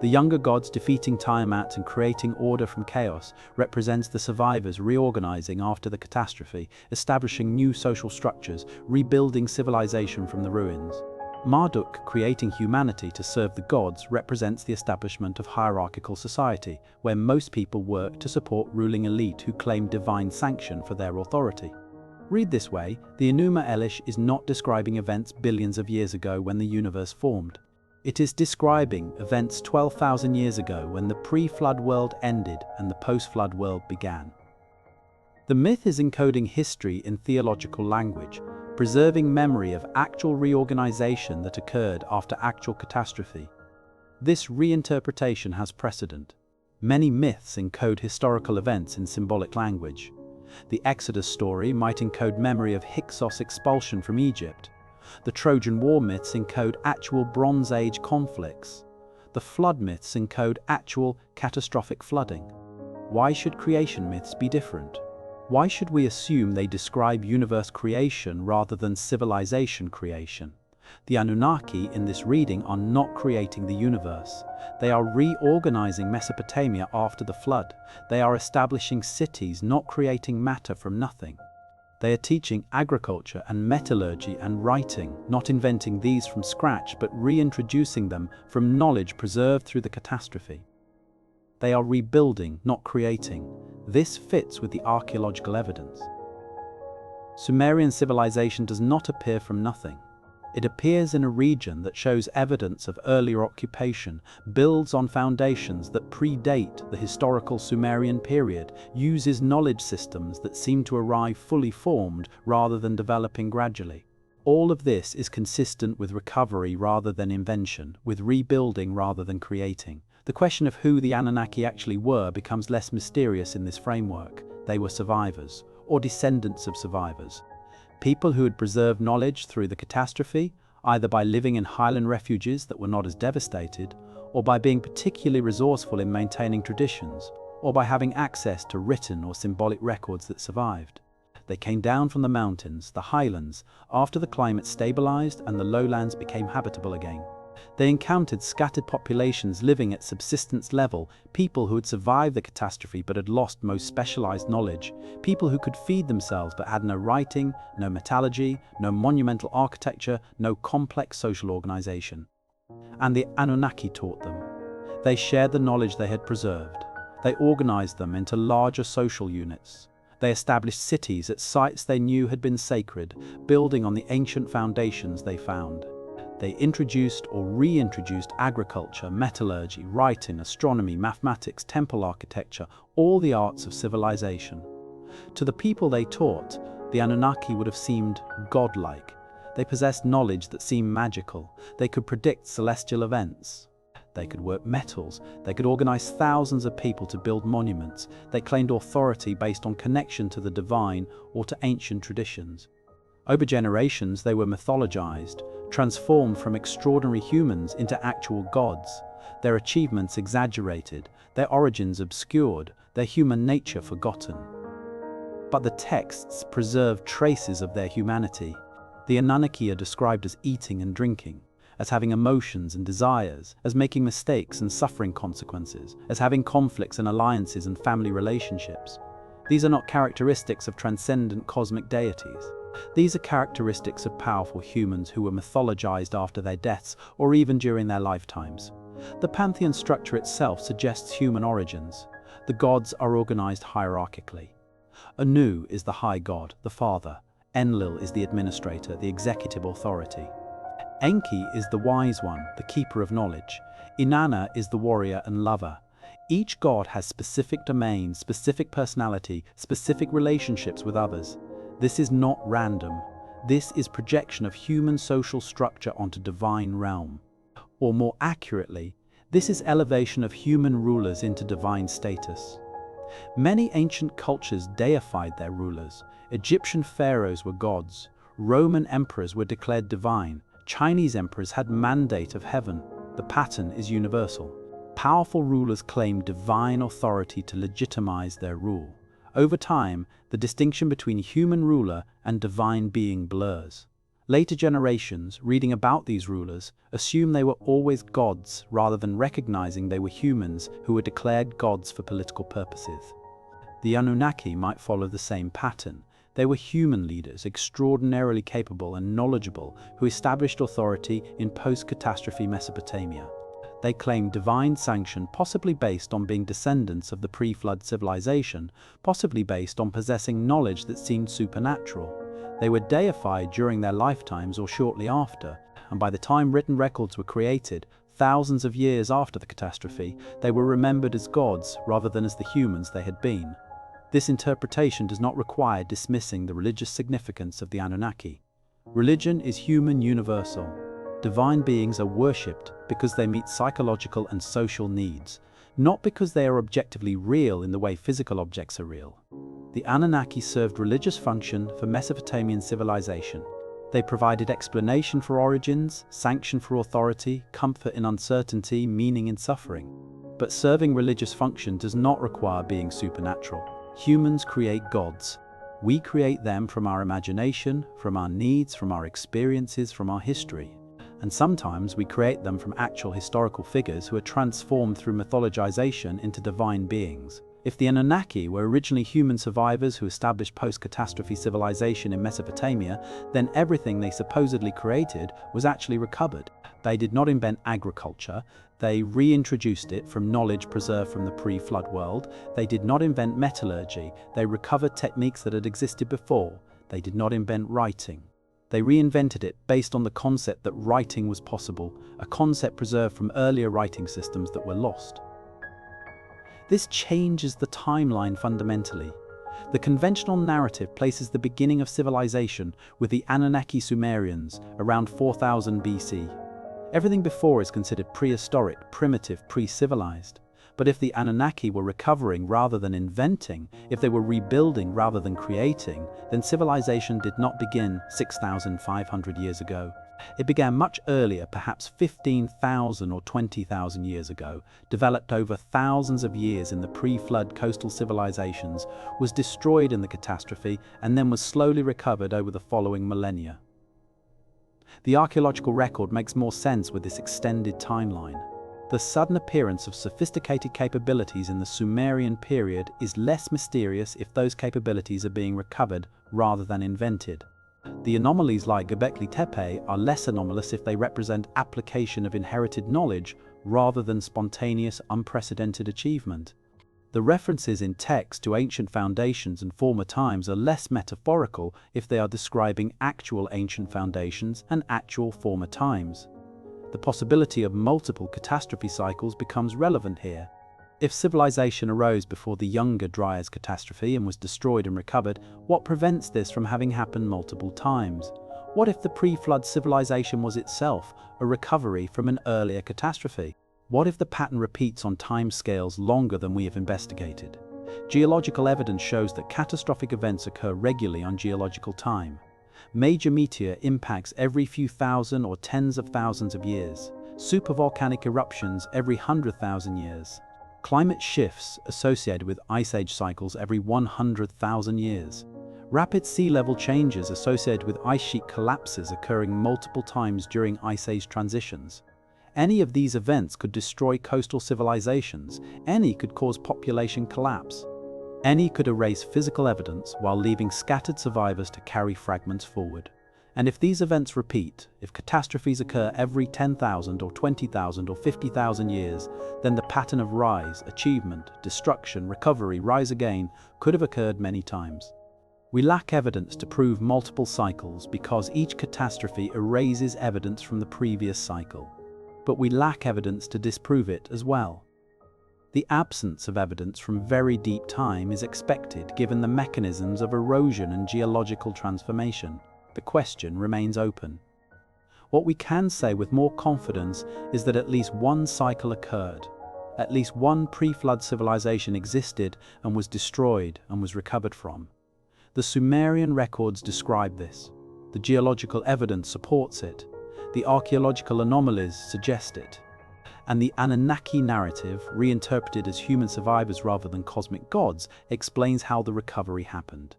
The younger gods defeating Tiamat and creating order from chaos represents the survivors reorganizing after the catastrophe, establishing new social structures, rebuilding civilization from the ruins. Marduk, creating humanity to serve the gods, represents the establishment of hierarchical society, where most people work to support ruling elite who claim divine sanction for their authority. Read this way, the Enuma Elish is not describing events billions of years ago when the universe formed. It is describing events 12,000 years ago when the pre-flood world ended and the post-flood world began. The myth is encoding history in theological language, preserving memory of actual reorganization that occurred after actual catastrophe. This reinterpretation has precedent. Many myths encode historical events in symbolic language. The Exodus story might encode memory of Hyksos expulsion from Egypt. The Trojan War myths encode actual Bronze Age conflicts. The flood myths encode actual catastrophic flooding. Why should creation myths be different? Why should we assume they describe universe creation rather than civilization creation? The Anunnaki in this reading are not creating the universe. They are reorganizing Mesopotamia after the flood. They are establishing cities, not creating matter from nothing. They are teaching agriculture and metallurgy and writing, not inventing these from scratch, but reintroducing them from knowledge preserved through the catastrophe. They are rebuilding, not creating. This fits with the archaeological evidence. Sumerian civilization does not appear from nothing. It appears in a region that shows evidence of earlier occupation, builds on foundations that predate the historical Sumerian period, uses knowledge systems that seem to arrive fully formed rather than developing gradually. All of this is consistent with recovery rather than invention, with rebuilding rather than creating. The question of who the Anunnaki actually were becomes less mysterious in this framework. They were survivors, or descendants of survivors. People who had preserved knowledge through the catastrophe, either by living in highland refuges that were not as devastated, or by being particularly resourceful in maintaining traditions, or by having access to written or symbolic records that survived. They came down from the mountains, the highlands, after the climate stabilized and the lowlands became habitable again. They encountered scattered populations living at subsistence level, people who had survived the catastrophe but had lost most specialized knowledge, people who could feed themselves but had no writing, no metallurgy, no monumental architecture, no complex social organization. And the Anunnaki taught them. They shared the knowledge they had preserved. They organized them into larger social units. They established cities at sites they knew had been sacred, building on the ancient foundations they found. They introduced or reintroduced agriculture, metallurgy, writing, astronomy, mathematics, temple architecture, all the arts of civilization. To the people they taught, the Anunnaki would have seemed godlike. They possessed knowledge that seemed magical. They could predict celestial events. They could work metals. They could organize thousands of people to build monuments. They claimed authority based on connection to the divine or to ancient traditions. Over generations, they were mythologized, transformed from extraordinary humans into actual gods. their achievements exaggerated, their origins obscured, their human nature forgotten. But the texts preserve traces of their humanity. The Anunnaki are described as eating and drinking, as having emotions and desires, as making mistakes and suffering consequences, as having conflicts and alliances and family relationships. These are not characteristics of transcendent cosmic deities. These are characteristics of powerful humans who were mythologized after their deaths or even during their lifetimes. The pantheon structure itself suggests human origins. The gods are organized hierarchically. Anu is the high god, the father. Enlil is the administrator, the executive authority. Enki is the wise one, the keeper of knowledge. Inanna is the warrior and lover. Each god has specific domains, specific personality, specific relationships with others. This is not random. This is projection of human social structure onto divine realm. Or more accurately, this is elevation of human rulers into divine status. Many ancient cultures deified their rulers. Egyptian pharaohs were gods. Roman emperors were declared divine. Chinese emperors had mandate of heaven. The pattern is universal. Powerful rulers claim divine authority to legitimize their rule. Over time, the distinction between human ruler and divine being blurs. Later generations, reading about these rulers, assume they were always gods rather than recognizing they were humans who were declared gods for political purposes. The Anunnaki might follow the same pattern. They were human leaders, extraordinarily capable and knowledgeable, who established authority in post-catastrophe Mesopotamia. They claimed divine sanction, possibly based on being descendants of the pre-flood civilization, possibly based on possessing knowledge that seemed supernatural. They were deified during their lifetimes or shortly after, and by the time written records were created, thousands of years after the catastrophe, they were remembered as gods rather than as the humans they had been. This interpretation does not require dismissing the religious significance of the Anunnaki. Religion is human universal. Divine beings are worshipped because they meet psychological and social needs, not because they are objectively real in the way physical objects are real. The Anunnaki served religious function for Mesopotamian civilization. They provided explanation for origins, sanction for authority, comfort in uncertainty, meaning in suffering. But serving religious function does not require being supernatural. Humans create gods. We create them from our imagination, from our needs, from our experiences, from our history. And sometimes we create them from actual historical figures who are transformed through mythologization into divine beings. If the Anunnaki were originally human survivors who established post-catastrophe civilization in Mesopotamia, then everything they supposedly created was actually recovered. They did not invent agriculture. They reintroduced it from knowledge preserved from the pre-flood world. They did not invent metallurgy. They recovered techniques that had existed before. They did not invent writing. They reinvented it based on the concept that writing was possible, a concept preserved from earlier writing systems that were lost. This changes the timeline fundamentally. The conventional narrative places the beginning of civilization with the Anunnaki Sumerians around 4000 BC. Everything before is considered prehistoric, primitive, pre-civilized. But if the Anunnaki were recovering rather than inventing, if they were rebuilding rather than creating, then civilization did not begin 6,500 years ago. It began much earlier, perhaps 15,000 or 20,000 years ago, developed over thousands of years in the pre-flood coastal civilizations, was destroyed in the catastrophe, and then was slowly recovered over the following millennia. The archaeological record makes more sense with this extended timeline. The sudden appearance of sophisticated capabilities in the Sumerian period is less mysterious if those capabilities are being recovered rather than invented. The anomalies like Göbekli Tepe are less anomalous if they represent application of inherited knowledge rather than spontaneous, unprecedented achievement. The references in text to ancient foundations and former times are less metaphorical if they are describing actual ancient foundations and actual former times. The possibility of multiple catastrophe cycles becomes relevant here. If civilization arose before the Younger Dryas catastrophe and was destroyed and recovered, what prevents this from having happened multiple times? What if the pre-flood civilization was itself a recovery from an earlier catastrophe? What if the pattern repeats on timescales longer than we have investigated? Geological evidence shows that catastrophic events occur regularly on geological time. Major meteor impacts every few thousand or tens of thousands of years. supervolcanic eruptions every 100,000 years, climate shifts associated with ice age cycles every 100,000 years, rapid sea level changes associated with ice sheet collapses occurring multiple times during ice age transitions. Any of these events could destroy coastal civilizations. Any could cause population collapse. Any could erase physical evidence while leaving scattered survivors to carry fragments forward. And if these events repeat, if catastrophes occur every 10,000 or 20,000 or 50,000 years, then the pattern of rise, achievement, destruction, recovery, rise again could have occurred many times. We lack evidence to prove multiple cycles because each catastrophe erases evidence from the previous cycle. But we lack evidence to disprove it as well. The absence of evidence from very deep time is expected given the mechanisms of erosion and geological transformation. The question remains open. What we can say with more confidence is that at least one cycle occurred. At least one pre-flood civilization existed and was destroyed and was recovered from. The Sumerian records describe this. The geological evidence supports it. The archaeological anomalies suggest it. And the Anunnaki narrative, reinterpreted as human survivors rather than cosmic gods, explains how the recovery happened.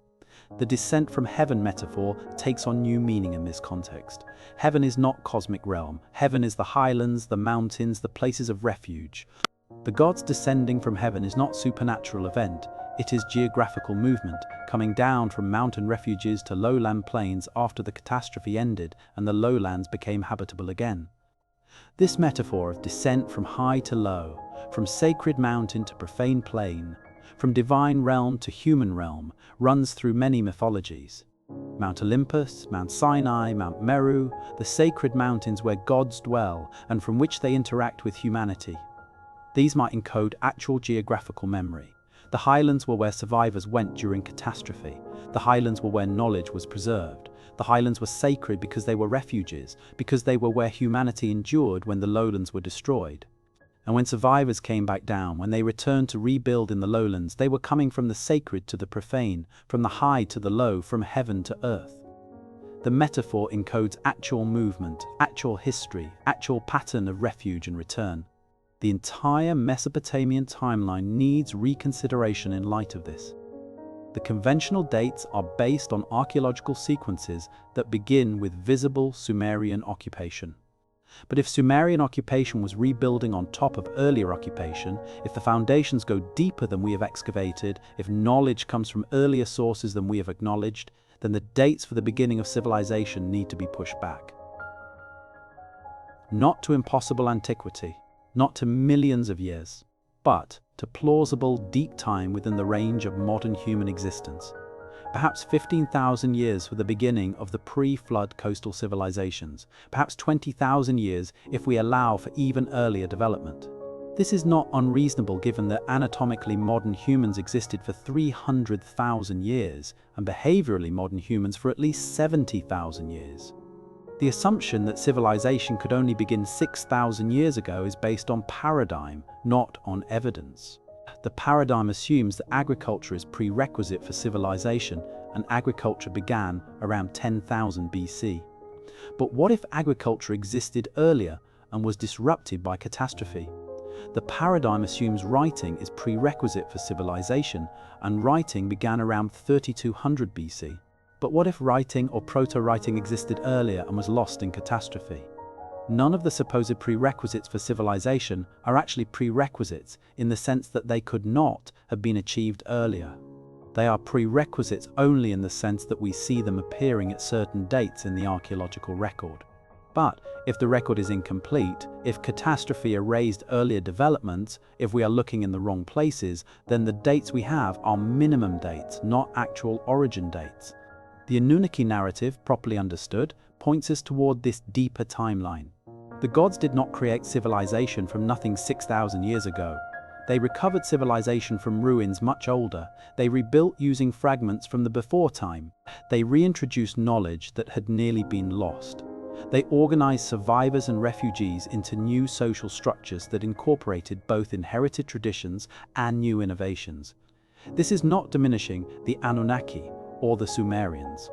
The descent from heaven metaphor takes on new meaning in this context. Heaven is not cosmic realm. Heaven is the highlands, the mountains, the places of refuge. The gods descending from heaven is not supernatural event. It is geographical movement, coming down from mountain refuges to lowland plains after the catastrophe ended and the lowlands became habitable again. This metaphor of descent from high to low, from sacred mountain to profane plain, from divine realm to human realm, runs through many mythologies. Mount Olympus, Mount Sinai, Mount Meru, the sacred mountains where gods dwell and from which they interact with humanity. These might encode actual geographical memory. The highlands were where survivors went during catastrophe. The highlands were where knowledge was preserved. The highlands were sacred because they were refuges, because they were where humanity endured when the lowlands were destroyed. And when survivors came back down, when they returned to rebuild in the lowlands, they were coming from the sacred to the profane, from the high to the low, from heaven to earth. The metaphor encodes actual movement, actual history, actual pattern of refuge and return. The entire Mesopotamian timeline needs reconsideration in light of this. The conventional dates are based on archaeological sequences that begin with visible Sumerian occupation. But if Sumerian occupation was rebuilding on top of earlier occupation, if the foundations go deeper than we have excavated, if knowledge comes from earlier sources than we have acknowledged, then the dates for the beginning of civilization need to be pushed back. Not to impossible antiquity, not to millions of years, but to plausible deep time within the range of modern human existence. Perhaps 15,000 years for the beginning of the pre-flood coastal civilizations, perhaps 20,000 years if we allow for even earlier development. This is not unreasonable given that anatomically modern humans existed for 300,000 years and behaviorally modern humans for at least 70,000 years. The assumption that civilization could only begin 6,000 years ago is based on paradigm, not on evidence. The paradigm assumes that agriculture is prerequisite for civilization, and agriculture began around 10,000 BC. But what if agriculture existed earlier and was disrupted by catastrophe? The paradigm assumes writing is prerequisite for civilization, and writing began around 3200 BC. But what if writing or proto-writing existed earlier and was lost in catastrophe? None of the supposed prerequisites for civilization are actually prerequisites in the sense that they could not have been achieved earlier. They are prerequisites only in the sense that we see them appearing at certain dates in the archaeological record. But if the record is incomplete, if catastrophe erased earlier developments, if we are looking in the wrong places, then the dates we have are minimum dates, not actual origin dates. The Anunnaki narrative, properly understood, points us toward this deeper timeline. The gods did not create civilization from nothing 6,000 years ago. They recovered civilization from ruins much older. They rebuilt using fragments from the before time. They reintroduced knowledge that had nearly been lost. They organized survivors and refugees into new social structures that incorporated both inherited traditions and new innovations. This is not diminishing the Anunnaki or the Sumerians.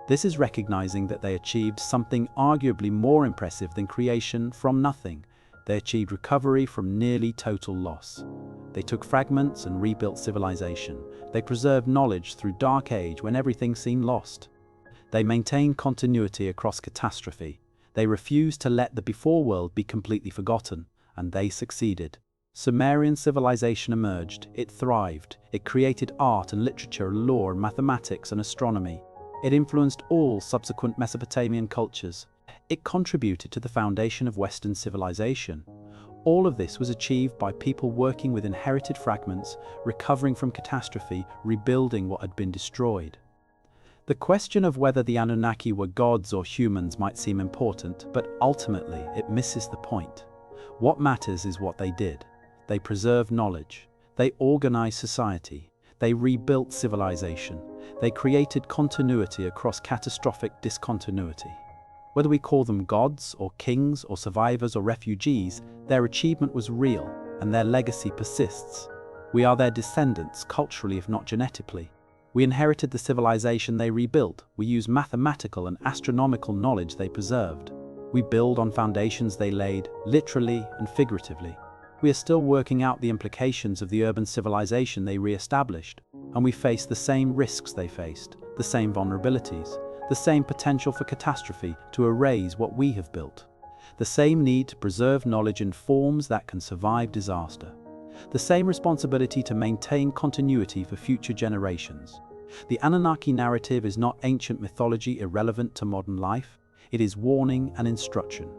This is recognizing that they achieved something arguably more impressive than creation from nothing. They achieved recovery from nearly total loss. They took fragments and rebuilt civilization. They preserved knowledge through dark age when everything seemed lost. They maintained continuity across catastrophe. They refused to let the before world be completely forgotten, and they succeeded. Sumerian civilization emerged. It thrived. It created art and literature, law and mathematics and astronomy. It influenced all subsequent Mesopotamian cultures. It contributed to the foundation of Western civilization. All of this was achieved by people working with inherited fragments, recovering from catastrophe, rebuilding what had been destroyed. The question of whether the Anunnaki were gods or humans might seem important, but ultimately it misses the point. What matters is what they did. They preserved knowledge. They organized society. They rebuilt civilization. They created continuity across catastrophic discontinuity. Whether we call them gods or kings or survivors or refugees, their achievement was real and their legacy persists. We are their descendants, culturally if not genetically. We inherited the civilization they rebuilt. We use mathematical and astronomical knowledge they preserved. We build on foundations they laid, literally and figuratively. We are still working out the implications of the urban civilization they re-established, and we face the same risks they faced, the same vulnerabilities, the same potential for catastrophe to erase what we have built, the same need to preserve knowledge in forms that can survive disaster, the same responsibility to maintain continuity for future generations. The Anunnaki narrative is not ancient mythology irrelevant to modern life. It is warning and instruction.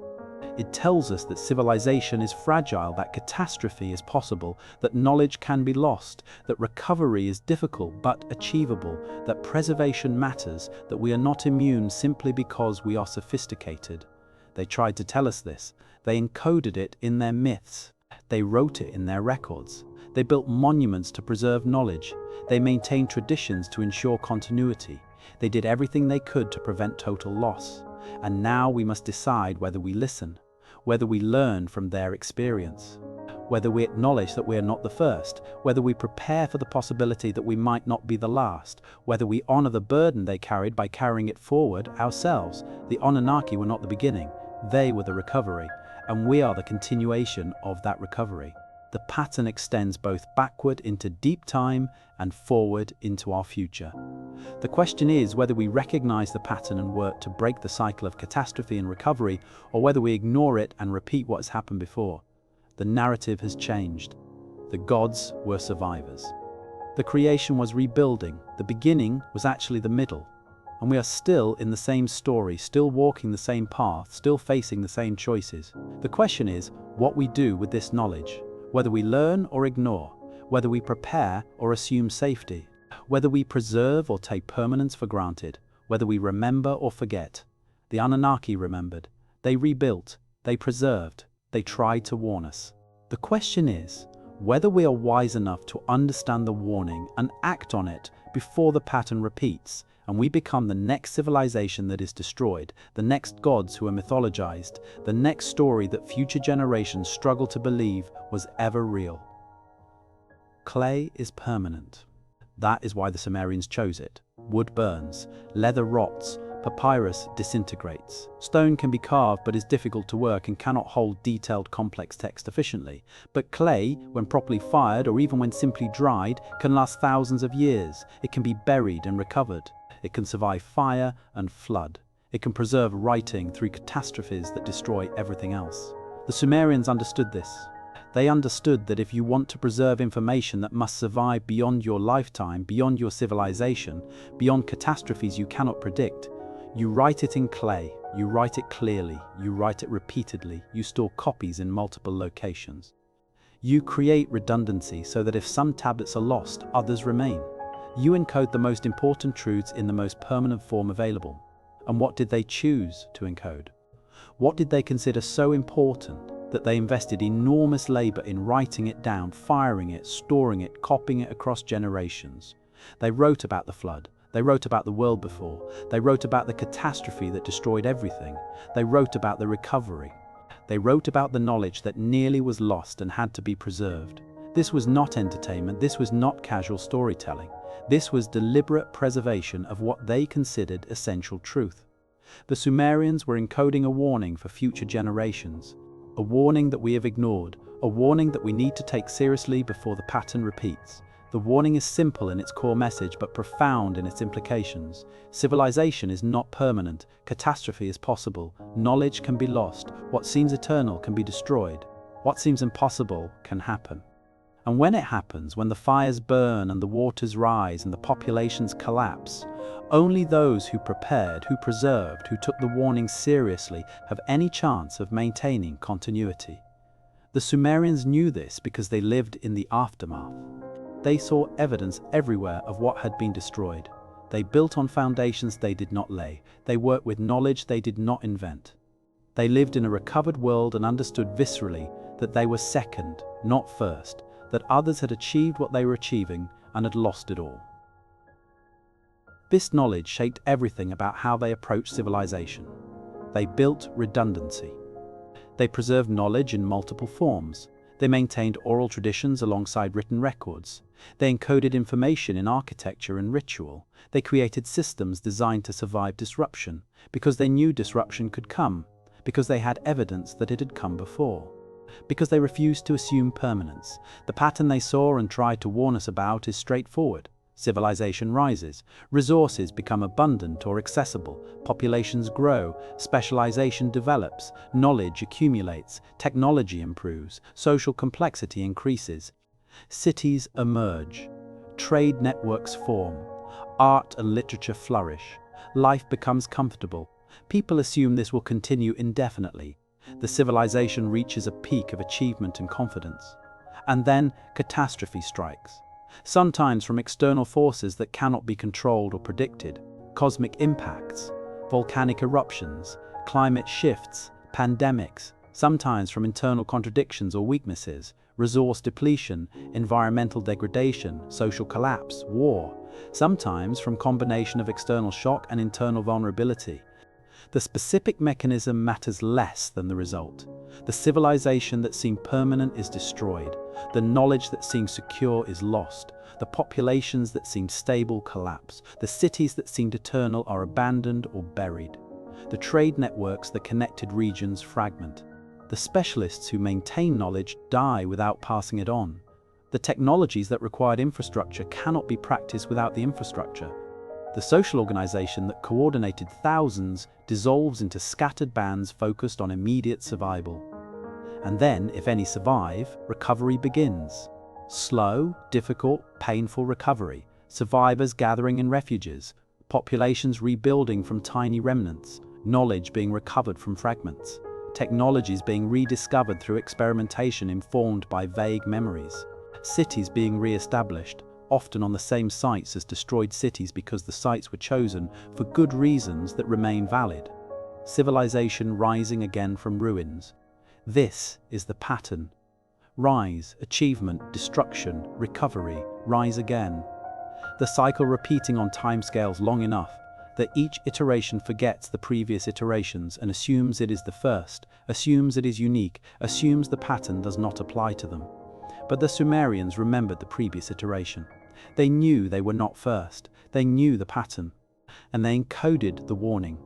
It tells us that civilization is fragile, that catastrophe is possible, that knowledge can be lost, that recovery is difficult but achievable, that preservation matters, that we are not immune simply because we are sophisticated. They tried to tell us this. They encoded it in their myths. They wrote it in their records. They built monuments to preserve knowledge. They maintained traditions to ensure continuity. They did everything they could to prevent total loss. And now we must decide whether we listen, whether we learn from their experience, whether we acknowledge that we are not the first, whether we prepare for the possibility that we might not be the last, whether we honor the burden they carried by carrying it forward ourselves. The Anunnaki were not the beginning, they were the recovery, and we are the continuation of that recovery. The pattern extends both backward into deep time and forward into our future. The question is whether we recognize the pattern and work to break the cycle of catastrophe and recovery, or whether we ignore it and repeat what has happened before. The narrative has changed. The gods were survivors. The creation was rebuilding. The beginning was actually the middle. And we are still in the same story, still walking the same path, still facing the same choices. The question is what we do with this knowledge. Whether we learn or ignore, whether we prepare or assume safety, whether we preserve or take permanence for granted, whether we remember or forget. The Anunnaki remembered. They rebuilt. They preserved. They tried to warn us. The question is whether we are wise enough to understand the warning and act on it before the pattern repeats, and we become the next civilization that is destroyed, the next gods who are mythologized, the next story that future generations struggle to believe was ever real. Clay is permanent. That is why the Sumerians chose it. Wood burns, leather rots, papyrus disintegrates. Stone can be carved but is difficult to work and cannot hold detailed complex text efficiently. But clay, when properly fired or even when simply dried, can last thousands of years. It can be buried and recovered. It can survive fire and flood. It can preserve writing through catastrophes that destroy everything else. The Sumerians understood this. They understood that if you want to preserve information that must survive beyond your lifetime, beyond your civilization, beyond catastrophes you cannot predict, you write it in clay, you write it clearly, you write it repeatedly, you store copies in multiple locations. You create redundancy so that if some tablets are lost, others remain. You encode the most important truths in the most permanent form available. And what did they choose to encode? What did they consider so important that they invested enormous labor in writing it down, firing it, storing it, copying it across generations? They wrote about the flood. They wrote about the world before. They wrote about the catastrophe that destroyed everything. They wrote about the recovery. They wrote about the knowledge that nearly was lost and had to be preserved. This was not entertainment, this was not casual storytelling. This was deliberate preservation of what they considered essential truth. The Sumerians were encoding a warning for future generations, a warning that we have ignored, a warning that we need to take seriously before the pattern repeats. The warning is simple in its core message but profound in its implications. Civilization is not permanent, catastrophe is possible, knowledge can be lost, what seems eternal can be destroyed, what seems impossible can happen. And when it happens, when the fires burn and the waters rise and the populations collapse, only those who prepared, who preserved, who took the warning seriously have any chance of maintaining continuity. The Sumerians knew this because they lived in the aftermath. They saw evidence everywhere of what had been destroyed. They built on foundations they did not lay. They worked with knowledge they did not invent. They lived in a recovered world and understood viscerally that they were second, not first, that others had achieved what they were achieving and had lost it all. This knowledge shaped everything about how they approached civilization. They built redundancy. They preserved knowledge in multiple forms. They maintained oral traditions alongside written records. They encoded information in architecture and ritual. They created systems designed to survive disruption, because they knew disruption could come, because they had evidence that it had come before, because they refused to assume permanence. The pattern they saw and tried to warn us about is straightforward. Civilization rises, resources become abundant or accessible, populations grow, specialization develops, knowledge accumulates, technology improves, social complexity increases. Cities emerge, trade networks form, art and literature flourish, life becomes comfortable. People assume this will continue indefinitely. The civilization reaches a peak of achievement and confidence. And then catastrophe strikes. Sometimes from external forces that cannot be controlled or predicted, cosmic impacts, volcanic eruptions, climate shifts, pandemics, sometimes from internal contradictions or weaknesses, resource depletion, environmental degradation, social collapse, war, sometimes from combination of external shock and internal vulnerability. The specific mechanism matters less than the result. The civilization that seemed permanent is destroyed. The knowledge that seemed secure is lost. The populations that seemed stable collapse. The cities that seemed eternal are abandoned or buried. The trade networks that connected regions fragment. The specialists who maintain knowledge die without passing it on. The technologies that required infrastructure cannot be practiced without the infrastructure. The social organization that coordinated thousands dissolves into scattered bands focused on immediate survival. And then, if any survive, recovery begins. Slow, difficult, painful recovery. Survivors gathering in refuges. Populations rebuilding from tiny remnants. Knowledge being recovered from fragments. Technologies being rediscovered through experimentation informed by vague memories. Cities being re-established, often on the same sites as destroyed cities because the sites were chosen for good reasons that remain valid. Civilization rising again from ruins. This is the pattern. Rise, achievement, destruction, recovery, rise again. The cycle repeating on timescales long enough that each iteration forgets the previous iterations and assumes it is the first, assumes it is unique, assumes the pattern does not apply to them. But the Sumerians remembered the previous iteration. They knew they were not first. They knew the pattern. And they encoded the warning.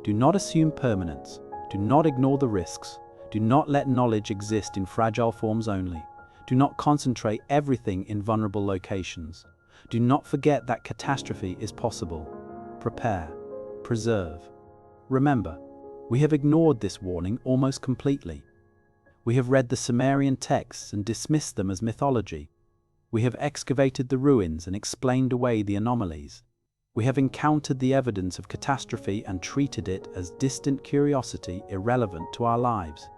Do not assume permanence. Do not ignore the risks. Do not let knowledge exist in fragile forms only. Do not concentrate everything in vulnerable locations. Do not forget that catastrophe is possible. Prepare. Preserve. Remember, we have ignored this warning almost completely. We have read the Sumerian texts and dismissed them as mythology. We have excavated the ruins and explained away the anomalies. We have encountered the evidence of catastrophe and treated it as distant curiosity irrelevant to our lives.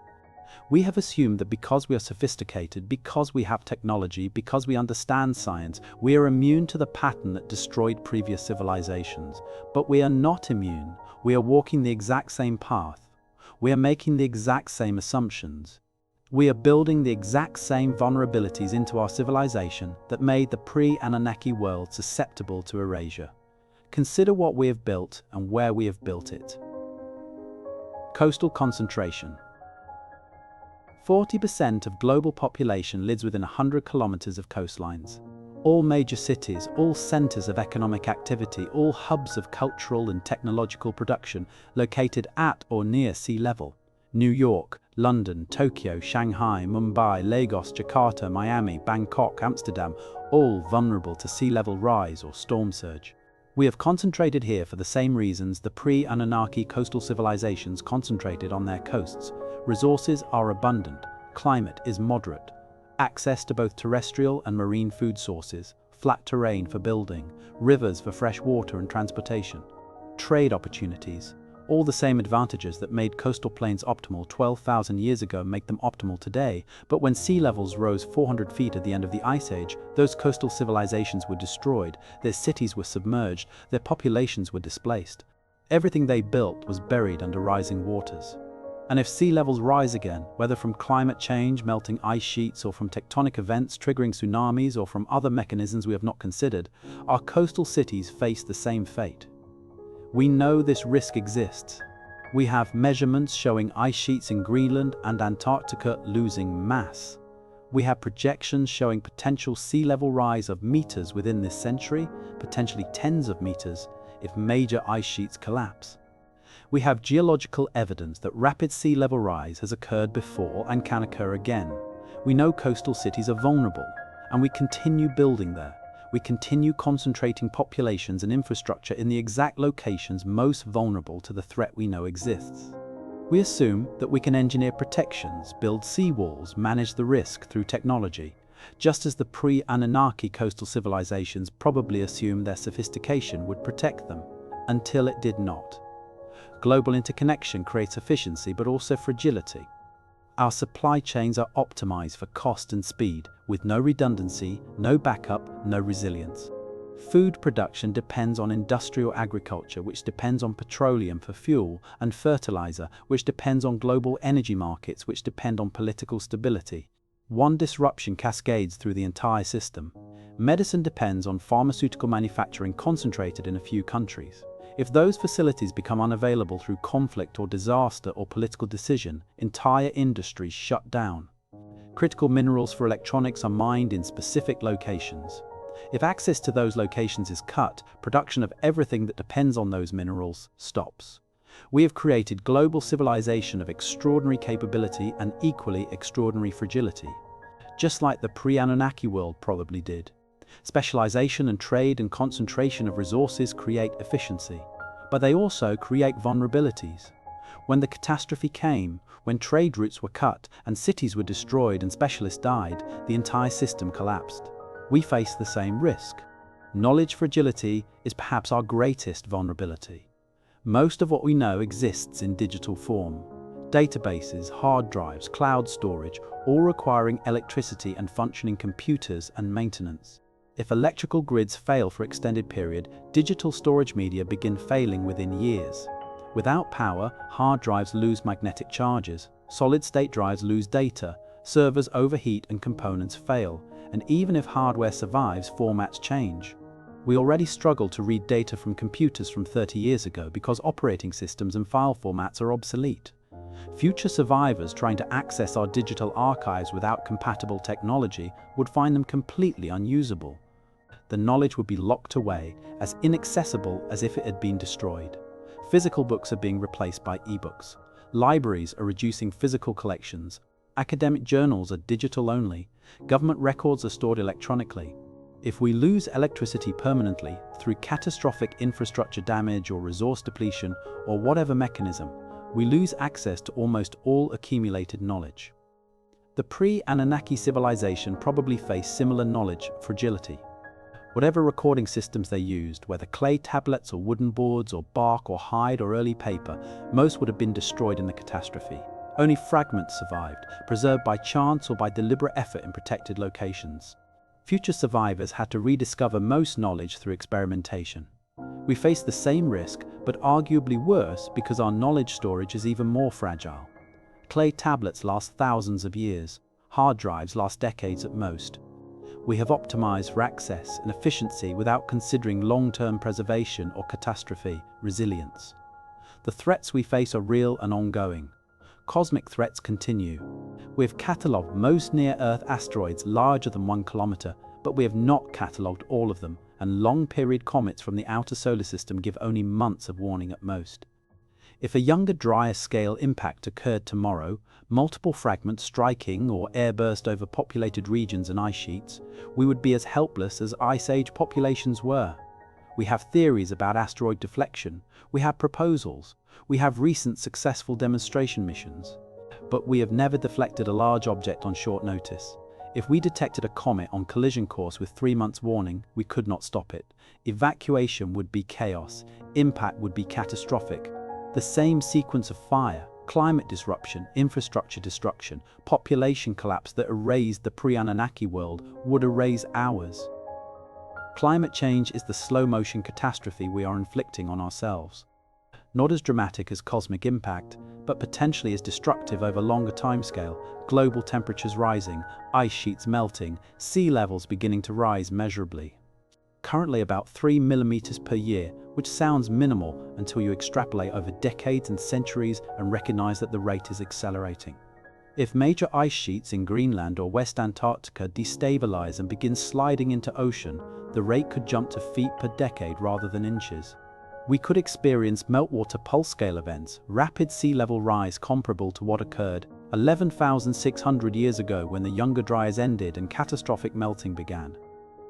We have assumed that because we are sophisticated, because we have technology, because we understand science, we are immune to the pattern that destroyed previous civilizations. But we are not immune. We are walking the exact same path. We are making the exact same assumptions. We are building the exact same vulnerabilities into our civilization that made the pre-Anunnaki world susceptible to erasure. Consider what we have built and where we have built it. Coastal concentration. 40% of global population lives within 100 kilometers of coastlines. All major cities, all centers of economic activity, all hubs of cultural and technological production located at or near sea level. New York, London, Tokyo, Shanghai, Mumbai, Lagos, Jakarta, Miami, Bangkok, Amsterdam, all vulnerable to sea level rise or storm surge. We have concentrated here for the same reasons the pre-Anunnaki coastal civilizations concentrated on their coasts. Resources are abundant, climate is moderate, access to both terrestrial and marine food sources, flat terrain for building, rivers for fresh water and transportation, trade opportunities. All the same advantages that made coastal plains optimal 12,000 years ago make them optimal today, but when sea levels rose 400 feet at the end of the Ice Age, those coastal civilizations were destroyed, their cities were submerged, their populations were displaced. Everything they built was buried under rising waters. And if sea levels rise again, whether from climate change, melting ice sheets, or from tectonic events triggering tsunamis, or from other mechanisms we have not considered, our coastal cities face the same fate. We know this risk exists. We have measurements showing ice sheets in Greenland and Antarctica losing mass. We have projections showing potential sea level rise of meters within this century, potentially tens of meters, if major ice sheets collapse. We have geological evidence that rapid sea level rise has occurred before and can occur again. We know coastal cities are vulnerable, and we continue building there. We continue concentrating populations and infrastructure in the exact locations most vulnerable to the threat we know exists. We assume that we can engineer protections, build seawalls, manage the risk through technology, just as the pre-Anunnaki coastal civilizations probably assumed their sophistication would protect them, until it did not. Global interconnection creates efficiency but also fragility. Our supply chains are optimized for cost and speed, with no redundancy, no backup, no resilience. Food production depends on industrial agriculture, which depends on petroleum for fuel, and fertilizer, which depends on global energy markets, which depend on political stability. One disruption cascades through the entire system. Medicine depends on pharmaceutical manufacturing concentrated in a few countries. If those facilities become unavailable through conflict or disaster or political decision, entire industries shut down. Critical minerals for electronics are mined in specific locations. If access to those locations is cut, production of everything that depends on those minerals stops. We have created global civilization of extraordinary capability and equally extraordinary fragility, just like the pre-Anunnaki world probably did. Specialization and trade and concentration of resources create efficiency, but they also create vulnerabilities. When the catastrophe came, when trade routes were cut and cities were destroyed and specialists died, the entire system collapsed. We face the same risk. Knowledge fragility is perhaps our greatest vulnerability. Most of what we know exists in digital form. Databases, hard drives, cloud storage, all requiring electricity and functioning computers and maintenance. If electrical grids fail for extended period, digital storage media begin failing within years. Without power, hard drives lose magnetic charges, solid-state drives lose data, servers overheat and components fail, and even if hardware survives, formats change. We already struggle to read data from computers from 30 years ago because operating systems and file formats are obsolete. Future survivors trying to access our digital archives without compatible technology would find them completely unusable. The knowledge would be locked away, as inaccessible as if it had been destroyed. Physical books are being replaced by e-books. Libraries are reducing physical collections. Academic journals are digital only. Government records are stored electronically. If we lose electricity permanently through catastrophic infrastructure damage or resource depletion or whatever mechanism, we lose access to almost all accumulated knowledge. The pre-Anunnaki civilization probably faced similar knowledge fragility. Whatever recording systems they used, whether clay tablets or wooden boards or bark or hide or early paper, most would have been destroyed in the catastrophe. Only fragments survived, preserved by chance or by deliberate effort in protected locations. Future survivors had to rediscover most knowledge through experimentation. We face the same risk, but arguably worse because our knowledge storage is even more fragile. Clay tablets last thousands of years. Hard drives last decades at most. We have optimized for access and efficiency without considering long-term preservation or catastrophe resilience. The threats we face are real and ongoing. cosmic threats continue. We've catalogued most near-Earth asteroids larger than 1 kilometer, but we have not catalogued all of them, and long-period comets from the outer solar system give only months of warning at most. If a younger, drier-scale impact occurred tomorrow, multiple fragments striking or airburst over populated regions and ice sheets, we would be as helpless as Ice Age populations were. We have theories about asteroid deflection, we have proposals, we have recent successful demonstration missions. But we have never deflected a large object on short notice. If we detected a comet on collision course with 3 months warning, we could not stop it. Evacuation would be chaos, impact would be catastrophic. The same sequence of fire, climate disruption, infrastructure destruction, population collapse that erased the pre-Anunnaki world would erase ours. Climate change is the slow-motion catastrophe we are inflicting on ourselves. Not as dramatic as cosmic impact, but potentially as destructive over longer timescale, global temperatures rising, ice sheets melting, sea levels beginning to rise measurably. Currently about 3 millimeters per year, which sounds minimal until you extrapolate over decades and centuries and recognize that the rate is accelerating. If major ice sheets in Greenland or West Antarctica destabilize and begin sliding into ocean, the rate could jump to feet per decade rather than inches. We could experience meltwater pulse-scale events, rapid sea level rise comparable to what occurred 11,600 years ago when the Younger Dryas ended and catastrophic melting began.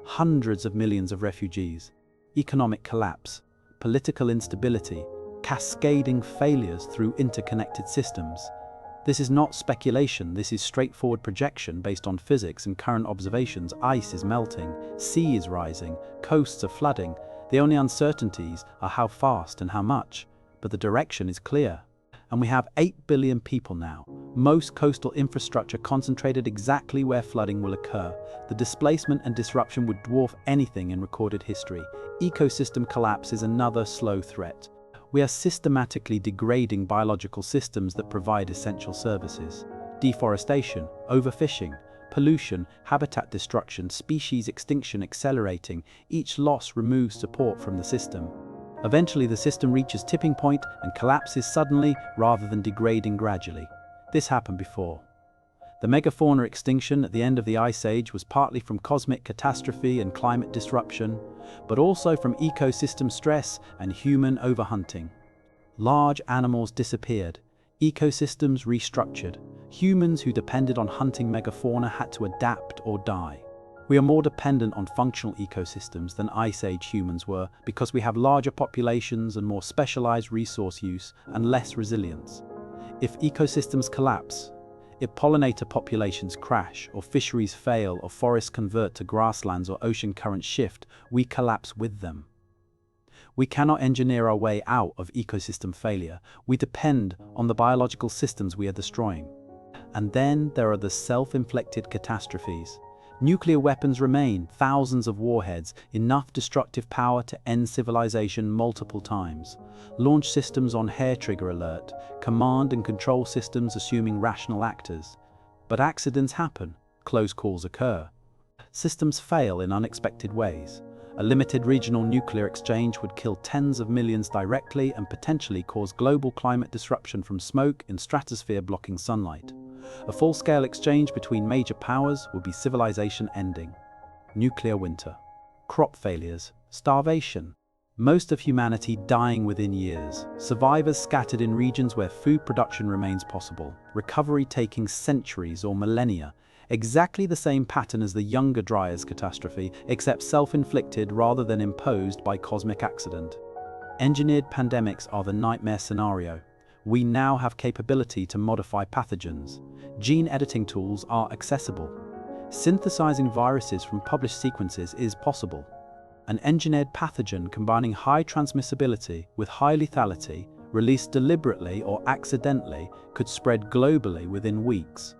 Hundreds of millions of refugees, economic collapse, political instability, cascading failures through interconnected systems. This is not speculation, this is straightforward projection based on physics and current observations. Ice is melting, sea is rising, coasts are flooding. The only uncertainties are how fast and how much, but the direction is clear. And we have 8 billion people now, most coastal infrastructure concentrated exactly where flooding will occur. The displacement and disruption would dwarf anything in recorded history. Ecosystem collapse is another slow threat. We are systematically degrading biological systems that provide essential services. Deforestation, overfishing, pollution, habitat destruction, species extinction accelerating. Each loss removes support from the system. Eventually the system reaches tipping point and collapses suddenly rather than degrading gradually. This happened before. The megafauna extinction at the end of the Ice Age was partly from cosmic catastrophe and climate disruption, but also from ecosystem stress and human overhunting. Large animals disappeared, ecosystems restructured. Humans who depended on hunting megafauna had to adapt or die. We are more dependent on functional ecosystems than Ice Age humans were because we have larger populations and more specialized resource use and less resilience. If ecosystems collapse, if pollinator populations crash or fisheries fail or forests convert to grasslands or ocean currents shift, we collapse with them. We cannot engineer our way out of ecosystem failure. We depend on the biological systems we are destroying. And then there are the self-inflicted catastrophes. Nuclear weapons remain, thousands of warheads, enough destructive power to end civilization multiple times. Launch systems on hair-trigger alert, command and control systems assuming rational actors. But accidents happen, close calls occur. Systems fail in unexpected ways. A limited regional nuclear exchange would kill tens of millions directly and potentially cause global climate disruption from smoke and stratosphere blocking sunlight. A full-scale exchange between major powers would be civilization ending. Nuclear winter, crop failures, starvation. Most of humanity dying within years. Survivors scattered in regions where food production remains possible. Recovery taking centuries or millennia. Exactly the same pattern as the Younger Dryas catastrophe, except self-inflicted rather than imposed by cosmic accident. Engineered pandemics are the nightmare scenario. We now have capability to modify pathogens. Gene editing tools are accessible. Synthesizing viruses from published sequences is possible. An engineered pathogen combining high transmissibility with high lethality, released deliberately or accidentally, could spread globally within weeks.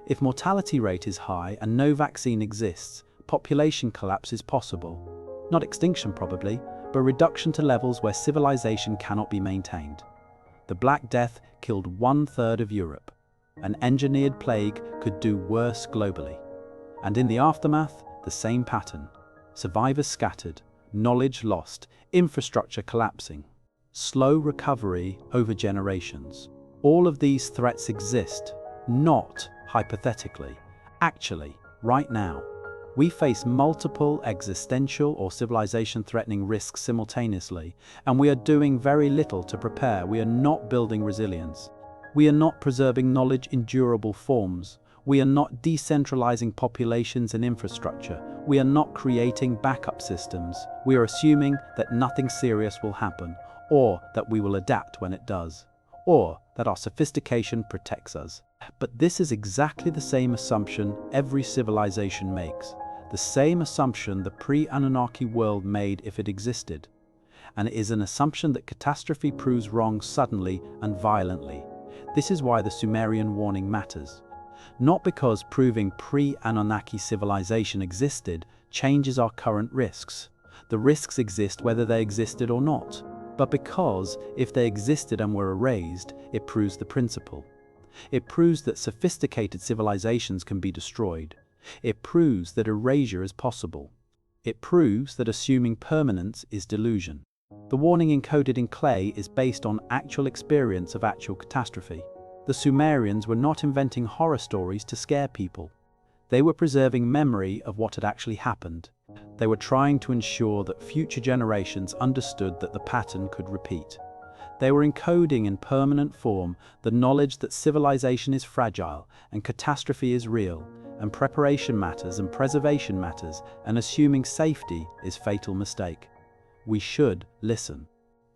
If mortality rate is high and no vaccine exists, population collapse is possible. Not extinction probably, but reduction to levels where civilization cannot be maintained. The Black Death killed 1/3 of Europe. An engineered plague could do worse globally. And in the aftermath, the same pattern. Survivors scattered, knowledge lost, infrastructure collapsing. Slow recovery over generations. All of these threats exist, not hypothetically, actually, right now. We face multiple existential or civilization-threatening risks simultaneously, and we are doing very little to prepare. We are not building resilience. We are not preserving knowledge in durable forms. We are not decentralizing populations and infrastructure. We are not creating backup systems. We are assuming that nothing serious will happen, or that we will adapt when it does, or that our sophistication protects us. But this is exactly the same assumption every civilization makes, the same assumption the pre-Anunnaki world made if it existed. And it is an assumption that catastrophe proves wrong suddenly and violently. This is why the Sumerian warning matters. Not because proving pre-Anunnaki civilization existed changes our current risks. The risks exist whether they existed or not. But because, if they existed and were erased, it proves the principle. It proves that sophisticated civilizations can be destroyed. It proves that erasure is possible. It proves that assuming permanence is delusion. The warning encoded in clay is based on actual experience of actual catastrophe. The Sumerians were not inventing horror stories to scare people. They were preserving memory of what had actually happened. They were trying to ensure that future generations understood that the pattern could repeat. They were encoding in permanent form the knowledge that civilization is fragile and catastrophe is real, and preparation matters and preservation matters, and assuming safety is a fatal mistake. We should listen.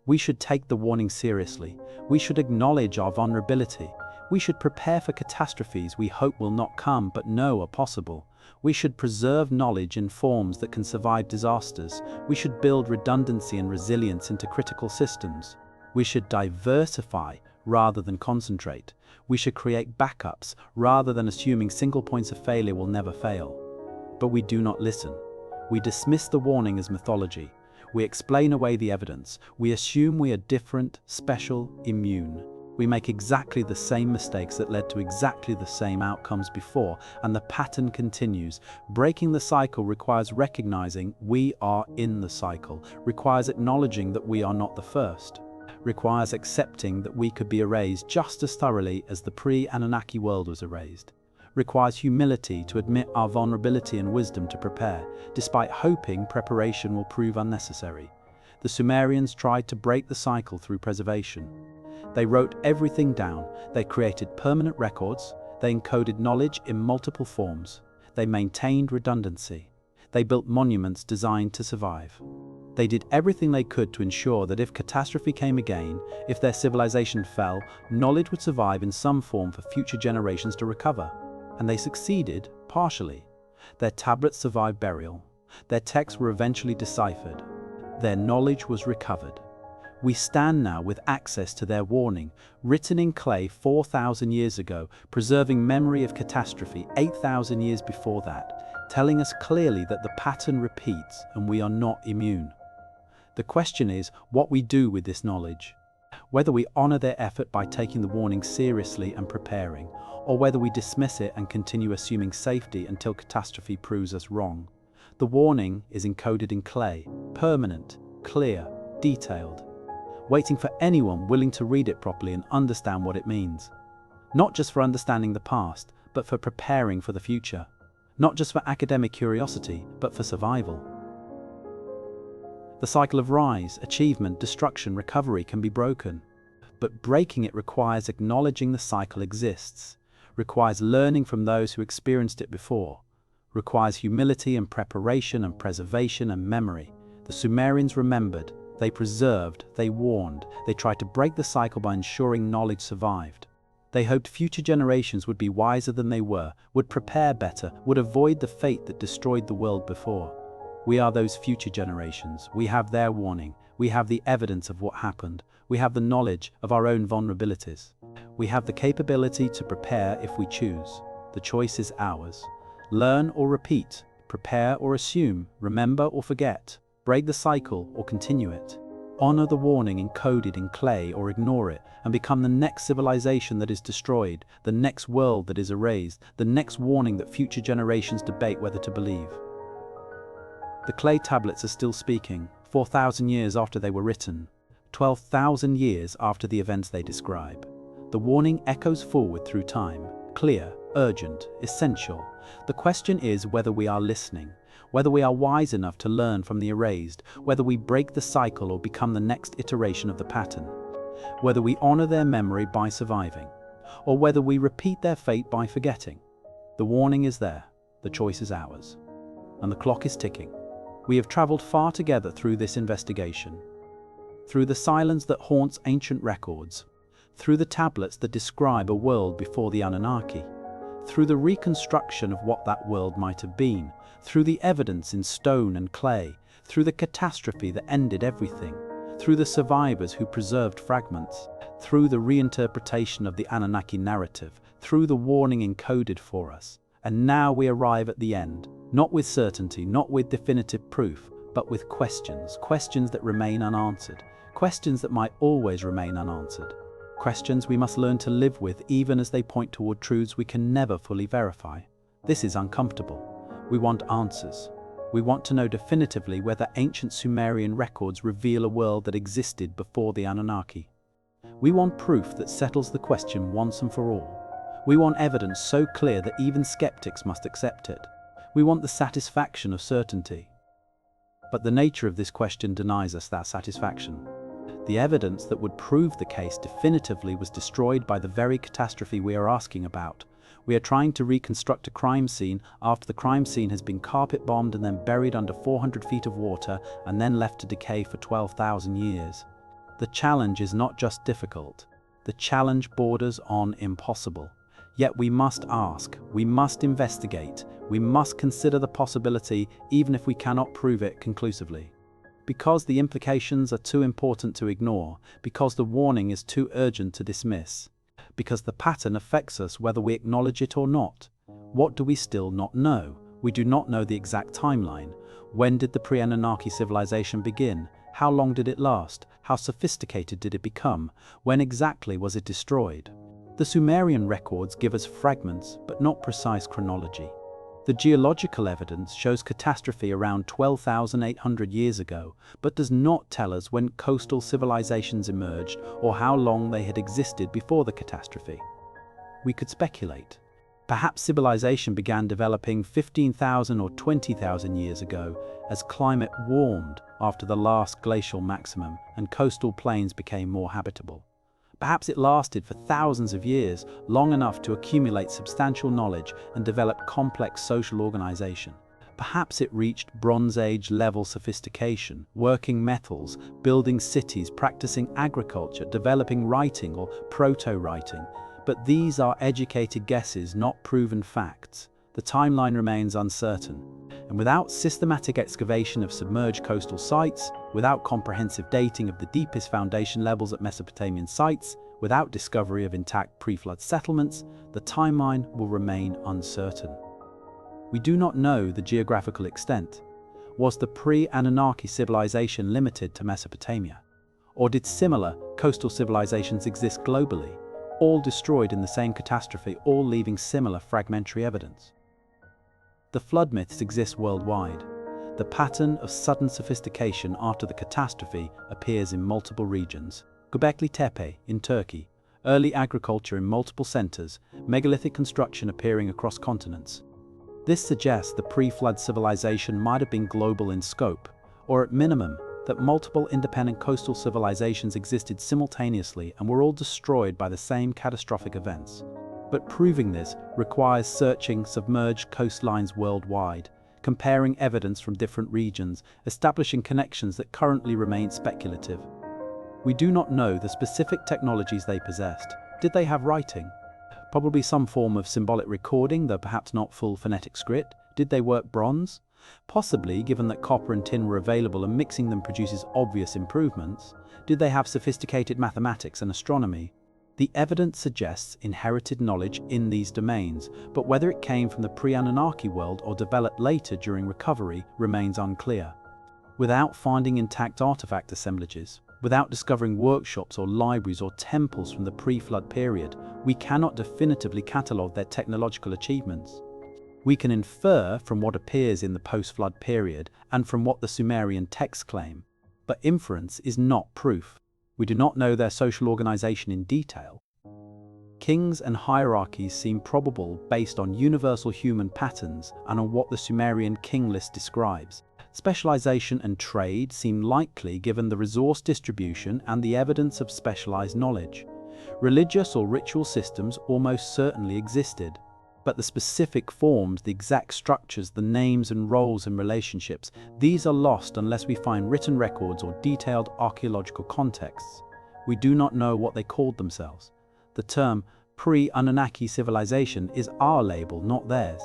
We should take the warning seriously. We should acknowledge our vulnerability. We should prepare for catastrophes we hope will not come but know are possible. We should preserve knowledge in forms that can survive disasters. We should build redundancy and resilience into critical systems. We should diversify rather than concentrate. We should create backups rather than assuming single points of failure will never fail. But we do not listen. We dismiss the warning as mythology. We explain away the evidence. We assume we are different, special, immune. We make exactly the same mistakes that led to exactly the same outcomes before, and the pattern continues. Breaking the cycle requires recognizing we are in the cycle, requires acknowledging that we are not the first, requires accepting that we could be erased just as thoroughly as the pre-Anunnaki world was erased, requires humility to admit our vulnerability and wisdom to prepare, despite hoping preparation will prove unnecessary. The Sumerians tried to break the cycle through preservation. They wrote everything down. They created permanent records. They encoded knowledge in multiple forms. They maintained redundancy. They built monuments designed to survive. They did everything they could to ensure that if catastrophe came again, if their civilization fell, knowledge would survive in some form for future generations to recover. And they succeeded, partially. Their tablets survived burial. Their texts were eventually deciphered. Their knowledge was recovered. We stand now with access to their warning, written in clay 4,000 years ago, preserving memory of catastrophe 8,000 years before that, telling us clearly that the pattern repeats and we are not immune. The question is what we do with this knowledge. Whether we honor their effort by taking the warning seriously and preparing, or whether we dismiss it and continue assuming safety until catastrophe proves us wrong. The warning is encoded in clay, permanent, clear, detailed, waiting for anyone willing to read it properly and understand what it means. Not just for understanding the past, but for preparing for the future. Not just for academic curiosity, but for survival. The cycle of rise, achievement, destruction, recovery can be broken. But breaking it requires acknowledging the cycle exists, requires learning from those who experienced it before, requires humility and preparation and preservation and memory. The Sumerians remembered. They preserved, they warned, they tried to break the cycle by ensuring knowledge survived. They hoped future generations would be wiser than they were, would prepare better, would avoid the fate that destroyed the world before. We are those future generations. We have their warning. We have the evidence of what happened. We have the knowledge of our own vulnerabilities. We have the capability to prepare if we choose. The choice is ours. Learn or repeat, prepare or assume, remember or forget. Break the cycle or continue it. Honor the warning encoded in clay or ignore it and become the next civilization that is destroyed, the next world that is erased, the next warning that future generations debate whether to believe. The clay tablets are still speaking, 4,000 years after they were written, 12,000 years after the events they describe. The warning echoes forward through time, clear, urgent, essential. The question is whether we are listening, whether we are wise enough to learn from the erased, whether we break the cycle or become the next iteration of the pattern, whether we honor their memory by surviving, or whether we repeat their fate by forgetting. The warning is there, the choice is ours, and the clock is ticking. We have traveled far together through this investigation, through the silence that haunts ancient records, through the tablets that describe a world before the Anunnaki, through the reconstruction of what that world might have been, through the evidence in stone and clay, through the catastrophe that ended everything, through the survivors who preserved fragments, through the reinterpretation of the Anunnaki narrative, through the warning encoded for us. And now we arrive at the end, not with certainty, not with definitive proof, but with questions, questions that remain unanswered, questions that might always remain unanswered, questions we must learn to live with even as they point toward truths we can never fully verify. This is uncomfortable. We want answers. We want to know definitively whether ancient Sumerian records reveal a world that existed before the Anunnaki. We want proof that settles the question once and for all. We want evidence so clear that even skeptics must accept it. We want the satisfaction of certainty. But the nature of this question denies us that satisfaction. The evidence that would prove the case definitively was destroyed by the very catastrophe we are asking about. We are trying to reconstruct a crime scene after the crime scene has been carpet bombed and then buried under 400 feet of water and then left to decay for 12,000 years. The challenge is not just difficult. The challenge borders on impossible. Yet we must ask, we must investigate, we must consider the possibility even if we cannot prove it conclusively. Because the implications are too important to ignore, because the warning is too urgent to dismiss, because the pattern affects us whether we acknowledge it or not. What do we still not know? We do not know the exact timeline. When did the pre-Anunnaki civilization begin? How long did it last? How sophisticated did it become? When exactly was it destroyed? The Sumerian records give us fragments, but not precise chronology. The geological evidence shows catastrophe around 12,800 years ago, but does not tell us when coastal civilizations emerged or how long they had existed before the catastrophe. We could speculate. Perhaps civilization began developing 15,000 or 20,000 years ago as climate warmed after the last glacial maximum and coastal plains became more habitable. Perhaps it lasted for thousands of years, long enough to accumulate substantial knowledge and develop complex social organization. Perhaps it reached Bronze Age level sophistication, working metals, building cities, practicing agriculture, developing writing or proto-writing. But these are educated guesses, not proven facts. The timeline remains uncertain. And without systematic excavation of submerged coastal sites, without comprehensive dating of the deepest foundation levels at Mesopotamian sites, without discovery of intact pre-flood settlements, the timeline will remain uncertain. We do not know the geographical extent. Was the pre-Anunnaki civilization limited to Mesopotamia? Or did similar coastal civilizations exist globally, all destroyed in the same catastrophe, all leaving similar fragmentary evidence? The flood myths exist worldwide. The pattern of sudden sophistication after the catastrophe appears in multiple regions. Göbekli Tepe in Turkey, early agriculture in multiple centers, megalithic construction appearing across continents. This suggests the pre-flood civilization might have been global in scope, or at minimum, that multiple independent coastal civilizations existed simultaneously and were all destroyed by the same catastrophic events. But proving this requires searching submerged coastlines worldwide, comparing evidence from different regions, establishing connections that currently remain speculative. We do not know the specific technologies they possessed. Did they have writing? Probably some form of symbolic recording, though perhaps not full phonetic script. Did they work bronze? Possibly, given that copper and tin were available and mixing them produces obvious improvements. Did they have sophisticated mathematics and astronomy? The evidence suggests inherited knowledge in these domains, but whether it came from the pre-Anunnaki world or developed later during recovery remains unclear. Without finding intact artifact assemblages, without discovering workshops or libraries or temples from the pre-flood period, we cannot definitively catalogue their technological achievements. We can infer from what appears in the post-flood period and from what the Sumerian texts claim, but inference is not proof. We do not know their social organization in detail. Kings and hierarchies seem probable based on universal human patterns and on what the Sumerian king list describes. Specialization and trade seem likely given the resource distribution and the evidence of specialized knowledge. Religious or ritual systems almost certainly existed, but the specific forms, the exact structures, the names and roles and relationships, these are lost unless we find written records or detailed archaeological contexts. We do not know what they called themselves. The term pre-Anunnaki civilization is our label, not theirs.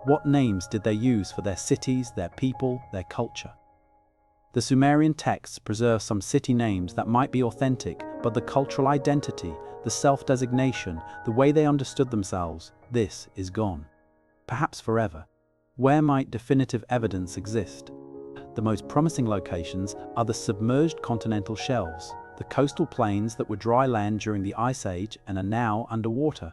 What names did they use for their cities, their people, their culture? The Sumerian texts preserve some city names that might be authentic, but the cultural identity, the self-designation, the way they understood themselves, this is gone. Perhaps forever. Where might definitive evidence exist? The most promising locations are the submerged continental shelves, the coastal plains that were dry land during the Ice Age and are now underwater.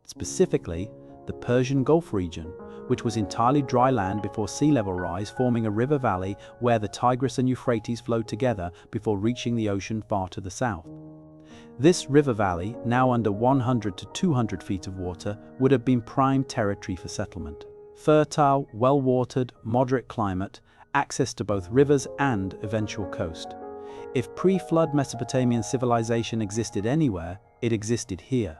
Specifically, the Persian Gulf region, which was entirely dry land before sea level rise, forming a river valley where the Tigris and Euphrates flowed together before reaching the ocean far to the south. This river valley, now under 100 to 200 feet of water, would have been prime territory for settlement. Fertile, well-watered, moderate climate, access to both rivers and eventual coast. If pre-flood Mesopotamian civilization existed anywhere, it existed here.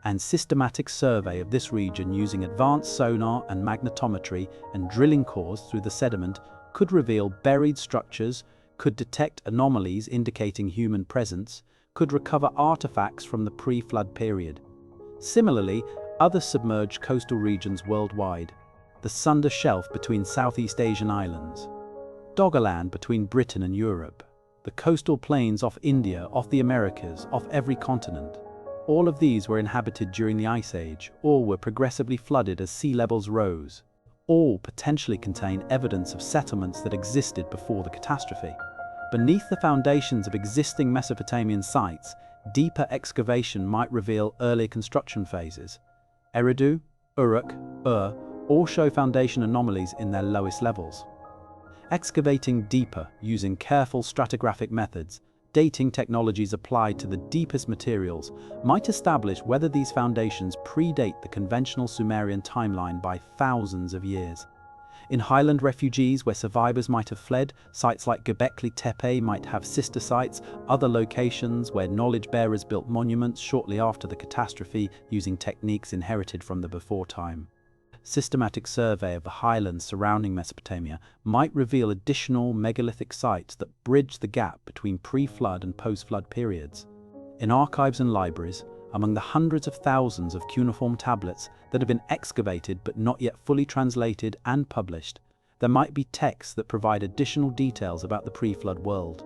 And systematic survey of this region using advanced sonar and magnetometry and drilling cores through the sediment could reveal buried structures, could detect anomalies indicating human presence, could recover artifacts from the pre-flood period. Similarly, other submerged coastal regions worldwide, the Sunda Shelf between Southeast Asian islands, Doggerland between Britain and Europe, the coastal plains off India, off the Americas, off every continent. All of these were inhabited during the Ice Age, all were progressively flooded as sea levels rose. All potentially contain evidence of settlements that existed before the catastrophe. Beneath the foundations of existing Mesopotamian sites, deeper excavation might reveal earlier construction phases. Eridu, Uruk, all show foundation anomalies in their lowest levels. Excavating deeper using careful stratigraphic methods, dating technologies applied to the deepest materials, might establish whether these foundations predate the conventional Sumerian timeline by thousands of years. In highland refugees where survivors might have fled, sites like Göbekli Tepe might have sister sites, other locations where knowledge bearers built monuments shortly after the catastrophe using techniques inherited from the before time. Systematic survey of the highlands surrounding Mesopotamia might reveal additional megalithic sites that bridge the gap between pre-flood and post-flood periods. In archives and libraries, among the hundreds of thousands of cuneiform tablets that have been excavated but not yet fully translated and published, there might be texts that provide additional details about the pre-flood world.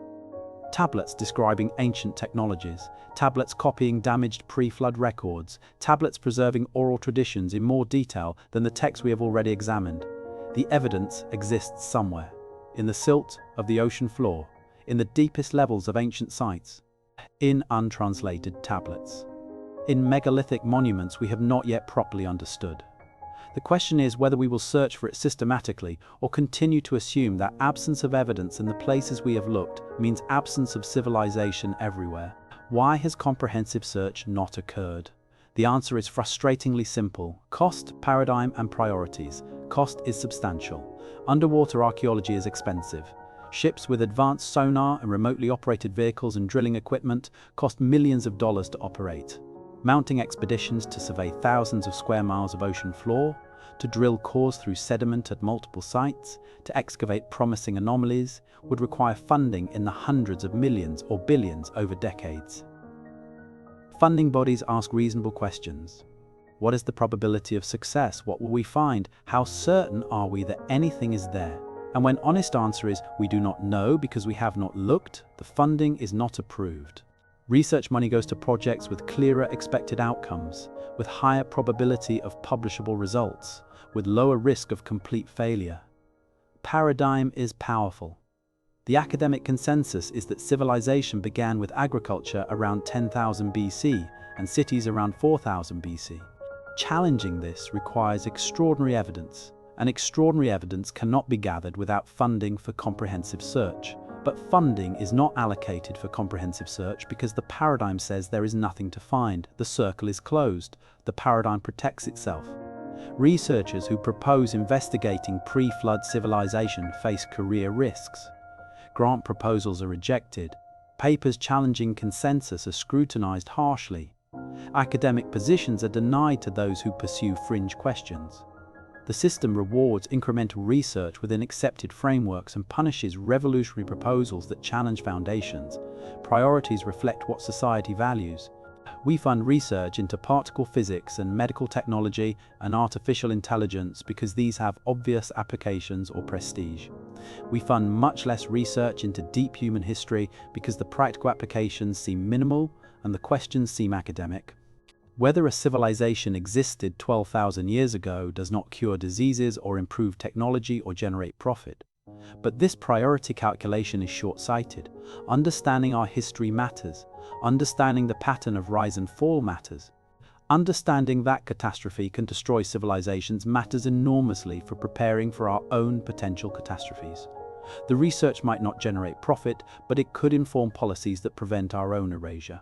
Tablets describing ancient technologies, tablets copying damaged pre-flood records, tablets preserving oral traditions in more detail than the texts we have already examined. The evidence exists somewhere, in the silt of the ocean floor, in the deepest levels of ancient sites, in untranslated tablets, in megalithic monuments we have not yet properly understood. The question is whether we will search for it systematically or continue to assume that absence of evidence in the places we have looked means absence of civilization everywhere. Why has comprehensive search not occurred? The answer is frustratingly simple: cost, paradigm, and priorities. Cost is substantial. Underwater archaeology is expensive. Ships with advanced sonar and remotely operated vehicles and drilling equipment cost millions of dollars to operate. Mounting expeditions to survey thousands of square miles of ocean floor, to drill cores through sediment at multiple sites, to excavate promising anomalies, would require funding in the hundreds of millions or billions over decades. Funding bodies ask reasonable questions. What is the probability of success? What will we find? How certain are we that anything is there? And when honest answer is, we do not know because we have not looked, the funding is not approved. Research money goes to projects with clearer expected outcomes, with higher probability of publishable results, with lower risk of complete failure. Paradigm is powerful. The academic consensus is that civilization began with agriculture around 10,000 BC and cities around 4,000 BC. Challenging this requires extraordinary evidence, and extraordinary evidence cannot be gathered without funding for comprehensive search. But funding is not allocated for comprehensive search because the paradigm says there is nothing to find. The circle is closed. The paradigm protects itself. Researchers who propose investigating pre-flood civilization face career risks. Grant proposals are rejected. Papers challenging consensus are scrutinized harshly. Academic positions are denied to those who pursue fringe questions. The system rewards incremental research within accepted frameworks and punishes revolutionary proposals that challenge foundations. Priorities reflect what society values. We fund research into particle physics and medical technology and artificial intelligence because these have obvious applications or prestige. We fund much less research into deep human history because the practical applications seem minimal and the questions seem academic. Whether a civilization existed 12,000 years ago does not cure diseases or improve technology or generate profit. But this priority calculation is short-sighted. Understanding our history matters. Understanding the pattern of rise and fall matters. Understanding that catastrophe can destroy civilizations matters enormously for preparing for our own potential catastrophes. The research might not generate profit, but it could inform policies that prevent our own erasure.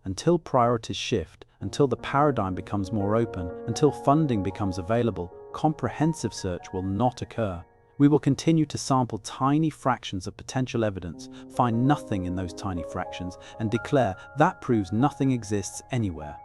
Until priorities shift, until the paradigm becomes more open, until funding becomes available, comprehensive search will not occur. We will continue to sample tiny fractions of potential evidence, find nothing in those tiny fractions, and declare that proves nothing exists anywhere.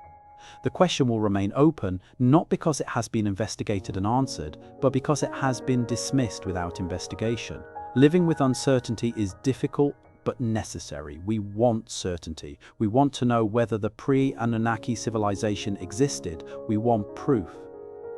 The question will remain open, not because it has been investigated and answered, but because it has been dismissed without investigation. Living with uncertainty is difficult, but necessary. We want certainty. We want to know whether the pre-Anunnaki civilization existed. We want proof.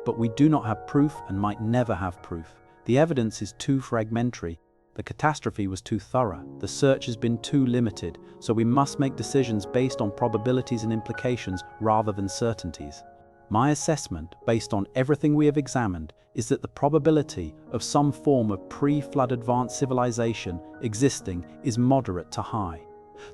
But we do not have proof and might never have proof. The evidence is too fragmentary. The catastrophe was too thorough. The search has been too limited, so we must make decisions based on probabilities and implications rather than certainties. My assessment, based on everything we have examined, is that the probability of some form of pre-flood advanced civilization existing is moderate to high.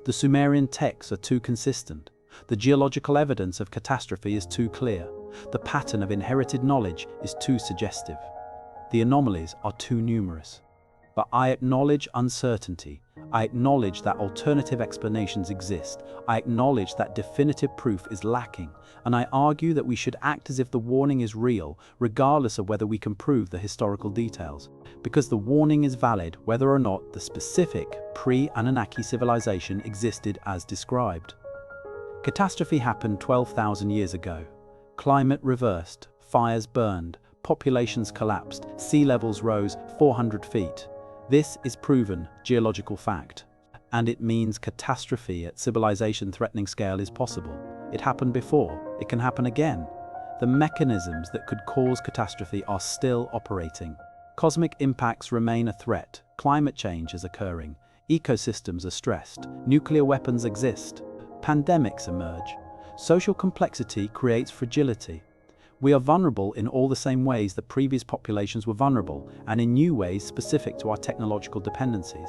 The Sumerian texts are too consistent. The geological evidence of catastrophe is too clear. The pattern of inherited knowledge is too suggestive. The anomalies are too numerous. But I acknowledge uncertainty. I acknowledge that alternative explanations exist. I acknowledge that definitive proof is lacking. And I argue that we should act as if the warning is real, regardless of whether we can prove the historical details. Because the warning is valid whether or not the specific pre-Anunnaki civilization existed as described. Catastrophe happened 12,000 years ago. Climate reversed, fires burned, populations collapsed, sea levels rose 400 feet. This is proven geological fact. And it means catastrophe at civilization-threatening scale is possible. It happened before. It can happen again. The mechanisms that could cause catastrophe are still operating. Cosmic impacts remain a threat. Climate change is occurring. Ecosystems are stressed. Nuclear weapons exist. Pandemics emerge. Social complexity creates fragility. We are vulnerable in all the same ways that previous populations were vulnerable, and in new ways specific to our technological dependencies.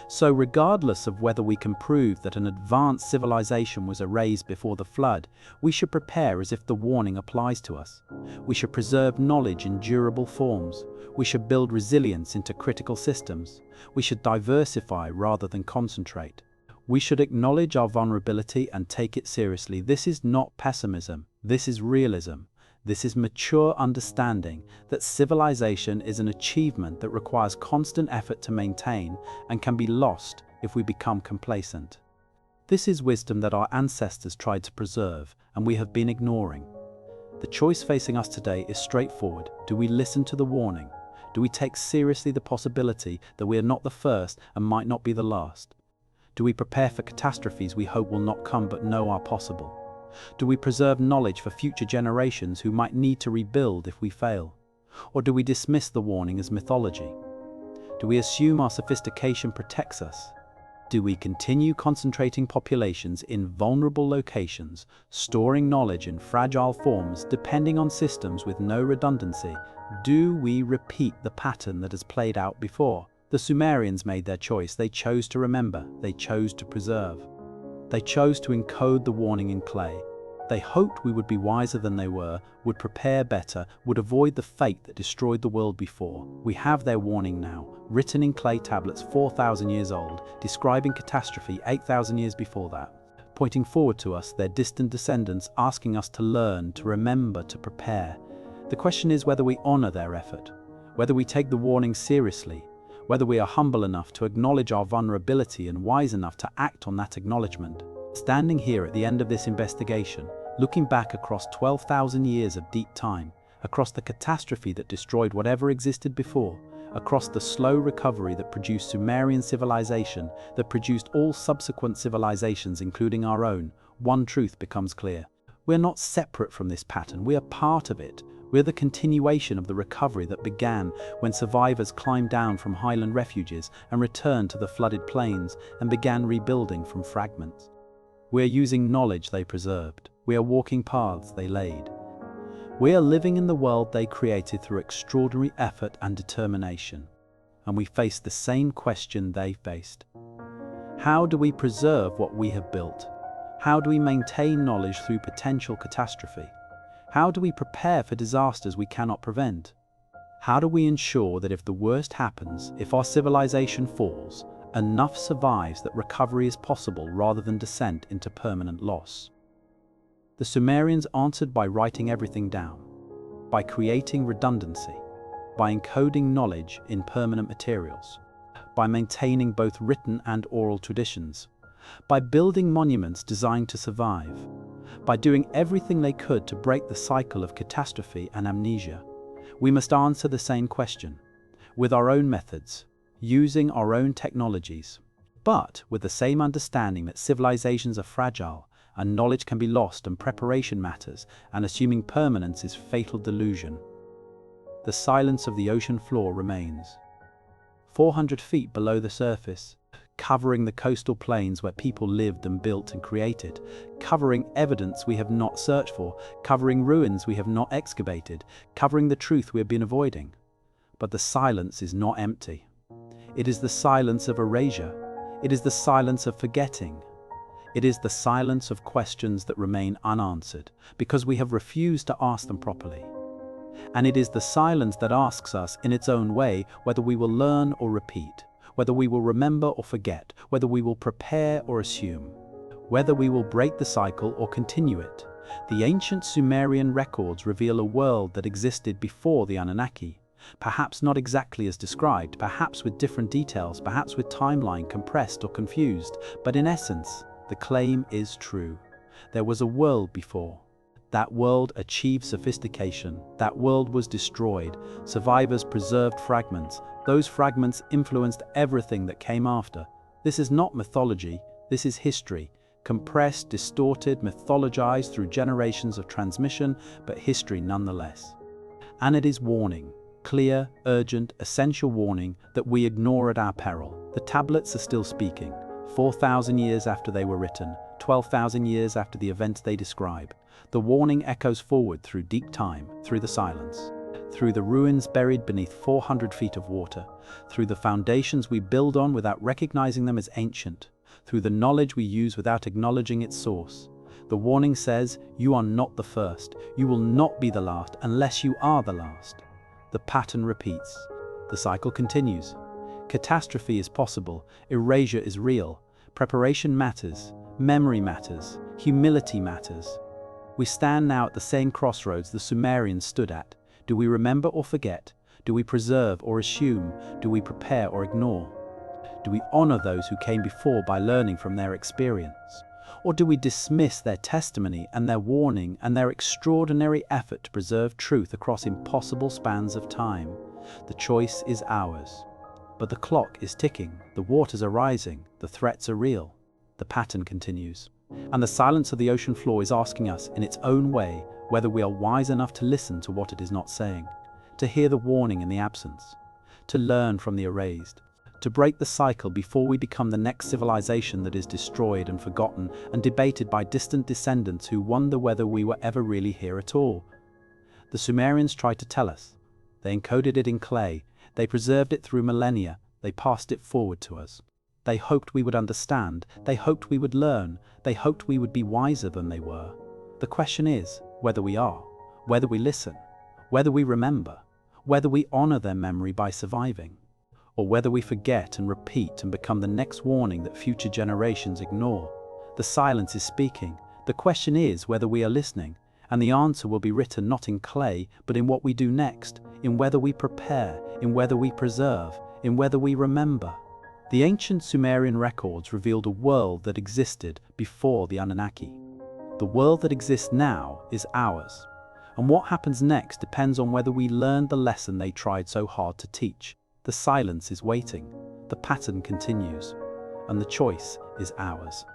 So regardless of whether we can prove that an advanced civilization was erased before the flood, we should prepare as if the warning applies to us. We should preserve knowledge in durable forms. We should build resilience into critical systems. We should diversify rather than concentrate. We should acknowledge our vulnerability and take it seriously. This is not pessimism. This is realism. This is mature understanding that civilization is an achievement that requires constant effort to maintain and can be lost if we become complacent. This is wisdom that our ancestors tried to preserve and we have been ignoring. The choice facing us today is straightforward. Do we listen to the warning? Do we take seriously the possibility that we are not the first and might not be the last? Do we prepare for catastrophes we hope will not come but know are possible? Do we preserve knowledge for future generations who might need to rebuild if we fail? Or do we dismiss the warning as mythology? Do we assume our sophistication protects us? Do we continue concentrating populations in vulnerable locations, storing knowledge in fragile forms, depending on systems with no redundancy? Do we repeat the pattern that has played out before? The Sumerians made their choice. They chose to remember. They chose to preserve. They chose to encode the warning in clay. They hoped we would be wiser than they were, would prepare better, would avoid the fate that destroyed the world before. We have their warning now, written in clay tablets 4,000 years old, describing catastrophe 8,000 years before that, pointing forward to us, their distant descendants, asking us to learn, to remember, to prepare. The question is whether we honor their effort, whether we take the warning seriously, whether we are humble enough to acknowledge our vulnerability and wise enough to act on that acknowledgement. Standing here at the end of this investigation, looking back across 12,000 years of deep time, across the catastrophe that destroyed whatever existed before, across the slow recovery that produced Sumerian civilization, that produced all subsequent civilizations including our own, one truth becomes clear. We're not separate from this pattern, we are part of it. We're the continuation of the recovery that began when survivors climbed down from highland refuges and returned to the flooded plains and began rebuilding from fragments. We are using knowledge they preserved. We are walking paths they laid. We are living in the world they created through extraordinary effort and determination. And we face the same question they faced. How do we preserve what we have built? How do we maintain knowledge through potential catastrophe? How do we prepare for disasters we cannot prevent? How do we ensure that if the worst happens, if our civilization falls, enough survives that recovery is possible rather than descent into permanent loss? The Sumerians answered by writing everything down, by creating redundancy, by encoding knowledge in permanent materials, by maintaining both written and oral traditions, by building monuments designed to survive, by doing everything they could to break the cycle of catastrophe and amnesia. We must answer the same question, with our own methods, using our own technologies, but with the same understanding that civilizations are fragile and knowledge can be lost and preparation matters, and assuming permanence is fatal delusion. The silence of the ocean floor remains. 400 feet below the surface, covering the coastal plains where people lived and built and created, covering evidence we have not searched for, covering ruins we have not excavated, covering the truth we have been avoiding. But the silence is not empty. It is the silence of erasure. It is the silence of forgetting. It is the silence of questions that remain unanswered because we have refused to ask them properly. And it is the silence that asks us in its own way whether we will learn or repeat, whether we will remember or forget, whether we will prepare or assume, whether we will break the cycle or continue it. The ancient Sumerian records reveal a world that existed before the Anunnaki, perhaps not exactly as described, perhaps with different details, perhaps with timeline compressed or confused, but in essence, the claim is true. There was a world before. That world achieved sophistication. That world was destroyed. Survivors preserved fragments. Those fragments influenced everything that came after. This is not mythology, this is history. Compressed, distorted, mythologized through generations of transmission, but history nonetheless. And it is warning. Clear, urgent, essential warning that we ignore at our peril. The tablets are still speaking. 4,000 years after they were written, 12,000 years after the events they describe. The warning echoes forward through deep time, through the silence, through the ruins buried beneath 400 feet of water, through the foundations we build on without recognizing them as ancient, through the knowledge we use without acknowledging its source. The warning says, you are not the first, you will not be the last unless you are the last. The pattern repeats. The cycle continues. Catastrophe is possible, erasure is real, preparation matters, memory matters, humility matters. We stand now at the same crossroads the Sumerians stood at. Do we remember or forget? Do we preserve or assume? Do we prepare or ignore? Do we honor those who came before by learning from their experience? Or do we dismiss their testimony and their warning and their extraordinary effort to preserve truth across impossible spans of time? The choice is ours. But the clock is ticking, the waters are rising, the threats are real. The pattern continues. And the silence of the ocean floor is asking us in its own way whether we are wise enough to listen to what it is not saying, to hear the warning in the absence, to learn from the erased, to break the cycle before we become the next civilization that is destroyed and forgotten and debated by distant descendants who wonder whether we were ever really here at all. The Sumerians tried to tell us. They encoded it in clay. They preserved it through millennia. They passed it forward to us. They hoped we would understand. They hoped we would learn. They hoped we would be wiser than they were. The question is whether we are, whether we listen, whether we remember, whether we honor their memory by surviving, or whether we forget and repeat and become the next warning that future generations ignore. The silence is speaking. The question is whether we are listening, and the answer will be written not in clay, but in what we do next, in whether we prepare, in whether we preserve, in whether we remember. The ancient Sumerian records revealed a world that existed before the Anunnaki. The world that exists now is ours, and what happens next depends on whether we learn the lesson they tried so hard to teach. The silence is waiting, the pattern continues, and the choice is ours.